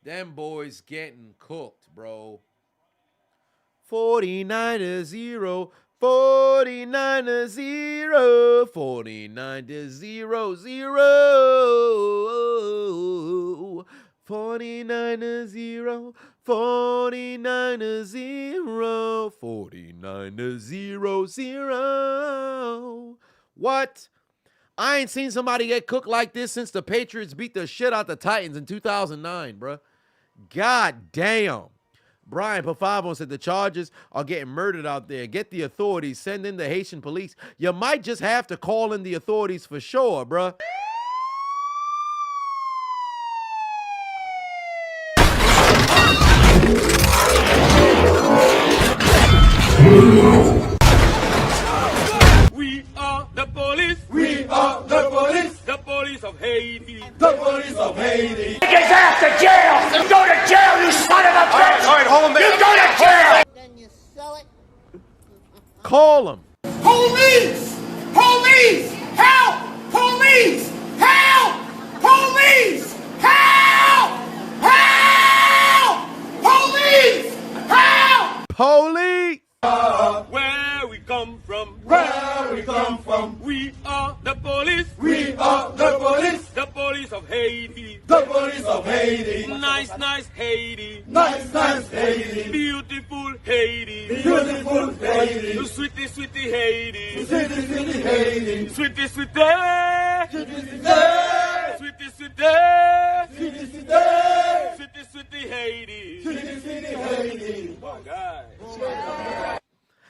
Them boys getting cooked, bro. 49-0. 49-0. 49-0-0. 49-0. 49-0. 49-0-0. What? I ain't seen somebody get cooked like this since the Patriots beat the shit out the Titans in 2009, bruh. God damn. Brian Pafavo said the Chargers are getting murdered out there. Get the authorities. Send in the Haitian police. You might just have to call in the authorities for sure, bruh. We are the police. We are the police. The police of Haiti. The police of Haiti. Take his ass to jail! You go to jail, you son of a bitch! All right, hold him there. You go to jail! Then you sell it. Call him. Police! Police! Help! Police! Help! Police! Help! Help! Police! Help! Police! Where we come from? Where we come from? We are the police. We are the police. The police of Haiti. The police of Haiti. Nice, nice Haiti. Nice, nice Haiti. Beautiful Haiti. Beautiful Haiti. Sweetie, sweetie Haiti. Sweetie, sweetie Haiti. Sweetie, sweetie. Sweetie, sweetie. Sweetie, sweetie. Sweetie, sweetie. Sweetie, sweetie Haiti. Sweetie, sweetie Haiti. Oh, God.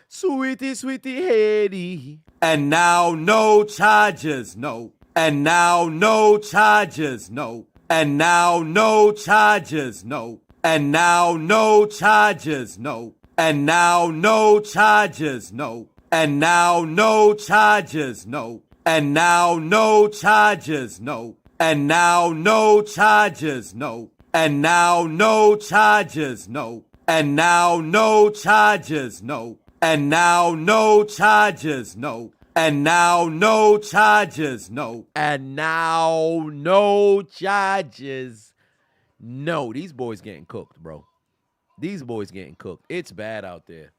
Sweetie, sweetie Haiti. And now no charges, no. And now no charges, no. And now no charges, no. And now no charges, no. And now no charges, no. And now no charges, no. And now no charges, no. And now no charges, no. And now no charges, no. And now no charges, no. And now no charges, no. And now no charges, no. And now no charges. No, these boys getting cooked, bro. These boys getting cooked. It's bad out there.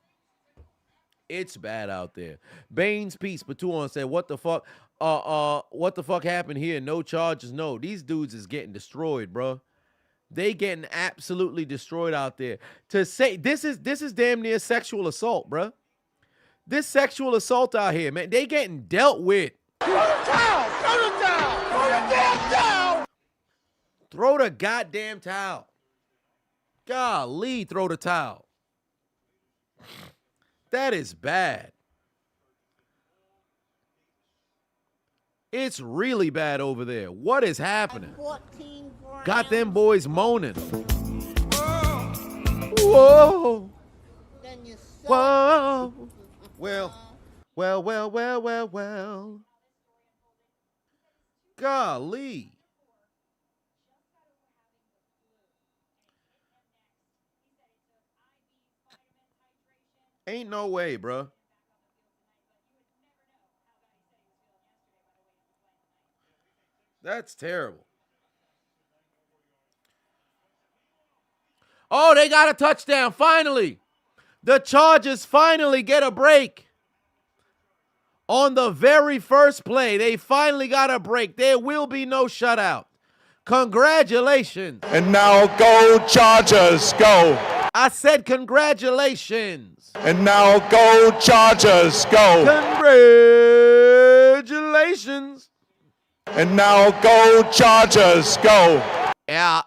It's bad out there. Baines Peace Patuan said, what the fuck? What the fuck happened here? No charges, no. These dudes is getting destroyed, bro. They getting absolutely destroyed out there. To say this is damn near sexual assault, bruh. This sexual assault out here, man. They getting dealt with. Throw the towel! Throw the towel! Throw the damn towel! Throw the goddamn towel. Golly, throw the towel. That is bad. It's really bad over there. What is happening? 14 grams. Got them boys moaning. Whoa. Then you sell Whoa. Well. Golly. Ain't no way, bruh. That's terrible. Oh, they got a touchdown. Finally. The Chargers finally get a break. On the very first play, they finally got a break. There will be no shutout. Congratulations. And now go Chargers, go. I said congratulations. And now go Chargers, go. Congratulations. And now go Chargers, go. Yeah.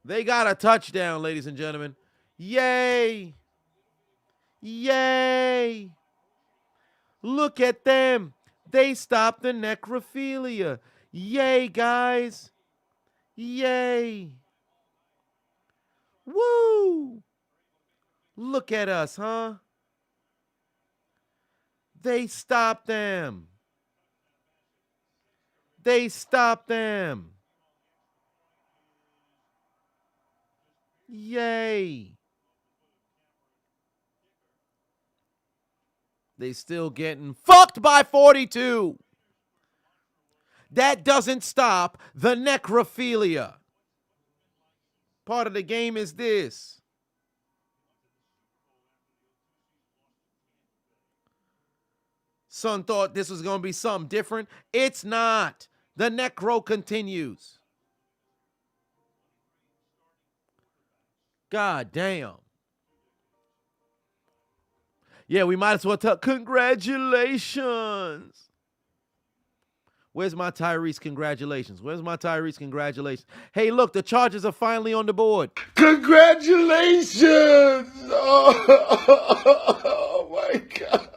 They got a touchdown, ladies and gentlemen. Yay. Yay. Look at them. They stopped the necrophilia. Yay, guys. Yay. Woo. Look at us, huh? They stopped them. They stopped them. Yay. They still getting fucked by 42. That doesn't stop the necrophilia. Part of the game is this. Son thought this was going to be something different. It's not. The necro continues. God damn. Yeah, we might as well tell congratulations. Where's my Tyrese congratulations? Where's my Tyrese congratulations? Hey, look, the Chargers are finally on the board. Congratulations! Oh my God.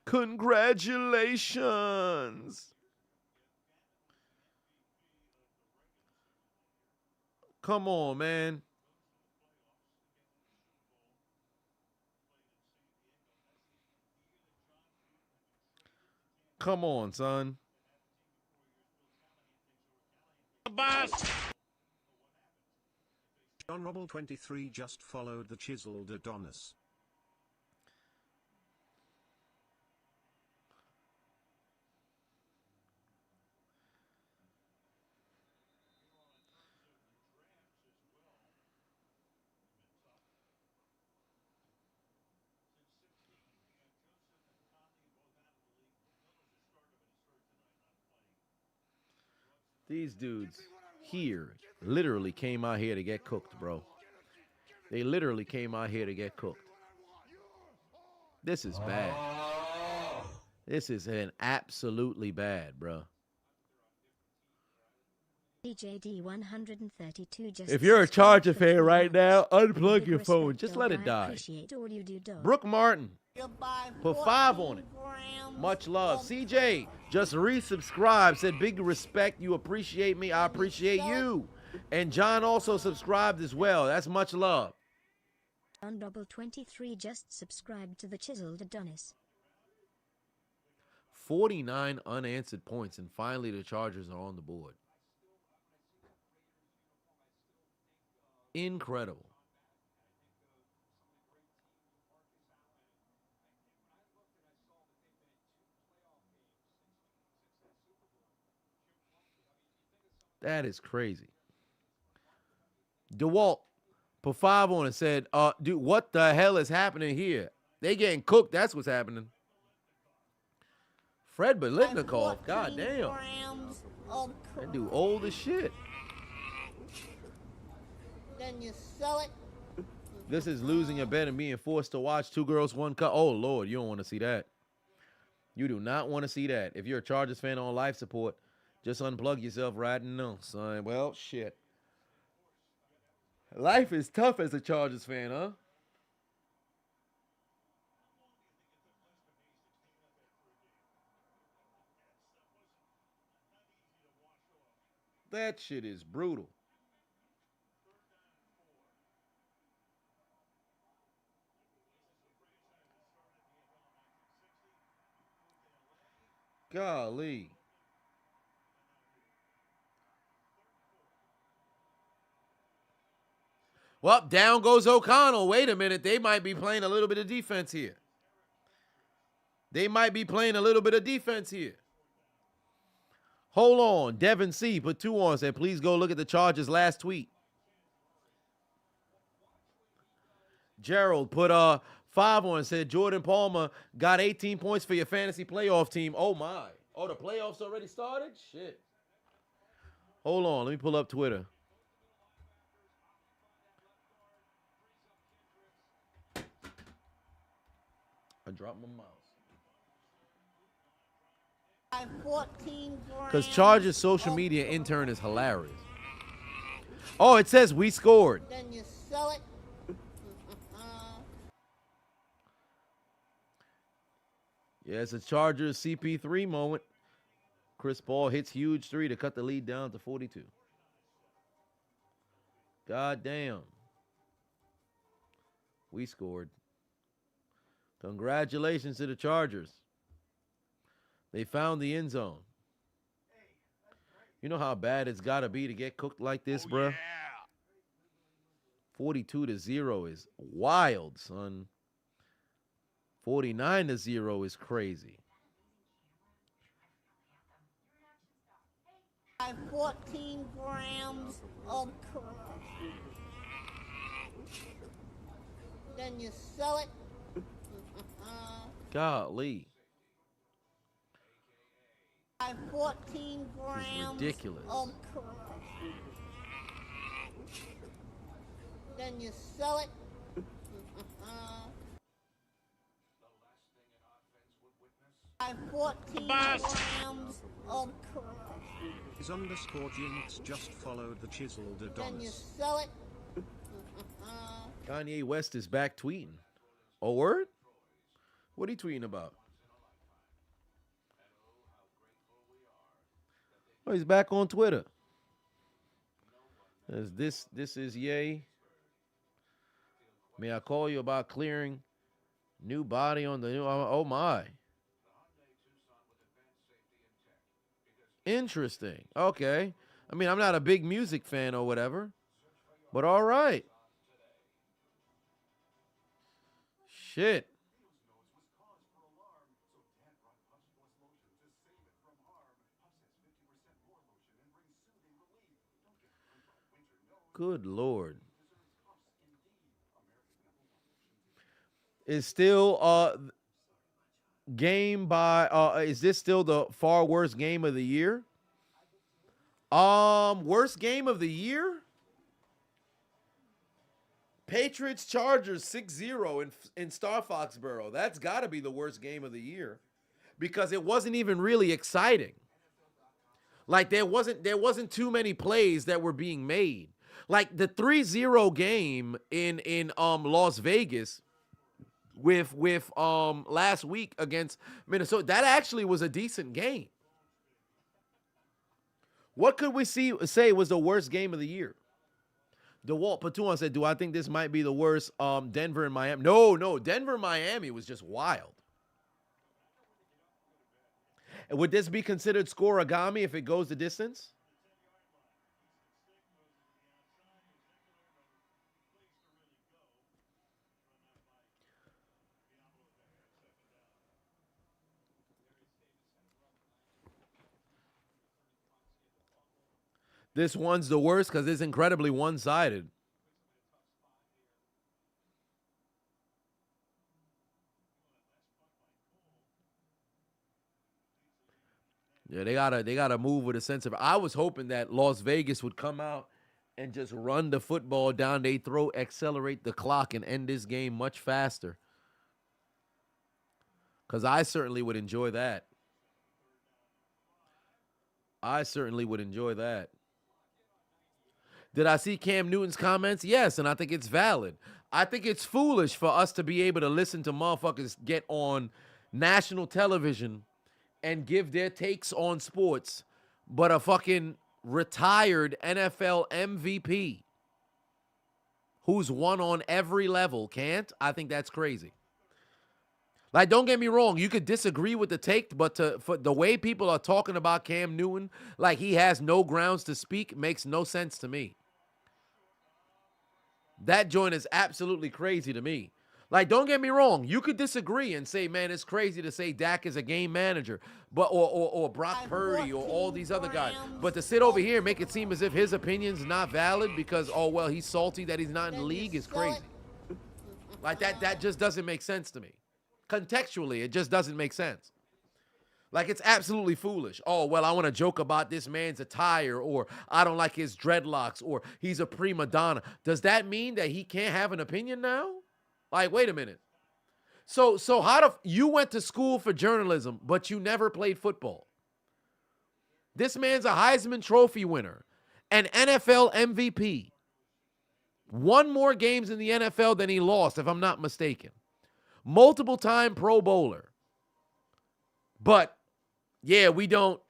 Congratulations. Come on, man. Come on, son. Honorable 23 just followed the Chiseled Adonis. These dudes here literally came out here to get cooked, bro. They literally came out here to get cooked. This is bad. This is an absolutely bad, bro. DJD 132 just if you're a Charger fan right now, unplug your phone. Just let it die. Brooke Martin put 5 on it. Much love. CJ just resubscribed, said big respect. You appreciate me. I appreciate you. And John also subscribed as well. That's much love. Honorable 23 just subscribed to the Chiseled Adonis. 49 unanswered points, and finally the Chargers are on the board. Incredible. That is crazy. DeWalt put 5 on and said, dude, what the hell is happening here? They getting cooked. That's what's happening. Fred Belitnikov, god damn. That dude old as shit. Then you sell it. This is losing a bet and being forced to watch 2 girls, 1 cup. Oh, Lord, you don't want to see that. You do not want to see that. If you're a Chargers fan on life support, just unplug yourself right now, son. Well, shit. Life is tough as a Chargers fan, huh? That shit is brutal. Golly. Well, down goes O'Connell. Wait a minute. They might be playing a little bit of defense here. Hold on. Devin C. put 2 on, said, please go look at the Chargers' last tweet. Gerald put 5 on, said, Jordan Palmer got 18 points for your fantasy playoff team. Oh, my. Oh, the playoffs already started? Shit. Hold on. Let me pull up Twitter. I dropped my mouse. 14 Because Chargers' social media intern is hilarious. Oh, it says we scored. Then you sell it. Yeah, it's a Chargers CP3 moment. Chris Paul hits huge 3 to cut the lead down to 42. God damn. We scored. Congratulations to the Chargers. They found the end zone. You know how bad it's got to be to get cooked like this, bruh? 42-0 is wild, son. 49-0 is crazy. 14 grams of crack. Then you sell it. Golly. 14 grams ridiculous. of crack. Then you sell it. 14 grams of crack. His underscore Jinx just followed the Chiseled Then you Adonis. sell it. Kanye West is back tweeting. Oh, word? What are you tweeting about? Oh, he's back on Twitter. This is Ye. May I call you about clearing new body on the new? Oh my. Interesting. Okay. I mean, I'm not a big music fan or whatever, but all right. Shit. Good Lord. Is still game by is this still the far worst game of the year? Worst game of the year? Patriots Chargers 6-0 in Star Foxborough. That's got to be the worst game of the year because it wasn't even really exciting. Like there wasn't too many plays that were being made. Like the 3-0 game in Las Vegas with last week against Minnesota, that actually was a decent game. What could we say was the worst game of the year? DeWalt Patuan said, do I think this might be the worst Denver and Miami? No, Denver Miami was just wild. And would this be considered scoreagami if it goes the distance? This one's the worst because it's incredibly one-sided. Yeah, they gotta move with a sense of. I was hoping that Las Vegas would come out and just run the football down their throat, accelerate the clock, and end this game much faster. Because I certainly would enjoy that. Did I see Cam Newton's comments? Yes, and I think it's valid. I think it's foolish for us to be able to listen to motherfuckers get on national television and give their takes on sports, but a fucking retired NFL MVP who's won on every level can't? I think that's crazy. Like, don't get me wrong, you could disagree with the take, but for the way people are talking about Cam Newton, like he has no grounds to speak, makes no sense to me. That joint is absolutely crazy to me. Like, don't get me wrong, you could disagree and say, man, it's crazy to say Dak is a game manager, but or Brock Purdy or all these other guys. But to sit over here and make it seem as if his opinion's not valid because, oh, well, he's salty that he's not in the league is crazy. Like, that just doesn't make sense to me. Contextually, it just doesn't make sense. Like, it's absolutely foolish. Oh, well, I want to joke about this man's attire, or I don't like his dreadlocks, or he's a prima donna. Does that mean that he can't have an opinion now? Like, wait a minute. So you went to school for journalism, but you never played football. This man's a Heisman Trophy winner, an NFL MVP. Won more games in the NFL than he lost, if I'm not mistaken. Multiple-time Pro Bowler. But, yeah, we don't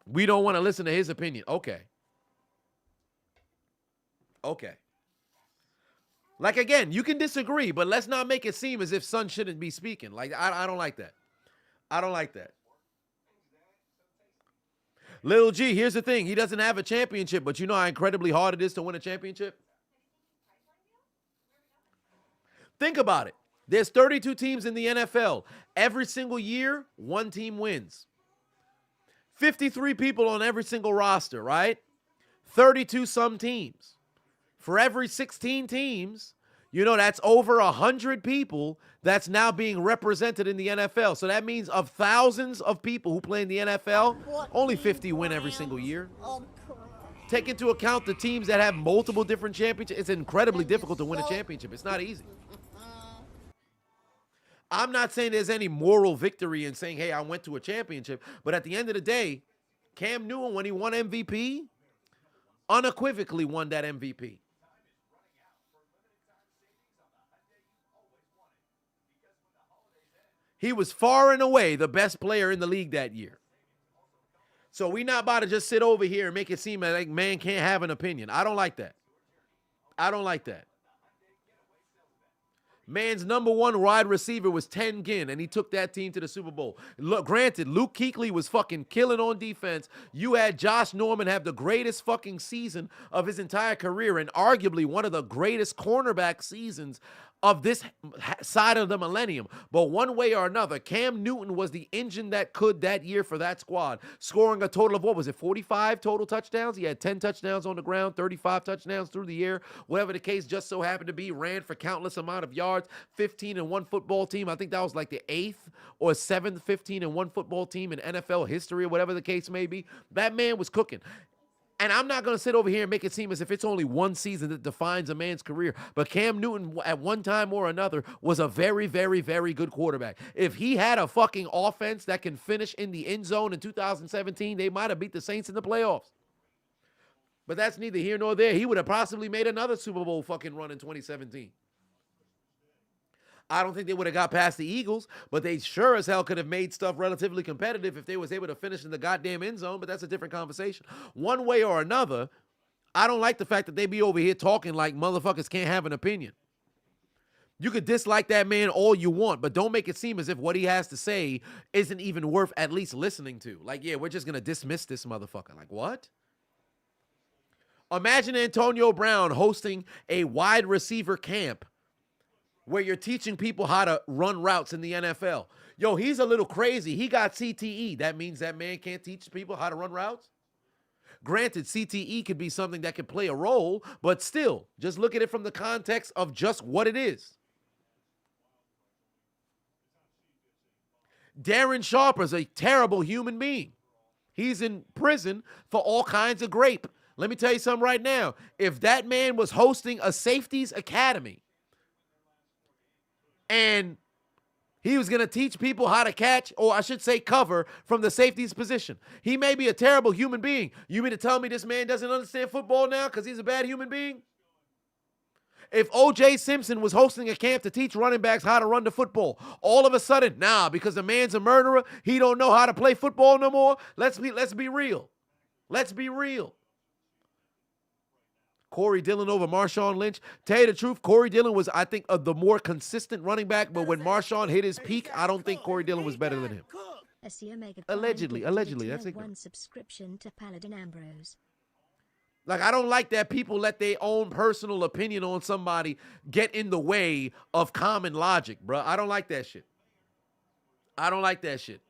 want to listen to his opinion. Okay. Like, again, you can disagree, but let's not make it seem as if Son shouldn't be speaking. Like, I don't like that. I don't like that. Lil G, here's the thing. He doesn't have a championship, but you know how incredibly hard it is to win a championship? Think about it. There's 32 teams in the NFL. Every single year, one team wins. 53 people on every single roster, right? 32 some teams. For every 16 teams, you know, that's over 100 people that's now being represented in the NFL. So that means of thousands of people who play in the NFL, only 50 win every single year. Take into account the teams that have multiple different championships. It's incredibly difficult to win a championship. It's not easy. I'm not saying there's any moral victory in saying, hey, I went to a championship. But at the end of the day, Cam Newton, when he won MVP, unequivocally won that MVP. He was far and away the best player in the league that year. So we're not about to just sit over here and make it seem like man can't have an opinion. I don't like that. I don't like that. Man's number one wide receiver was Ten Ginn, and he took that team to the Super Bowl. Look, granted, Luke Kuechly was fucking killing on defense. You had Josh Norman have the greatest fucking season of his entire career and arguably one of the greatest cornerback seasons of this side of the millennium. But one way or another, Cam Newton was the engine that could that year for that squad, scoring a total of, what was it, 45 total touchdowns? He had 10 touchdowns on the ground, 35 touchdowns through the air. Whatever the case just so happened to be, ran for countless amount of yards, 15-1 football team. I think that was like the 8th or 7th 15-1 football team in NFL history or whatever the case may be. That man was cooking. And I'm not going to sit over here and make it seem as if it's only one season that defines a man's career. But Cam Newton, at one time or another, was a very, very, very good quarterback. If he had a fucking offense that can finish in the end zone in 2017, they might have beat the Saints in the playoffs. But that's neither here nor there. He would have possibly made another Super Bowl fucking run in 2017. I don't think they would have got past the Eagles, but they sure as hell could have made stuff relatively competitive if they was able to finish in the goddamn end zone, but that's a different conversation. One way or another, I don't like the fact that they be over here talking like motherfuckers can't have an opinion. You could dislike that man all you want, but don't make it seem as if what he has to say isn't even worth at least listening to. Like, yeah, we're just going to dismiss this motherfucker. Like, what? Imagine Antonio Brown hosting a wide receiver camp where you're teaching people how to run routes in the NFL. Yo, he's a little crazy. He got CTE. That means that man can't teach people how to run routes? Granted, CTE could be something that could play a role, but still, just look at it from the context of just what it is. Darren Sharper's a terrible human being. He's in prison for all kinds of grape. Let me tell you something right now. If that man was hosting a safeties academy, and he was going to teach people how to catch, or I should say cover, from the safety's position, he may be a terrible human being. You mean to tell me this man doesn't understand football now because he's a bad human being? If O.J. Simpson was hosting a camp to teach running backs how to run the football, all of a sudden, nah, because the man's a murderer, he don't know how to play football no more? Let's be real. Let's be real. Corey Dillon over Marshawn Lynch. Tell you the truth, Corey Dillon was, I think, the more consistent running back, but when Marshawn hit his peak, I don't think Corey Dillon was better than him. Allegedly, that's ignorant. One subscription to Paladin Ambrose. Like, I don't like that people let their own personal opinion on somebody get in the way of common logic, bro. I don't like that shit. I don't like that shit.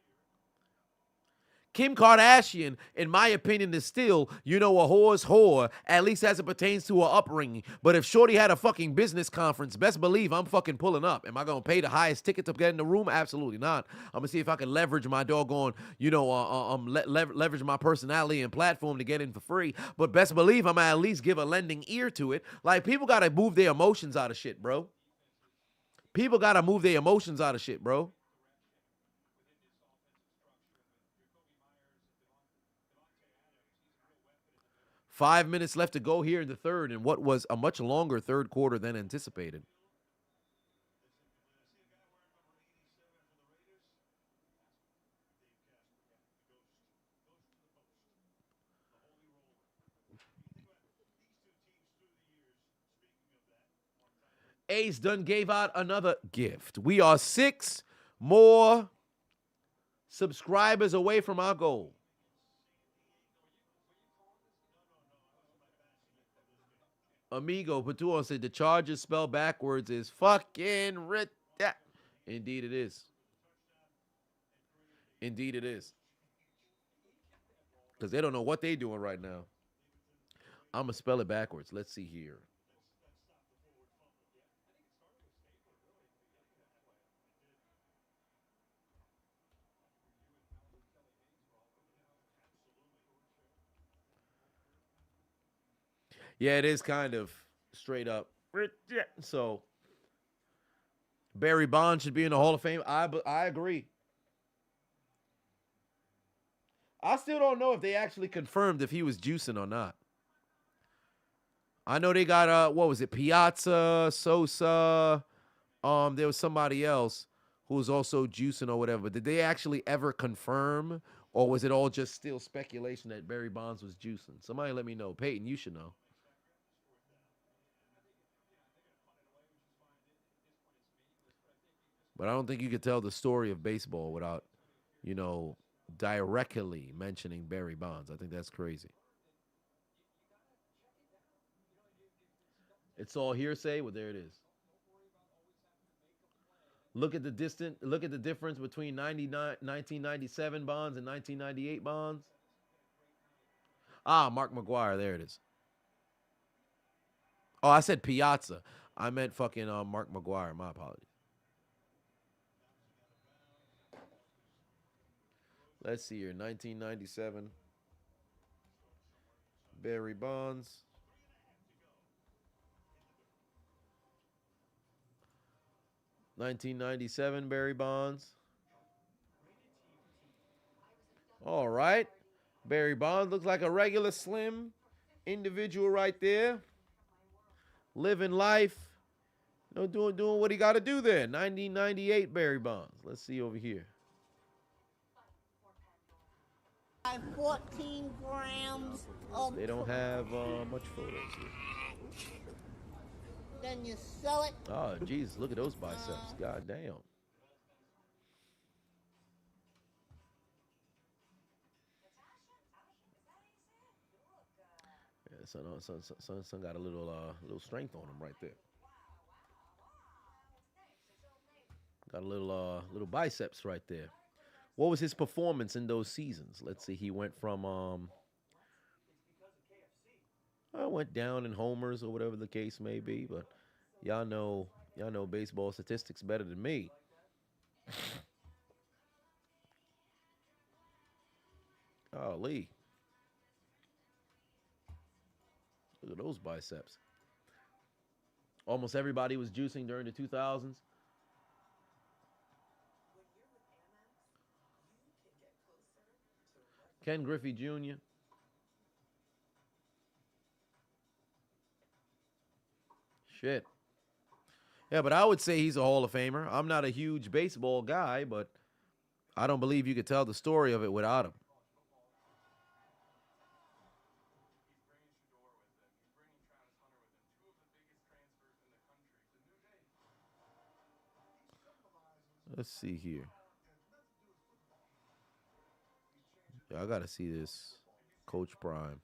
Kim Kardashian, in my opinion, is still, a whore's whore, at least as it pertains to her upbringing. But if Shorty had a fucking business conference, best believe I'm fucking pulling up. Am I going to pay the highest ticket to get in the room? Absolutely not. I'm going to see if I can leverage my doggone, leverage my personality and platform to get in for free. But best believe I'm going to at least give a lending ear to it. Like, people got to move their emotions out of shit, bro. People got to move their emotions out of shit, bro. Five minutes left to go here in the third, and what was a much longer third quarter than anticipated. Ace done gave out another gift. We are 6 more subscribers away from our goal. Amigo Patuo said the Chargers spelled backwards is fucking Indeed it is. Indeed it is. Because they don't know what they're doing right now. I'm going to spell it backwards. Let's see here. Yeah, it is kind of straight up. So, Barry Bonds should be in the Hall of Fame. I agree. I still don't know if they actually confirmed if he was juicing or not. I know they got, what was it, Piazza, Sosa. There was somebody else who was also juicing or whatever. Did they actually ever confirm, or was it all just still speculation that Barry Bonds was juicing? Somebody let me know. Peyton, you should know. But I don't think you could tell the story of baseball without, directly mentioning Barry Bonds. I think that's crazy. It's all hearsay. Well, there it is. Look at the difference between 1997 Bonds and 1998 Bonds. Mark McGwire. There it is. Oh, I said Piazza. I meant fucking Mark McGwire. My apologies. Let's see here. 1997. Barry Bonds. $1997 Barry Bonds. All right. Barry Bonds looks like a regular slim individual right there. Living life. Doing what he got to do there. 1998 Barry Bonds. Let's see over here. 14 grams of They don't have much photos here. Then you sell it. Oh, Jesus, look at those biceps. God damn. Yeah, son got a little strength on him right there. Got a little biceps right there. What was his performance in those seasons? Let's see. He went from went down in homers or whatever the case may be, but y'all know baseball statistics better than me. Oh, Lee. Look at those biceps. Almost everybody was juicing during the 2000s. Ken Griffey Jr. Shit. Yeah, but I would say he's a Hall of Famer. I'm not a huge baseball guy, but I don't believe you could tell the story of it without him. Let's see here. Yeah, I gotta see this. Coach Prime.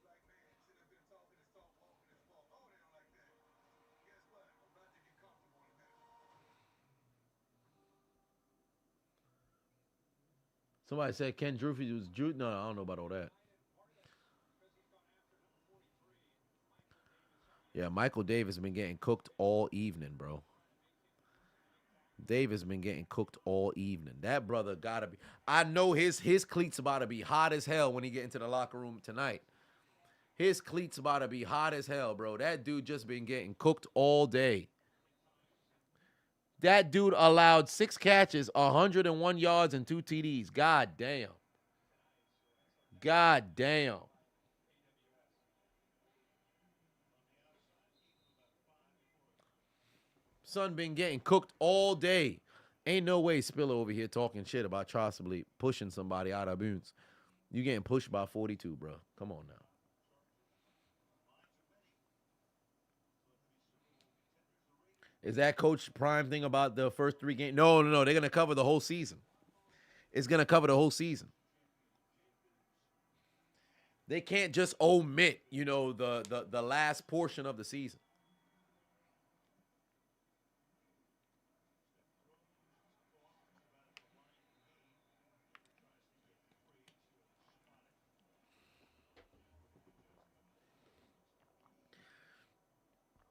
Somebody said Ken Drufy was Drew. No, I don't know about all that. Yeah, Michael Davis has been getting cooked all evening, bro. Davis been getting cooked all evening. That brother gotta be. I know his cleats about to be hot as hell when he get into the locker room tonight. His cleats about to be hot as hell, bro. That dude just been getting cooked all day. That dude allowed 6 catches, 101 yards, and 2 TDs. God damn. God damn. Son been getting cooked all day. Ain't no way Spiller over here talking shit about possibly pushing somebody out of bounds. You getting pushed by 42, bro. Come on now. Is that Coach Prime thing about the first 3 games? No. They're going to cover the whole season. It's going to cover the whole season. They can't just omit, the last portion of the season.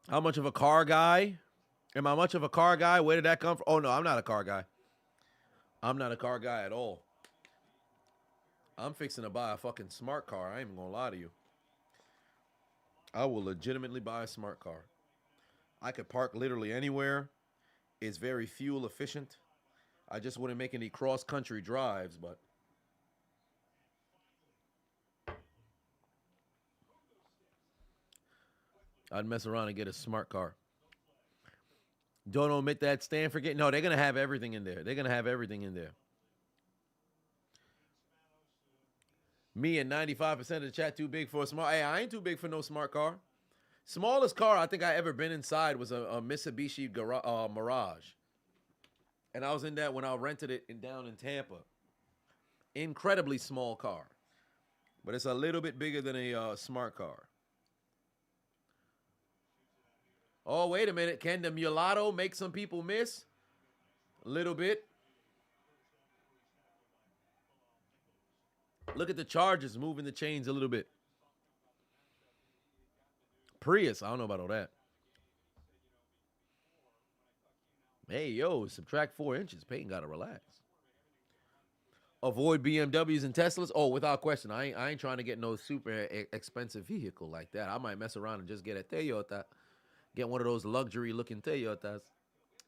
How much of a car guy? Am I much of a car guy? Where did that come from? Oh, no, I'm not a car guy. I'm not a car guy at all. I'm fixing to buy a fucking smart car. I ain't even gonna lie to you. I will legitimately buy a smart car. I could park literally anywhere. It's very fuel efficient. I just wouldn't make any cross-country drives, but I'd mess around and get a smart car. Don't omit that Stanford game. No, they're going to have everything in there. They're going to have everything in there. Me and 95% of the chat too big for a smart. Hey, I ain't too big for no smart car. Smallest car I think I ever been inside was a Mitsubishi Mirage. And I was in that when I rented it down in Tampa. Incredibly small car. But it's a little bit bigger than a smart car. Oh, wait a minute. Can the mulatto make some people miss? A little bit. Look at the Chargers moving the chains a little bit. Prius, I don't know about all that. Hey, yo, subtract 4 inches. Peyton got to relax. Avoid BMWs and Teslas? Oh, without question. I ain't trying to get no super expensive vehicle like that. I might mess around and just get a Toyota. Get one of those luxury-looking Toyotas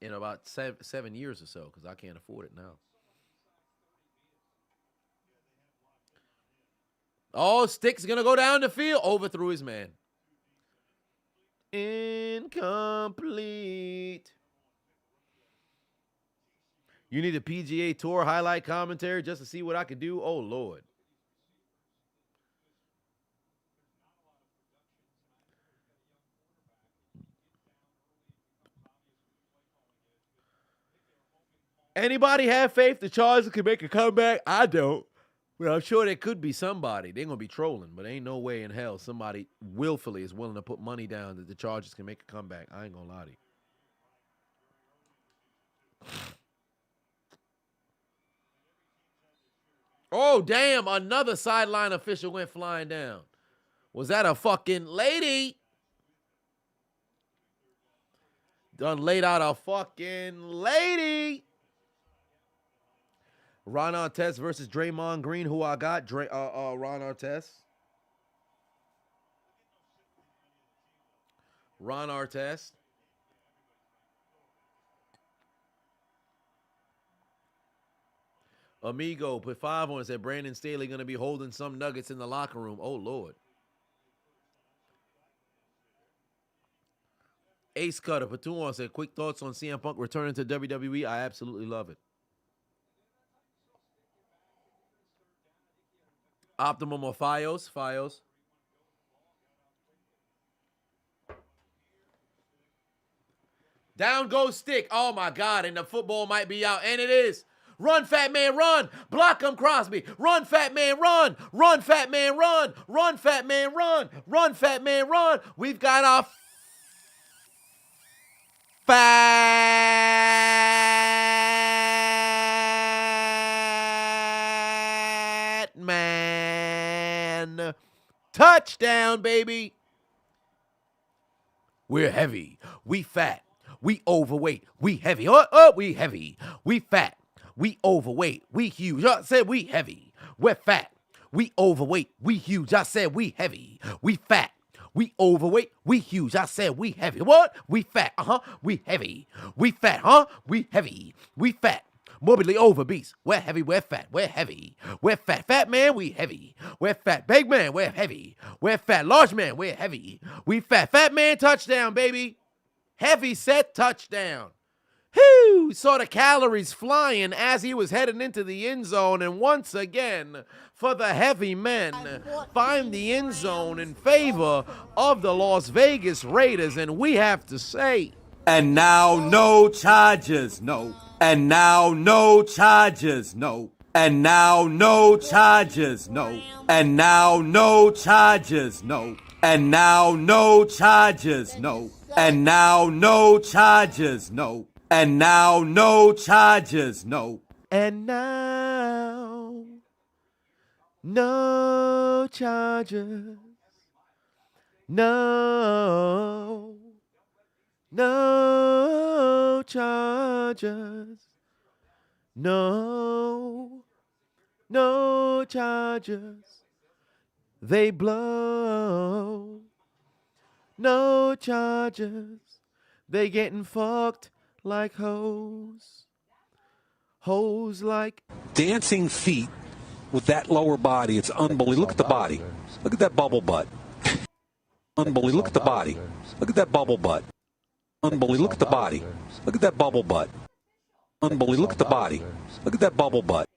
in about 7 years or so because I can't afford it now. Oh, Stick's going to go down the field. Overthrew his man. Incomplete. You need a PGA Tour highlight commentary just to see what I could do? Oh, Lord. Anybody have faith the Chargers can make a comeback? I don't. But I'm sure there could be somebody. They're going to be trolling, but ain't no way in hell somebody willfully is willing to put money down that the Chargers can make a comeback. I ain't going to lie to you. Oh, damn. Another sideline official went flying down. Was that a fucking lady? Done laid out a fucking lady. Ron Artest versus Draymond Green. Who I got? Ron Artest. Ron Artest. Amigo put 5 on it. Said Brandon Staley going to be holding some nuggets in the locker room. Oh, Lord. Ace Cutter put 2 on. Said quick thoughts on CM Punk returning to WWE. I absolutely love it. Optimum or Fios? Fios. Down goes stick. Oh, my God. And the football might be out. And it is. Run, fat man, run. Block him, Crosby. Run, fat man, run. Run, fat man, run. Run, fat man, run. Run, fat man, run. We've got our fat man. Touchdown, baby. We're heavy. We fat. We overweight. We heavy. We heavy. We fat. We overweight. We huge. I said we heavy. We're fat. We overweight. We huge. I said we heavy. We fat. We overweight. We huge. I said we heavy. What? We fat. We heavy. We fat. We heavy. We fat. Morbidly obese. We're heavy. We're fat. We're heavy. We're fat. Fat man. We heavy. We're fat. Big man. We're heavy. We're fat. Large man. We're heavy. We fat. Fat man. Touchdown, baby. Heavy set touchdown. Whew! Saw the calories flying as he was heading into the end zone. And once again, for the heavy men, find the end zone in favor of the Las Vegas Raiders. And we have to say, and now no charges, no. And now no charges, no. And now no charges, no. And now no charges, no. And now no charges, no. And now no charges, no. And now no charges, no. And now no charges. No. No charges. No. No charges. They blow. No charges. They getting fucked like hoes. Hoes like dancing feet with that lower body. It's unbelievable. Look at the body. Look at that bubble butt. Unbelievable. Look at the body. Look at that bubble butt. Unbelievable. Look at the body. Look at that bubble butt. Unbelievable. Look at the body. Look at that bubble butt.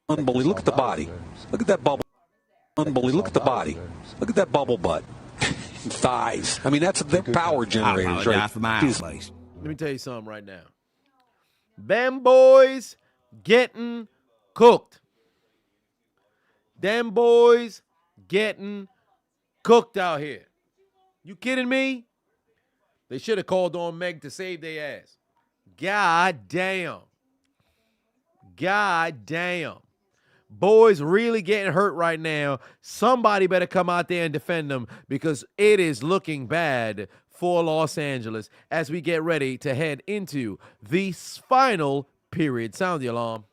Unbelievable. Look at the body. Look at that bubble. Unbelievable. Look at the body. Look at that bubble butt. Thighs. I mean, that's their power generators, right? For my place. Let me tell you something right now. Them boys getting cooked. Them boys getting cooked out here. You kidding me? They should have called on Meg to save their ass. God damn. God damn. Boys really getting hurt right now. Somebody better come out there and defend them because it is looking bad for Los Angeles as we get ready to head into the final period. Sound the alarm.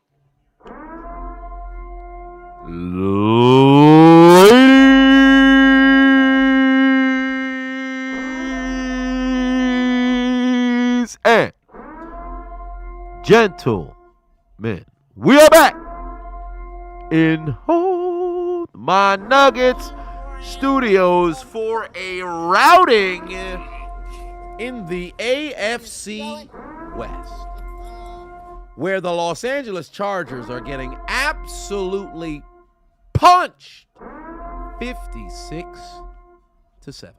Ladies and gentlemen, we are back in Hold My Nuggets Studios for a routing in the AFC West, where the Los Angeles Chargers are getting absolutely punched 56-7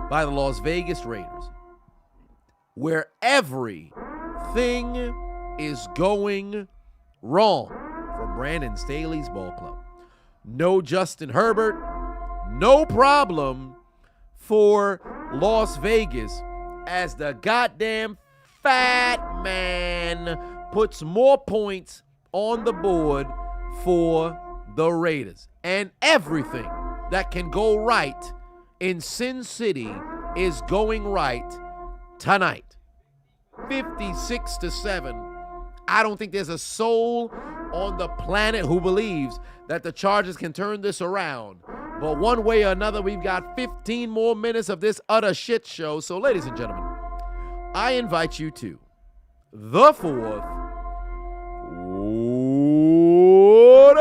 by the Las Vegas Raiders, where everything is going wrong for Brandon Staley's ball club. No Justin Herbert, no problem for Las Vegas as the goddamn fat man puts more points on the board for the Raiders. And everything that can go right in Sin City is going right tonight. 56-7. I don't think there's a soul on the planet who believes that the Chargers can turn this around. But one way or another, we've got 15 more minutes of this utter shit show. So, ladies and gentlemen, I invite you to the fourth quarter.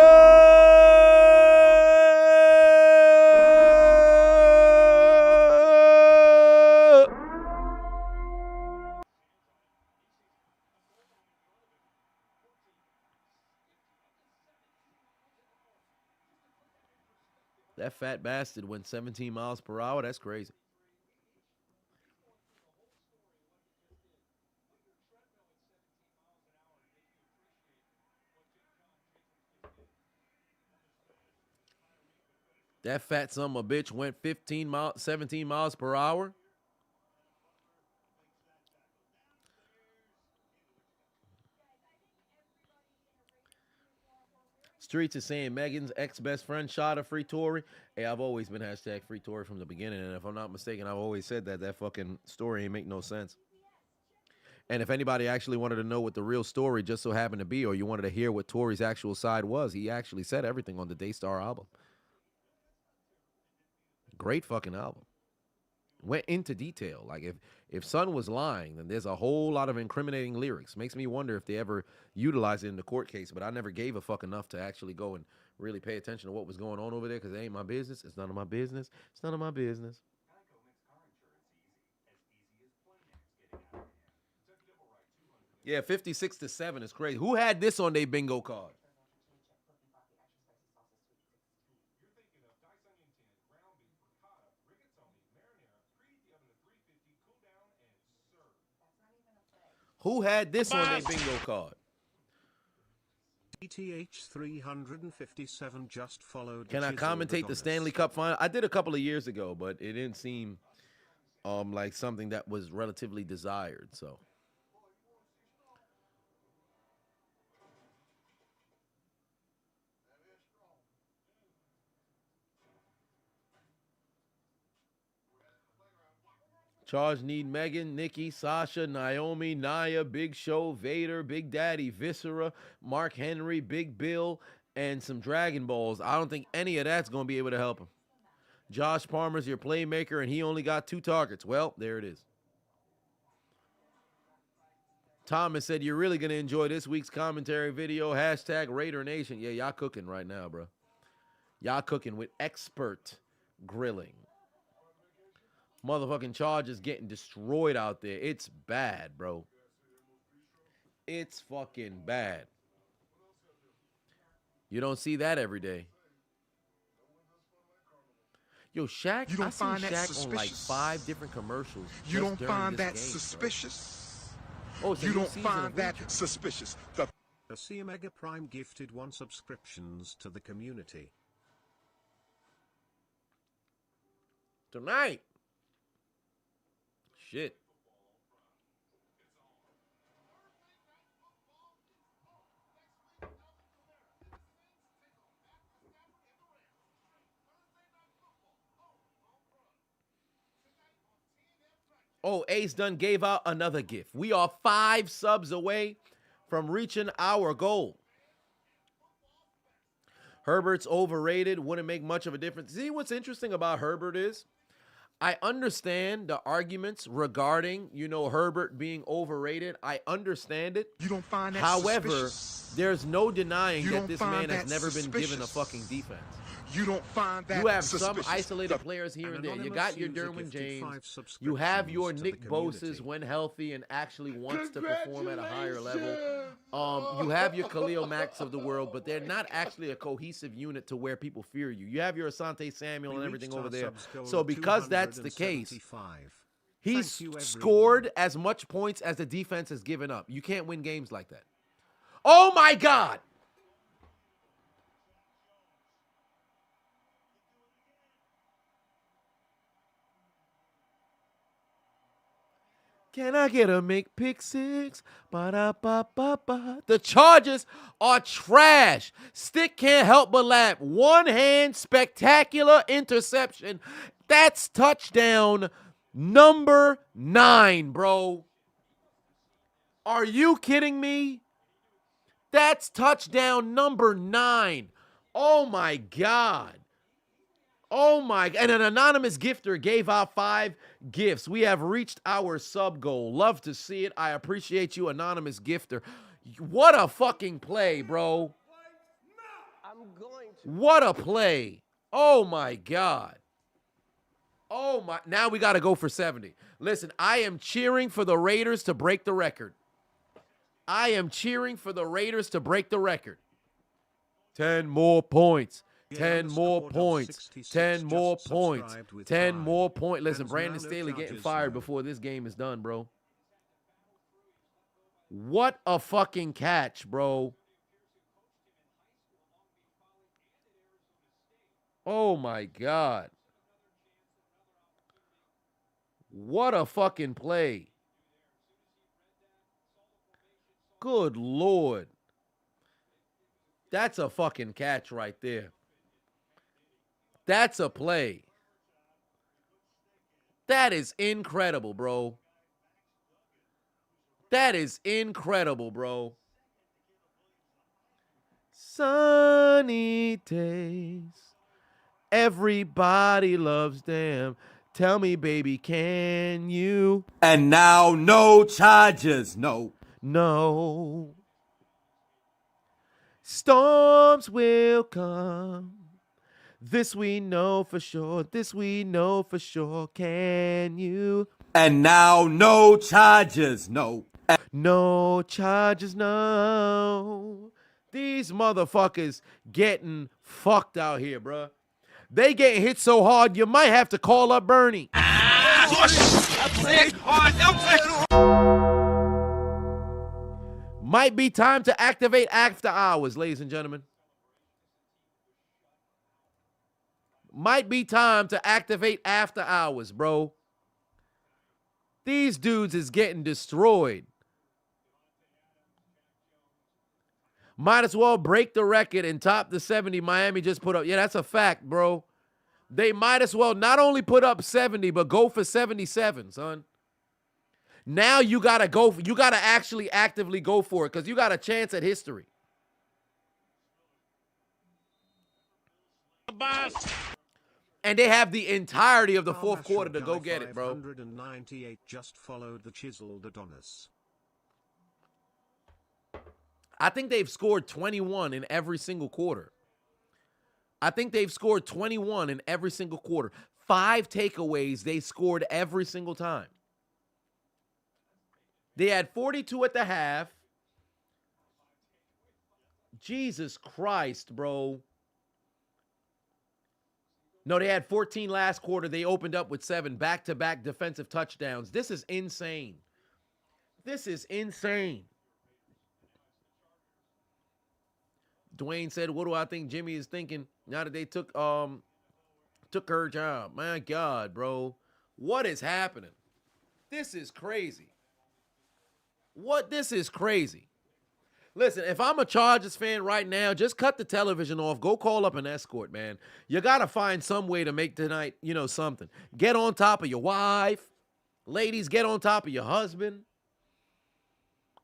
That fat bastard went 17 miles per hour. That's crazy. That fat son of a bitch went 17 miles per hour. Streets is saying Megan's ex-best friend shot a free Tory. Hey, I've always been hashtag free Tory from the beginning, and if I'm not mistaken, I've always said that fucking story ain't make no sense. And if anybody actually wanted to know what the real story just so happened to be, or you wanted to hear what Tory's actual side was, he actually said everything on the Daystar album. Great fucking album. Went into detail. Like, if Son was lying, then there's a whole lot of incriminating lyrics. Makes me wonder if they ever utilized it in the court case, but I never gave a fuck enough to actually go and really pay attention to what was going on over there, because it ain't my business. It's none of my business. It's none of my business. Yeah, 56-7 is crazy. Who had this on their bingo card? Who had this on their bingo card? ETH 357 just followed. Can I commentate the Stanley Cup final? I did a couple of years ago, but it didn't seem like something that was relatively desired, so. Charge need Megan, Nikki, Sasha, Naomi, Nia, Big Show, Vader, Big Daddy, Viscera, Mark Henry, Big Bill, and some Dragon Balls. I don't think any of that's going to be able to help him. Josh Palmer's your playmaker, and he only got 2 targets. Well, there it is. Thomas said, you're really going to enjoy this week's commentary video. Hashtag Raider Nation. Yeah, y'all cooking right now, bro. Y'all cooking with expert grilling. Motherfucking Chargers getting destroyed out there. It's bad, bro. It's fucking bad. You don't see that every day. Yo, Shaq, You don't I seen find that Shaq on like suspicious? 5 different commercials. You just don't during find this that game, suspicious? bro. Oh, so You new don't season find of that Reacher. suspicious? Asia Mega Prime gifted 1 subscriptions to the community. Tonight. Shit. Oh, Ace Dunn gave out another gift. We are 5 subs away from reaching our goal. Herbert's overrated. Wouldn't make much of a difference. See, what's interesting about Herbert is I understand the arguments regarding, Herbert being overrated. I understand it. You don't find that However, suspicious? there's no denying You that don't this find man has that never been given a suspicious? fucking defense. You don't find that You have suspicious? some isolated players here and there. You got your Derwin James. You have your Nick Bosa's when healthy and actually wants to perform at a higher level. You have your Khalil Macks of the world, but they're not actually a cohesive unit to where people fear you. You have your Asante Samuel and everything over there. So because that's the case, he's scored as much points as the defense has given up. You can't win games like that. Oh my God! Can I get a make pick 6? Ba-da-ba-ba-ba. The Chargers are trash. Stick can't help but laugh. One hand spectacular interception. That's touchdown number 9, bro. Are you kidding me? That's touchdown number 9. Oh my God. Oh my, and an anonymous gifter gave out 5 gifts. We have reached our sub goal. Love to see it. I appreciate you, anonymous gifter. What a fucking play, bro. What a play. Oh my God. Oh my, now we got to go for 70. Listen, I am cheering for the Raiders to break the record. I am cheering for the Raiders to break the record. 10 more points. 10 more points. 10 more points. 10 more points. Listen, Brandon Staley getting fired before this game is done, bro. What a fucking catch, bro. Oh, my God. What a fucking play. Good Lord. That's a fucking catch right there. That's a play. That is incredible, bro. That is incredible, bro. Sunny days. Everybody loves them. Tell me, baby, can you? And now no charges, no. No. Storms will come. This we know for sure. This we know for sure. Can you? And now no charges, no. No charges, no. These motherfuckers getting fucked out here, bruh. They getting hit so hard, you might have to call up Bernie. Might be time to activate after hours, ladies and gentlemen. Might be time to activate after hours, bro. These dudes is getting destroyed. Might as well break the record and top the 70 Miami just put up. Yeah, that's a fact, bro. They might as well not only put up 70, but go for 77, son. Now you gotta go. You gotta actually actively go for it because you got a chance at history. And they have the entirety of the fourth quarter to go get it, bro. 598 just followed the Chiseled Adonis. I think they've scored 21 in every single quarter. I think they've scored 21 in every single quarter. 5 takeaways they scored every single time. They had 42 at the half. Jesus Christ, bro. No, they had 14 last quarter. They opened up with 7 back-to-back defensive touchdowns. This is insane. This is insane. Dwayne said, what do I think Jimmy is thinking now that they took her job? My God, bro. What is happening? This is crazy. This is crazy. Listen, if I'm a Chargers fan right now, just cut the television off. Go call up an escort, man. You got to find some way to make tonight, something. Get on top of your wife. Ladies, get on top of your husband.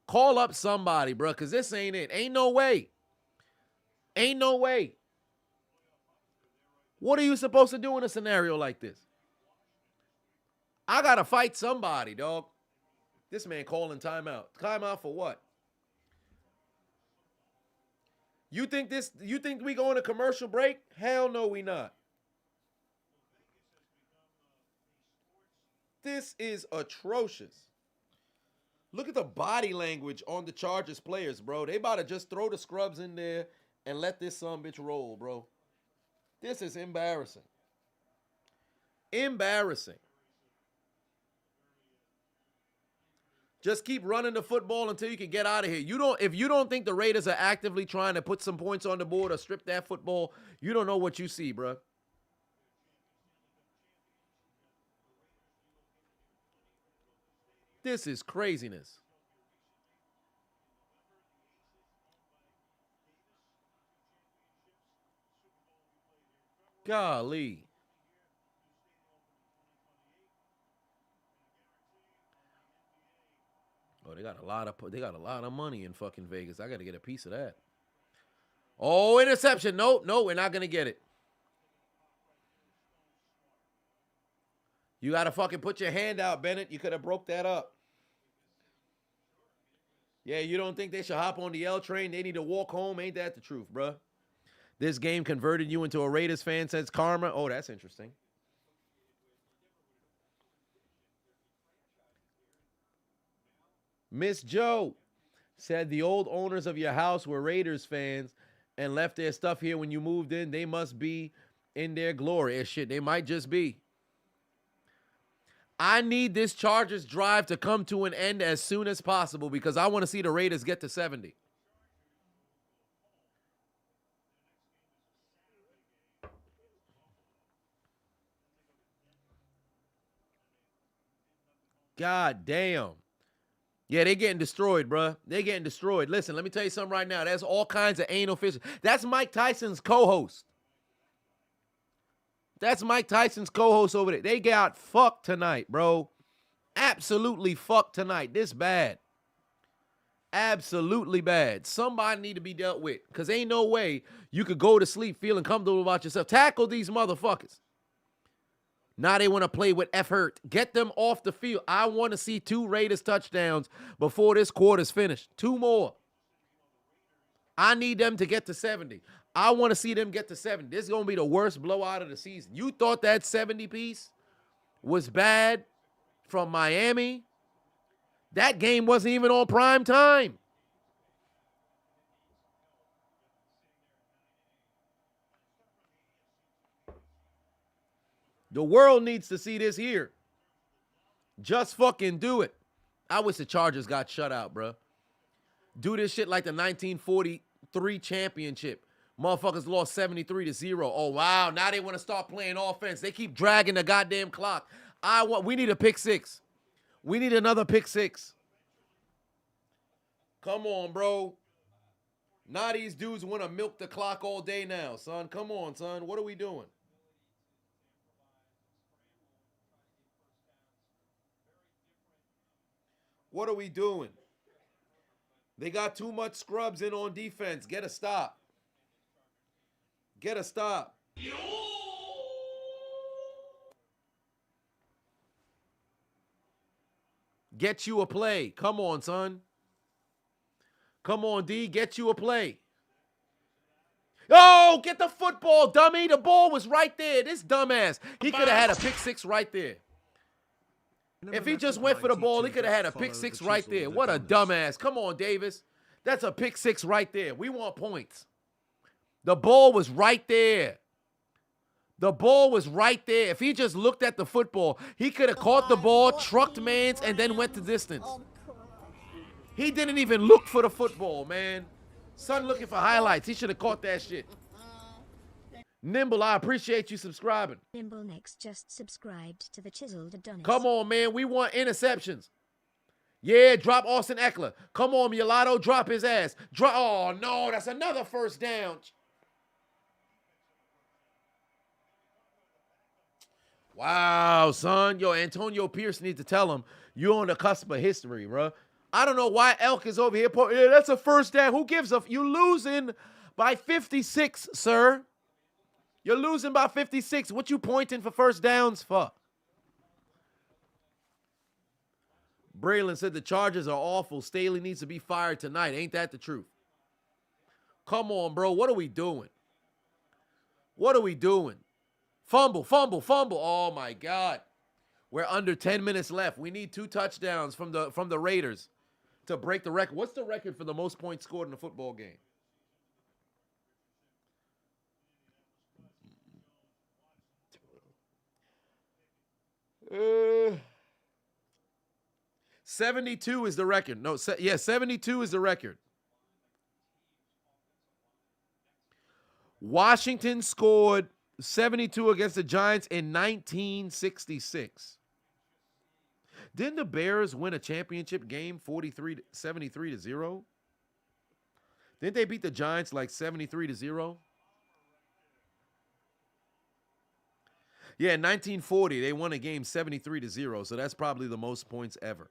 Call up somebody, bro, because this ain't it. Ain't no way. Ain't no way. What are you supposed to do in a scenario like this? I got to fight somebody, dog. This man calling timeout. Timeout for what? You think we going to commercial break? Hell no, we not. This is atrocious. Look at the body language on the Chargers players, bro. They about to just throw the scrubs in there and let this sumbitch roll, bro. This is embarrassing. Embarrassing. Just keep running the football until you can get out of here. If you don't think the Raiders are actively trying to put some points on the board or strip that football, you don't know what you see, bro. This is craziness. Golly. Oh, they got a lot of money in fucking Vegas. I got to get a piece of that. Oh, interception. No, we're not going to get it. You got to fucking put your hand out, Bennett. You could have broke that up. Yeah, you don't think they should hop on the L train? They need to walk home? Ain't that the truth, bruh? This game converted you into a Raiders fan, says Karma. Oh, that's interesting. Miss Joe said the old owners of your house were Raiders fans and left their stuff here when you moved in. They must be in their glory. Shit, they might just be. I need this Chargers drive to come to an end as soon as possible because I want to see the Raiders get to 70. God damn. Yeah, they getting destroyed, bruh. They getting destroyed. Listen, let me tell you something right now. There's all kinds of anal fish. That's Mike Tyson's co-host. That's Mike Tyson's co-host over there. They got fucked tonight, bro. Absolutely fucked tonight. This bad. Absolutely bad. Somebody need to be dealt with. Because ain't no way you could go to sleep feeling comfortable about yourself. Tackle these motherfuckers. Now they want to play with effort. Get them off the field. I want to see 2 Raiders touchdowns before this quarter's finished. 2 more. I need them to get to 70. I want to see them get to 70. This is going to be the worst blowout of the season. You thought that 70 piece was bad from Miami? That game wasn't even on prime time. The world needs to see this here. Just fucking do it. I wish the Chargers got shut out, bro. Do this shit like the 1943 championship. Motherfuckers lost 73-0. Oh, wow. Now they want to start playing offense. They keep dragging the goddamn clock. We need a pick 6. We need another pick 6. Come on, bro. Now these dudes want to milk the clock all day now, son. Come on, son. What are we doing? What are we doing? They got too much scrubs in on defense. Get a stop. Get a stop. Get you a play. Come on, son. Come on, D. Get you a play. Oh, get the football, dummy. The ball was right there. This dumbass. He could have had a pick 6 right there. If he just went for the ball, he could have had a pick 6 right there. What a dumbass. Come on, Davis. That's a pick 6 right there. We want points. The ball was right there. The ball was right there. If he just looked at the football, he could have caught the ball, trucked mans, and then went the distance. He didn't even look for the football, man. Son looking for highlights. He should have caught that shit. Nimble, I appreciate you subscribing. Nimble next just subscribed to the Chiseled Adonis. Come on, man. We want interceptions. Yeah, drop Austin Eckler. Come on, Mulatto. Drop his ass. Oh, no. That's another first down. Wow, son. Yo, Antonio Pierce needs to tell him you're on the cusp of history, bro. I don't know why Elk is over here. Yeah, that's a first down. Who gives a... You losing by 56, sir. You're losing by 56. What you pointing for first downs for? Braylon said the Chargers are awful. Staley needs to be fired tonight. Ain't that the truth? Come on, bro. What are we doing? What are we doing? Fumble, fumble, fumble. Oh, my God. We're under 10 minutes left. We need 2 touchdowns from the Raiders to break the record. What's the record for the most points scored in a football game? 72 is the record. No, 72 is the record. Washington scored 72 against the Giants in 1966. Didn't the Bears win a championship game 73-0? Didn't they beat the Giants like 73-0? Yeah, in 1940, they won a game 73-0, so that's probably the most points ever.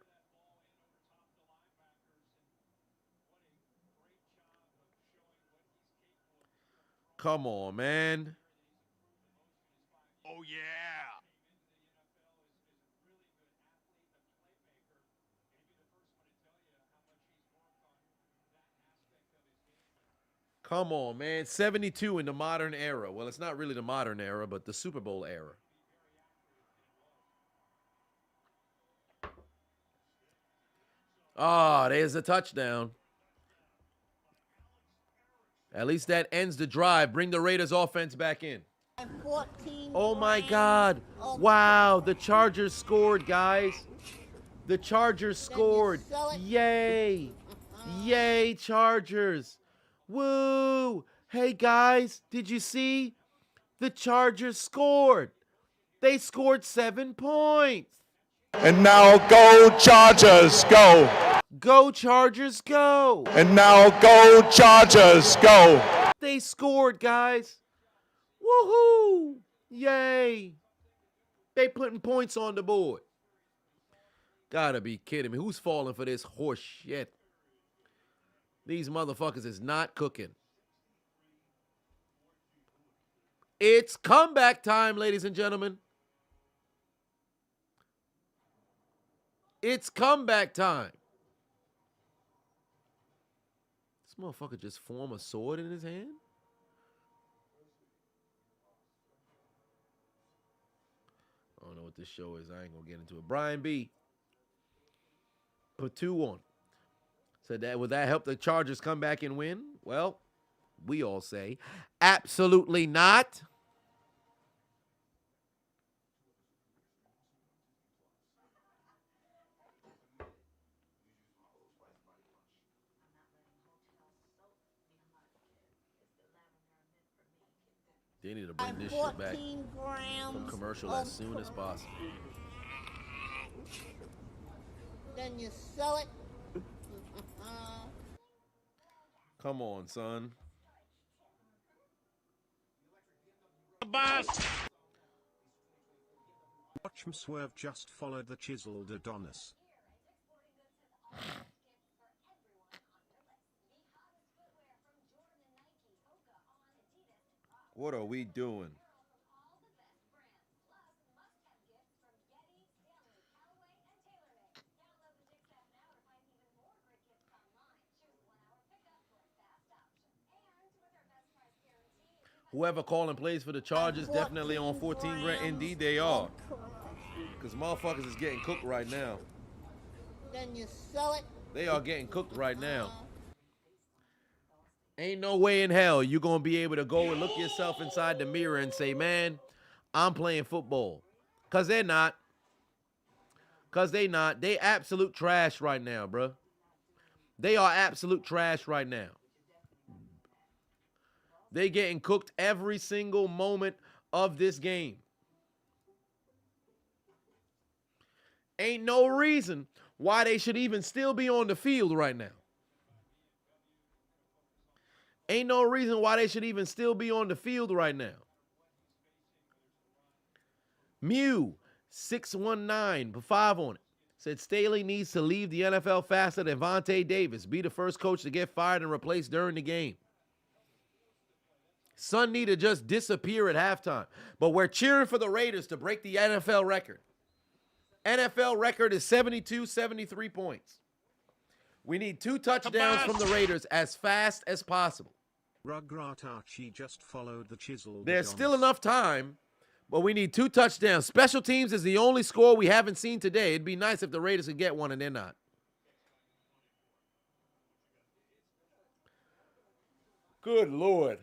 Come on, man. Oh, yeah. Come on, man. 72 in the modern era. Well, it's not really the modern era, but the Super Bowl era. Ah, there's a touchdown. At least that ends the drive. Bring the Raiders offense back in. Oh, my God. Wow, the Chargers scored, guys. The Chargers scored. Yay. Yay, Chargers. Woo! Hey, guys, did you see? The Chargers scored. They scored 7 points. And now go Chargers, go. Go Chargers, go. And now go Chargers, go. They scored, guys. Woohoo! Yay. They putting points on the board. Gotta be kidding me. Who's falling for this horse shit? These motherfuckers is not cooking. It's comeback time, ladies and gentlemen. It's comeback time. This motherfucker just formed a sword in his hand? I don't know what this show is. I ain't gonna get into it. Brian B. put 2 on. Said that would that help the Chargers come back and win? Well, we all say absolutely not. They need to bring this shit back from commercial as soon as possible. Then you sell it. Come on, son. Watch him swerve, just followed the chiseled Adonis. What are we doing? Whoever calling plays for the Chargers definitely on 14 grand. Indeed they are. Because motherfuckers is getting cooked right now. Then you sell it. They are getting cooked right now. Ain't no way in hell you're going to be able to go and look yourself inside the mirror and say, man, I'm playing football. Because they're not. Because they not. They absolute trash right now, bro. They are absolute trash right now. They getting cooked every single moment of this game. Ain't no reason why they should even still be on the field right now. Ain't no reason why they should even still be on the field right now. Mew, 619, put 5 on it. Said Staley needs to leave the NFL faster than Vontae Davis. Be the first coach to get fired and replaced during the game. Son need to just disappear at halftime. But we're cheering for the Raiders to break the NFL record. NFL record is 73 points. We need 2 touchdowns from the Raiders as fast as possible. Rugrat Archie just followed the chiseled. There's still enough time, but we need 2 touchdowns. Special teams is the only score we haven't seen today. It'd be nice if the Raiders could get one, and they're not. Good Lord.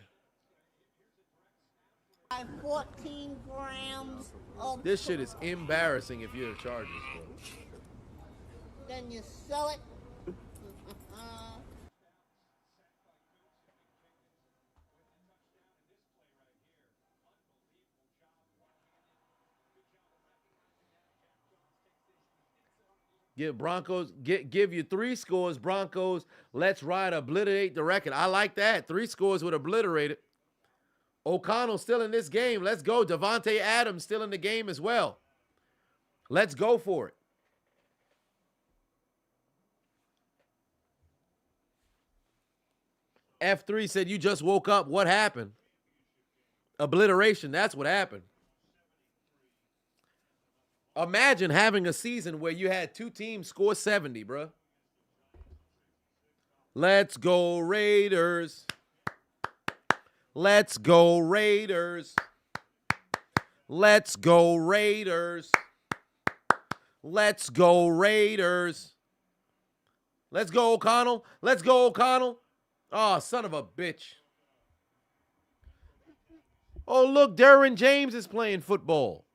14 grams of This shit is embarrassing if you're the Chargers, bro. Then you sell it. Give you 3 scores, Broncos. Let's ride, obliterate the record. I like that. 3 scores would obliterate it. O'Connell still in this game. Let's go. Devontae Adams still in the game as well. Let's go for it. F3 said you just woke up. What happened? Obliteration. That's what happened. Imagine having a season where you had 2 teams score 70, bro. Let's go Raiders. Let's go Raiders. Let's go Raiders. Let's go Raiders. Let's go O'Connell. Let's go O'Connell. Oh, son of a bitch. Oh, look, Derwin James is playing football.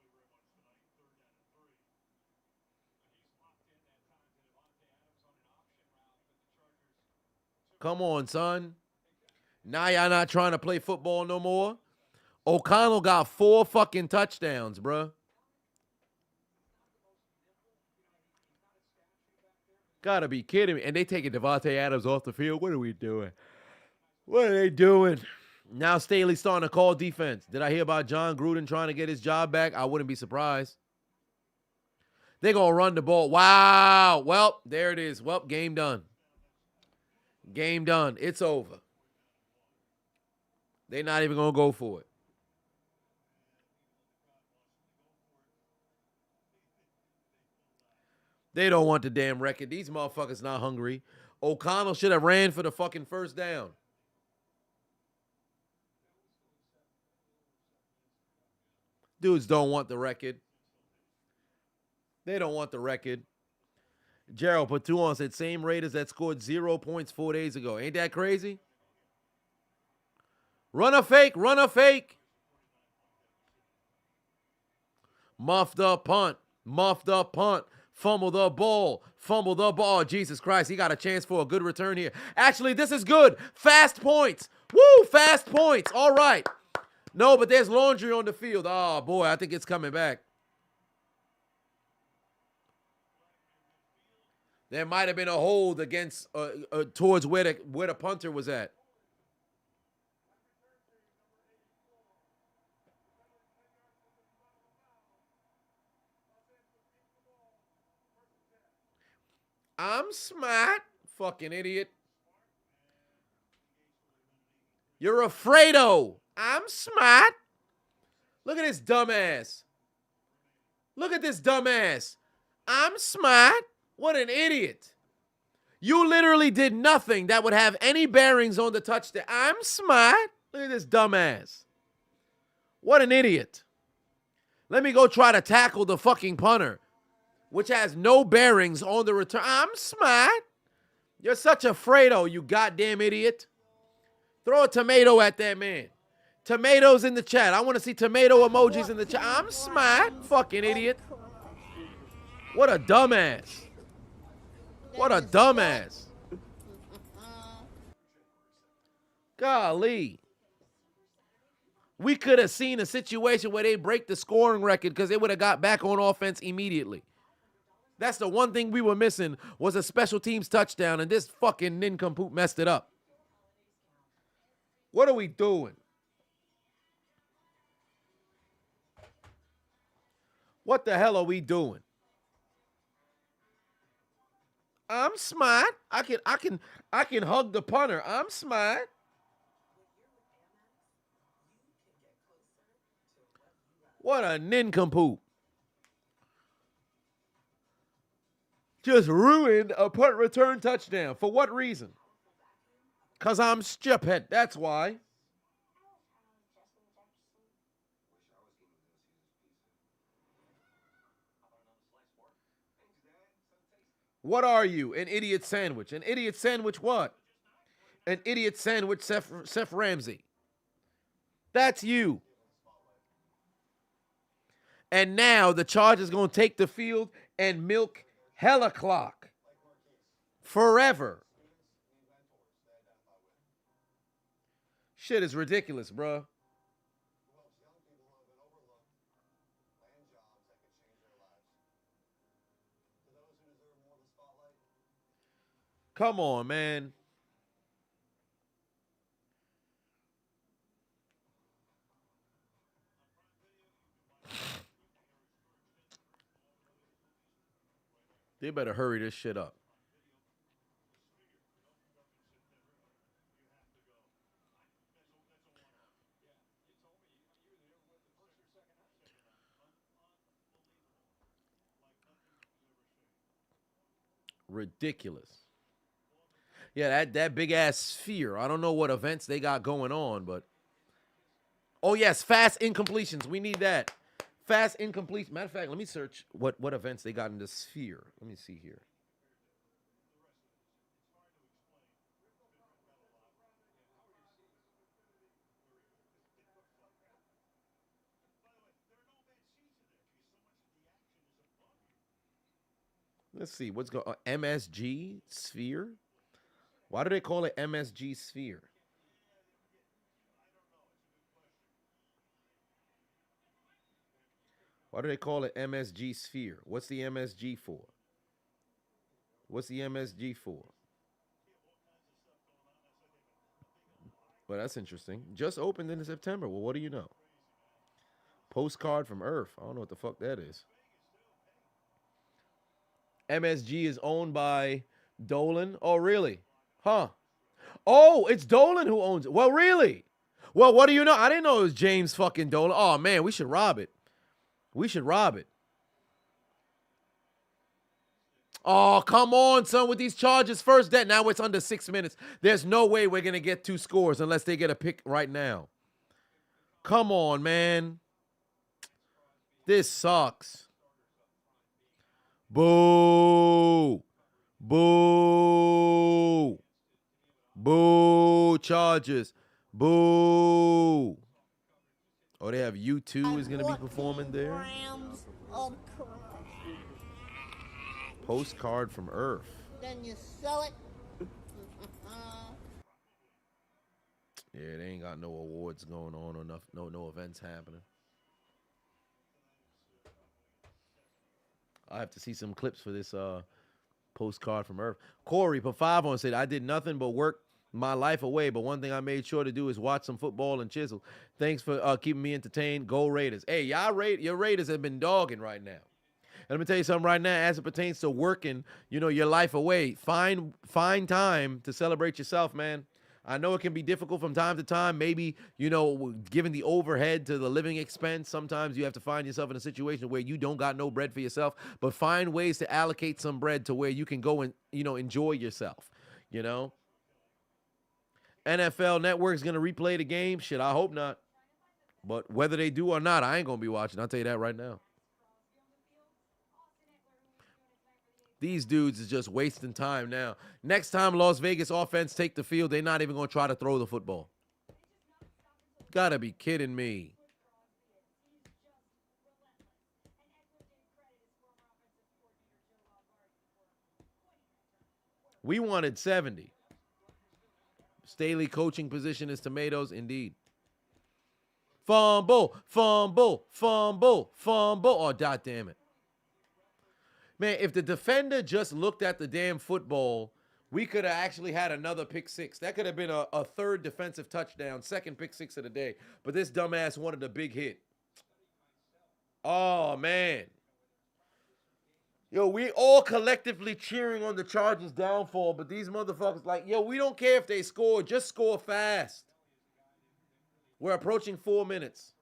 Come on, son. Now y'all not trying to play football no more. O'Connell got 4 fucking touchdowns, bruh. Gotta be kidding me. And they taking Devontae Adams off the field. What are we doing? What are they doing? Now Staley's starting to call defense. Did I hear about John Gruden trying to get his job back? I wouldn't be surprised. They're going to run the ball. Wow. Well, there it is. Well, game done. Game done. It's over. They're not even going to go for it. They don't want the damn record. These motherfuckers not hungry. O'Connell should have ran for the fucking first down. Dudes don't want the record. They don't want the record. Gerald put 2 on, said same Raiders that scored 0 points 4 days ago. Ain't that crazy? Run a fake, run a fake. Muffed up punt, muffed up punt. Fumble the ball, fumble the ball. Jesus Christ, he got a chance for a good return here. Actually, this is good. Fast points. Woo, fast points. All right. No, but there's laundry on the field. Oh, boy, I think it's coming back. There might have been a hold against towards where the punter was at. I'm smart, fucking idiot. You're afraido. I'm smart. Look at this dumbass. Look at this dumbass. I'm smart. What an idiot. You literally did nothing that would have any bearings on the touchdown. I'm smart. Look at this dumbass. What an idiot. Let me go try to tackle the fucking punter, which has no bearings on the return. I'm smart. You're such a Fredo, you goddamn idiot. Throw a tomato at that man. Tomatoes in the chat. I want to see tomato emojis in the chat. I'm smart. Fucking idiot. What a dumbass. What a dumbass. Golly. We could have seen a situation where they break the scoring record because they would have got back on offense immediately. That's the one thing we were missing was a special teams touchdown, and this fucking nincompoop messed it up. What are we doing? What the hell are we doing? I'm smart. I can hug the punter. I'm smart. What a nincompoop. Just ruined a punt return touchdown. For what reason? Because I'm stupid. That's why. What are you? An idiot sandwich. An idiot sandwich what? An idiot sandwich Seth Ramsey. That's you. And now the Chargers going to take the field and milk hella clock. Forever. Shit is ridiculous, bro. Come on, man. They better hurry this shit up. Ridiculous. Yeah, that big ass sphere. I don't know what events they got going on, but oh yes, fast incompletions. We need that. Fast incomplete. Matter of fact, let me search what events they got in the sphere. Let me see here. Let's see what's going on. MSG sphere. Why do they call it MSG sphere? Why do they call it MSG sphere? What's the MSG for? What's the MSG for? Well, that's interesting. Just opened in September. Well, what do you know? Postcard from Earth. I don't know what the fuck that is. MSG is owned by Dolan. Oh, really? Huh. Oh, it's Dolan who owns it. Well, really? Well, what do you know? I didn't know it was James fucking Dolan. Oh, man, we should rob it. We should rob it. Oh, come on, son, with these charges. First that now it's under 6 minutes. There's no way we're going to get 2 scores unless they get a pick right now. Come on, man. This sucks. Boo. Boo. Boo. Charges. Boo. Oh, they have U2 is going to be performing there. Postcard from Earth. Then you sell it. Yeah, they ain't got no awards going on or no events happening. I have to see some clips for this postcard from Earth. Corey put 5 on, said, I did nothing but work my life away, but one thing I made sure to do is watch some football and chisel. Thanks for keeping me entertained. Go Raiders. Hey, your Raiders have been dogging right now. And let me tell you something right now, as it pertains to working, your life away, find time to celebrate yourself, man. I know it can be difficult from time to time. Maybe, given the overhead to the living expense, sometimes you have to find yourself in a situation where you don't got no bread for yourself, but find ways to allocate some bread to where you can go and, enjoy yourself, NFL Network's going to replay the game. Shit, I hope not. But whether they do or not, I ain't going to be watching. I'll tell you that right now. These dudes is just wasting time now. Next time Las Vegas offense take the field, they're not even going to try to throw the football. Gotta be kidding me. We wanted 70. Staley coaching position is tomatoes, indeed. Fumble, fumble, fumble, fumble. Oh, God damn it. Man, if the defender just looked at the damn football, we could have actually had another pick 6. That could have been a third defensive touchdown, second pick 6 of the day. But this dumbass wanted a big hit. Oh, man. Yo, we all collectively cheering on the Chargers' downfall, but these motherfuckers like, yo, we don't care if they score. Just score fast. We're approaching 4 minutes.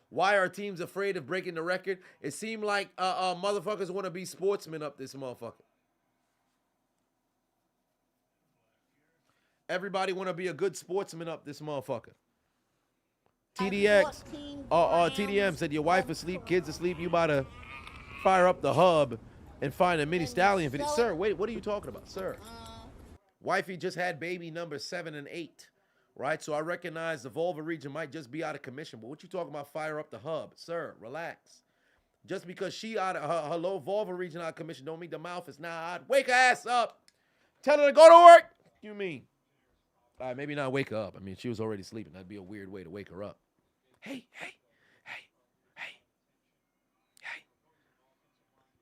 Why are teams afraid of breaking the record? It seemed like motherfuckers want to be sportsmen up this motherfucker. Everybody want to be a good sportsman up this motherfucker. TDX, TDM said your wife asleep, kids asleep. You about to fire up the hub and find a mini stallion video. Sir, wait, what are you talking about, sir? Wifey just had baby number 7 and 8. Right, so I recognize the vulva region might just be out of commission, but what you talking about fire up the hub? Sir, relax. Just because she out of her low vulva region out of commission don't mean the mouth is not out. Wake her ass up. Tell her to go to work. You mean? All right, maybe not wake her up. I mean, she was already sleeping. That'd be a weird way to wake her up. Hey.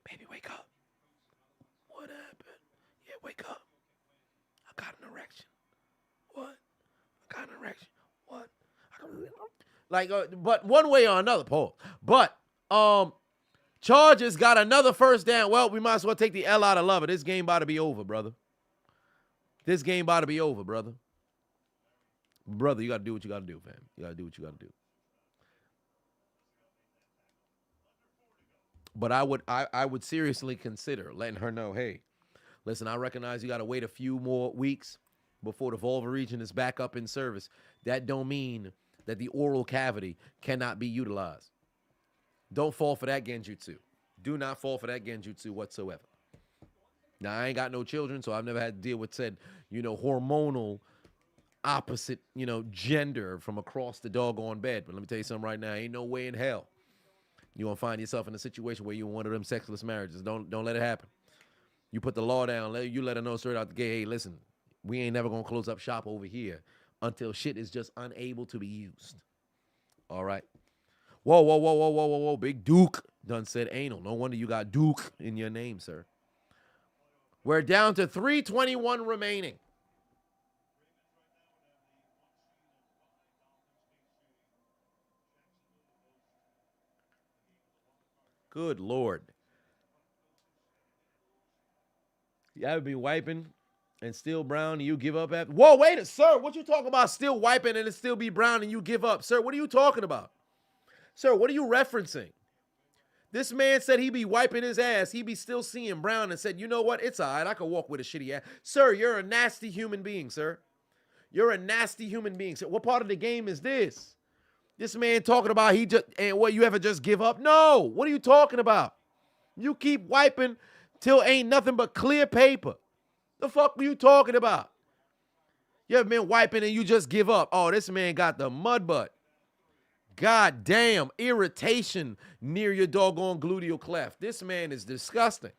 Baby, wake up. What happened? Yeah, wake up. I got an erection. What? Got an erection. What? Like, but one way or another, Paul. But Chargers got another first down. Well, we might as well take the L out of love. This game about to be over, brother. This game about to be over, brother. Brother, you got to do what you got to do, fam. You got to do what you got to do. But I would seriously consider letting her know, hey, listen, I recognize you got to wait a few more weeks before the vulva region is back up in service. That don't mean that the oral cavity cannot be utilized. Don't fall for that genjutsu. Do not fall for that genjutsu whatsoever. Now, I ain't got no children, so I've never had to deal with said, hormonal opposite, gender from across the doggone bed. But let me tell you something right now. Ain't no way in hell you're going to find yourself in a situation where you're in one of them sexless marriages. Don't let it happen. You put the law down. You let her know straight out the gate, hey, listen, we ain't never going to close up shop over here until shit is just unable to be used. All right. Whoa. Big Duke. Done said anal. No wonder you got Duke in your name, sir. We're down to 3:21 remaining. Good Lord. You ever be wiping and still brown and you give up after? Whoa, wait a sir. What you talking about still wiping and it still be brown and you give up? Sir, what are you talking about? Sir, what are you referencing? This man said he be wiping his ass. He be still seeing brown and said, you know what? It's all right. I can walk with a shitty ass. Sir, you're a nasty human being, sir. You're a nasty human being. Sir, what part of the game is this? This man talking about he just, and what, you ever just give up? No. What are you talking about? You keep wiping till ain't nothing but clear paper. The fuck are you talking about? You ever been wiping and you just give up? Oh, this man got the mud butt. God damn, irritation near your doggone gluteal cleft. This man is disgusting.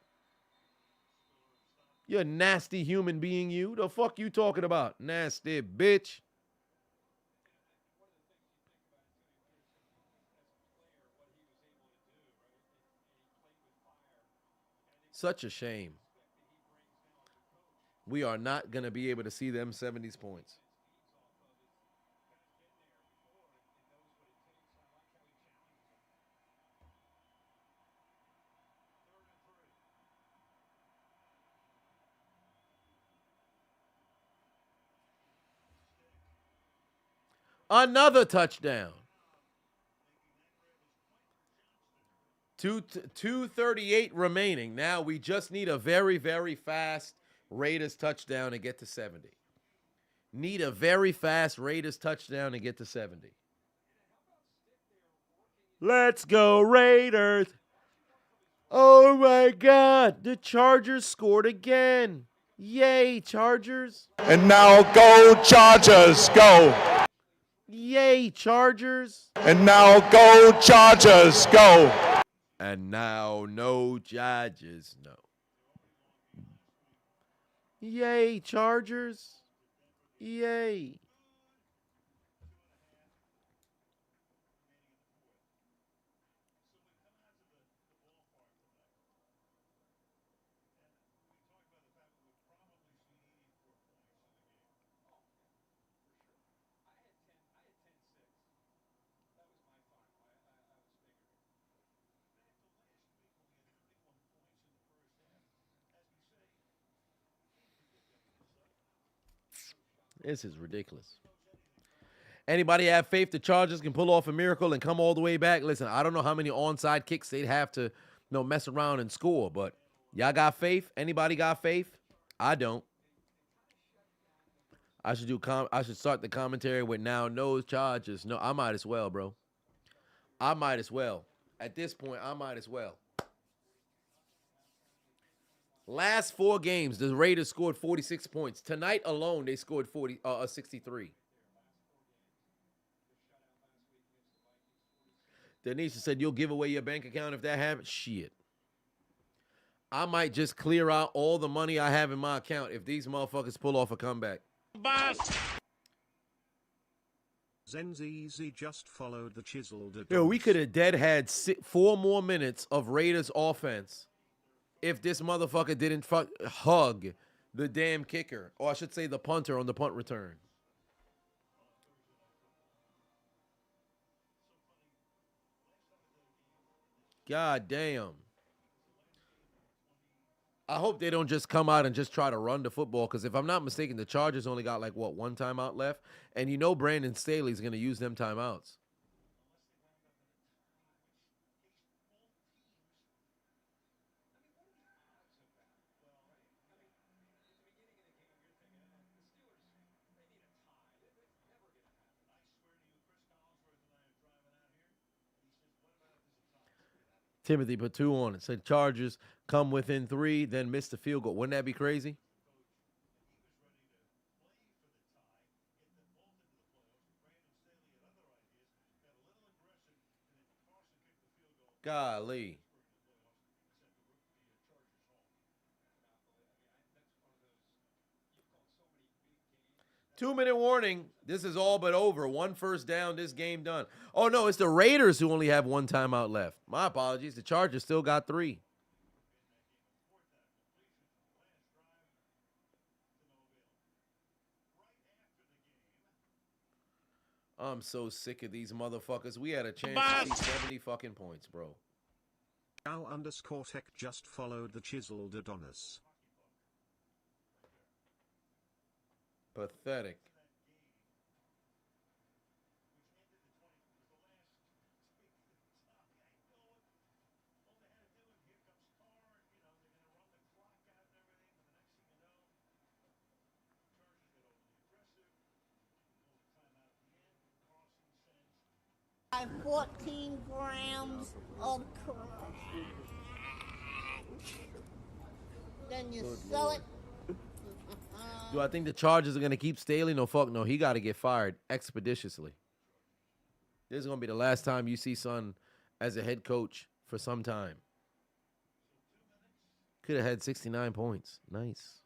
You're a nasty human being, you. The fuck you talking about? Nasty bitch. Such a shame. We are not going to be able to see them 70s points. Another touchdown. 2:38 remaining. Now we just need a very, very fast Raiders touchdown to get to 70. Need a very fast Raiders touchdown to get to 70. Let's go, Raiders. Oh, my God. The Chargers scored again. Yay, Chargers. And now go Chargers, go. Yay, Chargers. And now go Chargers, go. And now no Chargers, no. Yay, Chargers. Yay. This is ridiculous. Anybody have faith the Chargers can pull off a miracle and come all the way back? Listen, I don't know how many onside kicks they'd have to mess around and score, but y'all got faith? Anybody got faith? I don't. I should start the commentary with now no Chargers. No, I might as well, bro. I might as well. At this point, I might as well. Last 4 games, the Raiders scored 46 points. Tonight alone, they scored 63. Denisha said, you'll give away your bank account if that happens? Shit. I might just clear out all the money I have in my account if these motherfuckers pull off a comeback. Zenzizi just followed the Chiseled. Yo, we could have had 4 more minutes of Raiders offense if this motherfucker didn't hug the damn kicker, or I should say the punter on the punt return. God damn. I hope they don't just come out and just try to run the football, because if I'm not mistaken, the Chargers only got like, what, 1 timeout left? And you know Brandon Staley's going to use them timeouts. Timothy put 2 on it. Said Chargers come within 3, then miss the field goal. Wouldn't that be crazy? Golly. 2-minute warning. This is all but over. 1 first down. This game done. Oh, no, it's the Raiders who only have 1 timeout left. My apologies. The Chargers still got 3. I'm so sick of these motherfuckers. We had a chance to see 70 fucking points, bro. Now_tech just followed the Chiseled Adonis. Pathetic. I have 14 grams of crack. Then you sell it. Do I think the Chargers are going to keep Staley? No, fuck no. He got to get fired expeditiously. This is going to be the last time you see Son as a head coach for some time. Could have had 69 points. Nice.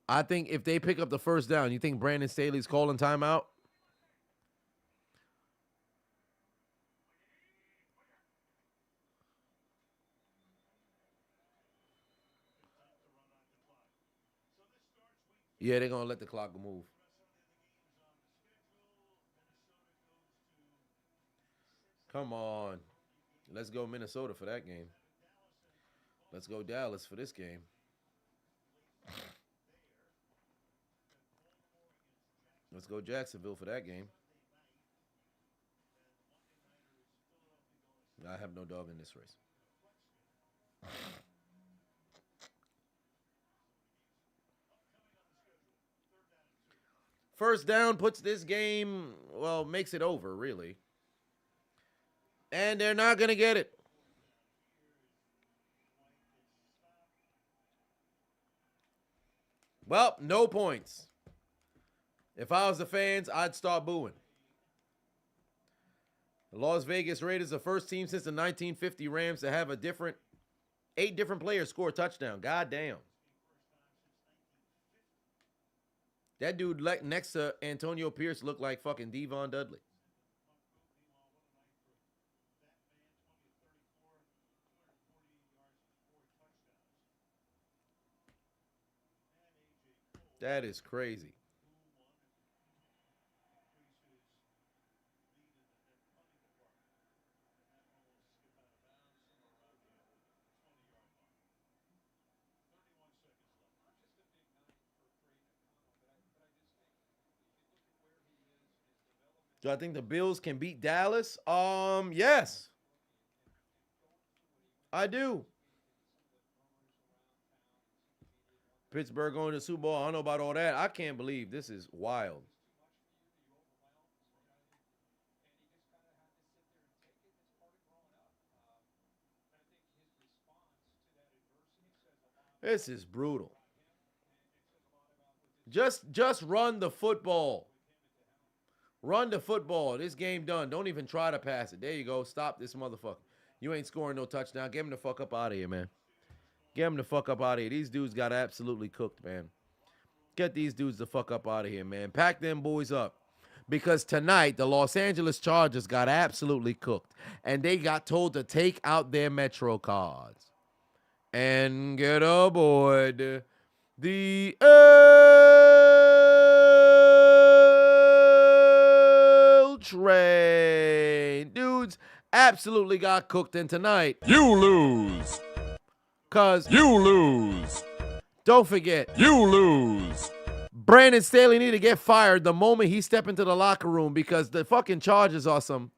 I think if they pick up the first down, you think Brandon Staley's calling timeout? Yeah, they're going to let the clock move. Come on. Let's go Minnesota for that game. Let's go Dallas for this game. Let's go Jacksonville for that game. I have no dog in this race. First down puts this game, well, makes it over, really. And they're not going to get it. Well, no points. If I was the fans, I'd start booing. The Las Vegas Raiders, the first team since the 1950 Rams to have 8 different players score a touchdown. God damn. That dude next to Antonio Pierce looked like fucking Devon Dudley. That is crazy. Do I think the Bills can beat Dallas? Yes. I do. Pittsburgh going to the Super Bowl. I don't know about all that. I can't believe this is wild. This is brutal. Just run the football. Run the football. This game done. Don't even try to pass it. There you go. Stop this motherfucker. You ain't scoring no touchdown. Get him the fuck up out of here, man. Get him the fuck up out of here. These dudes got absolutely cooked, man. Get these dudes the fuck up out of here, man. Pack them boys up. Because tonight, the Los Angeles Chargers got absolutely cooked. And they got told to take out their Metro cards. And get aboard the L train. Dudes absolutely got cooked. And tonight, You lose. Cause You lose. don't forget, You lose. Brandon Staley need to get fired the moment he step into the locker room because the fucking Chargers are some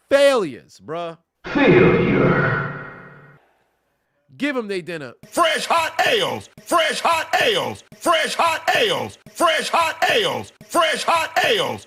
failures, bruh. Give them their dinner. Fresh hot ales. Fresh hot ales. Fresh hot ales. Fresh hot ales. Fresh hot ales.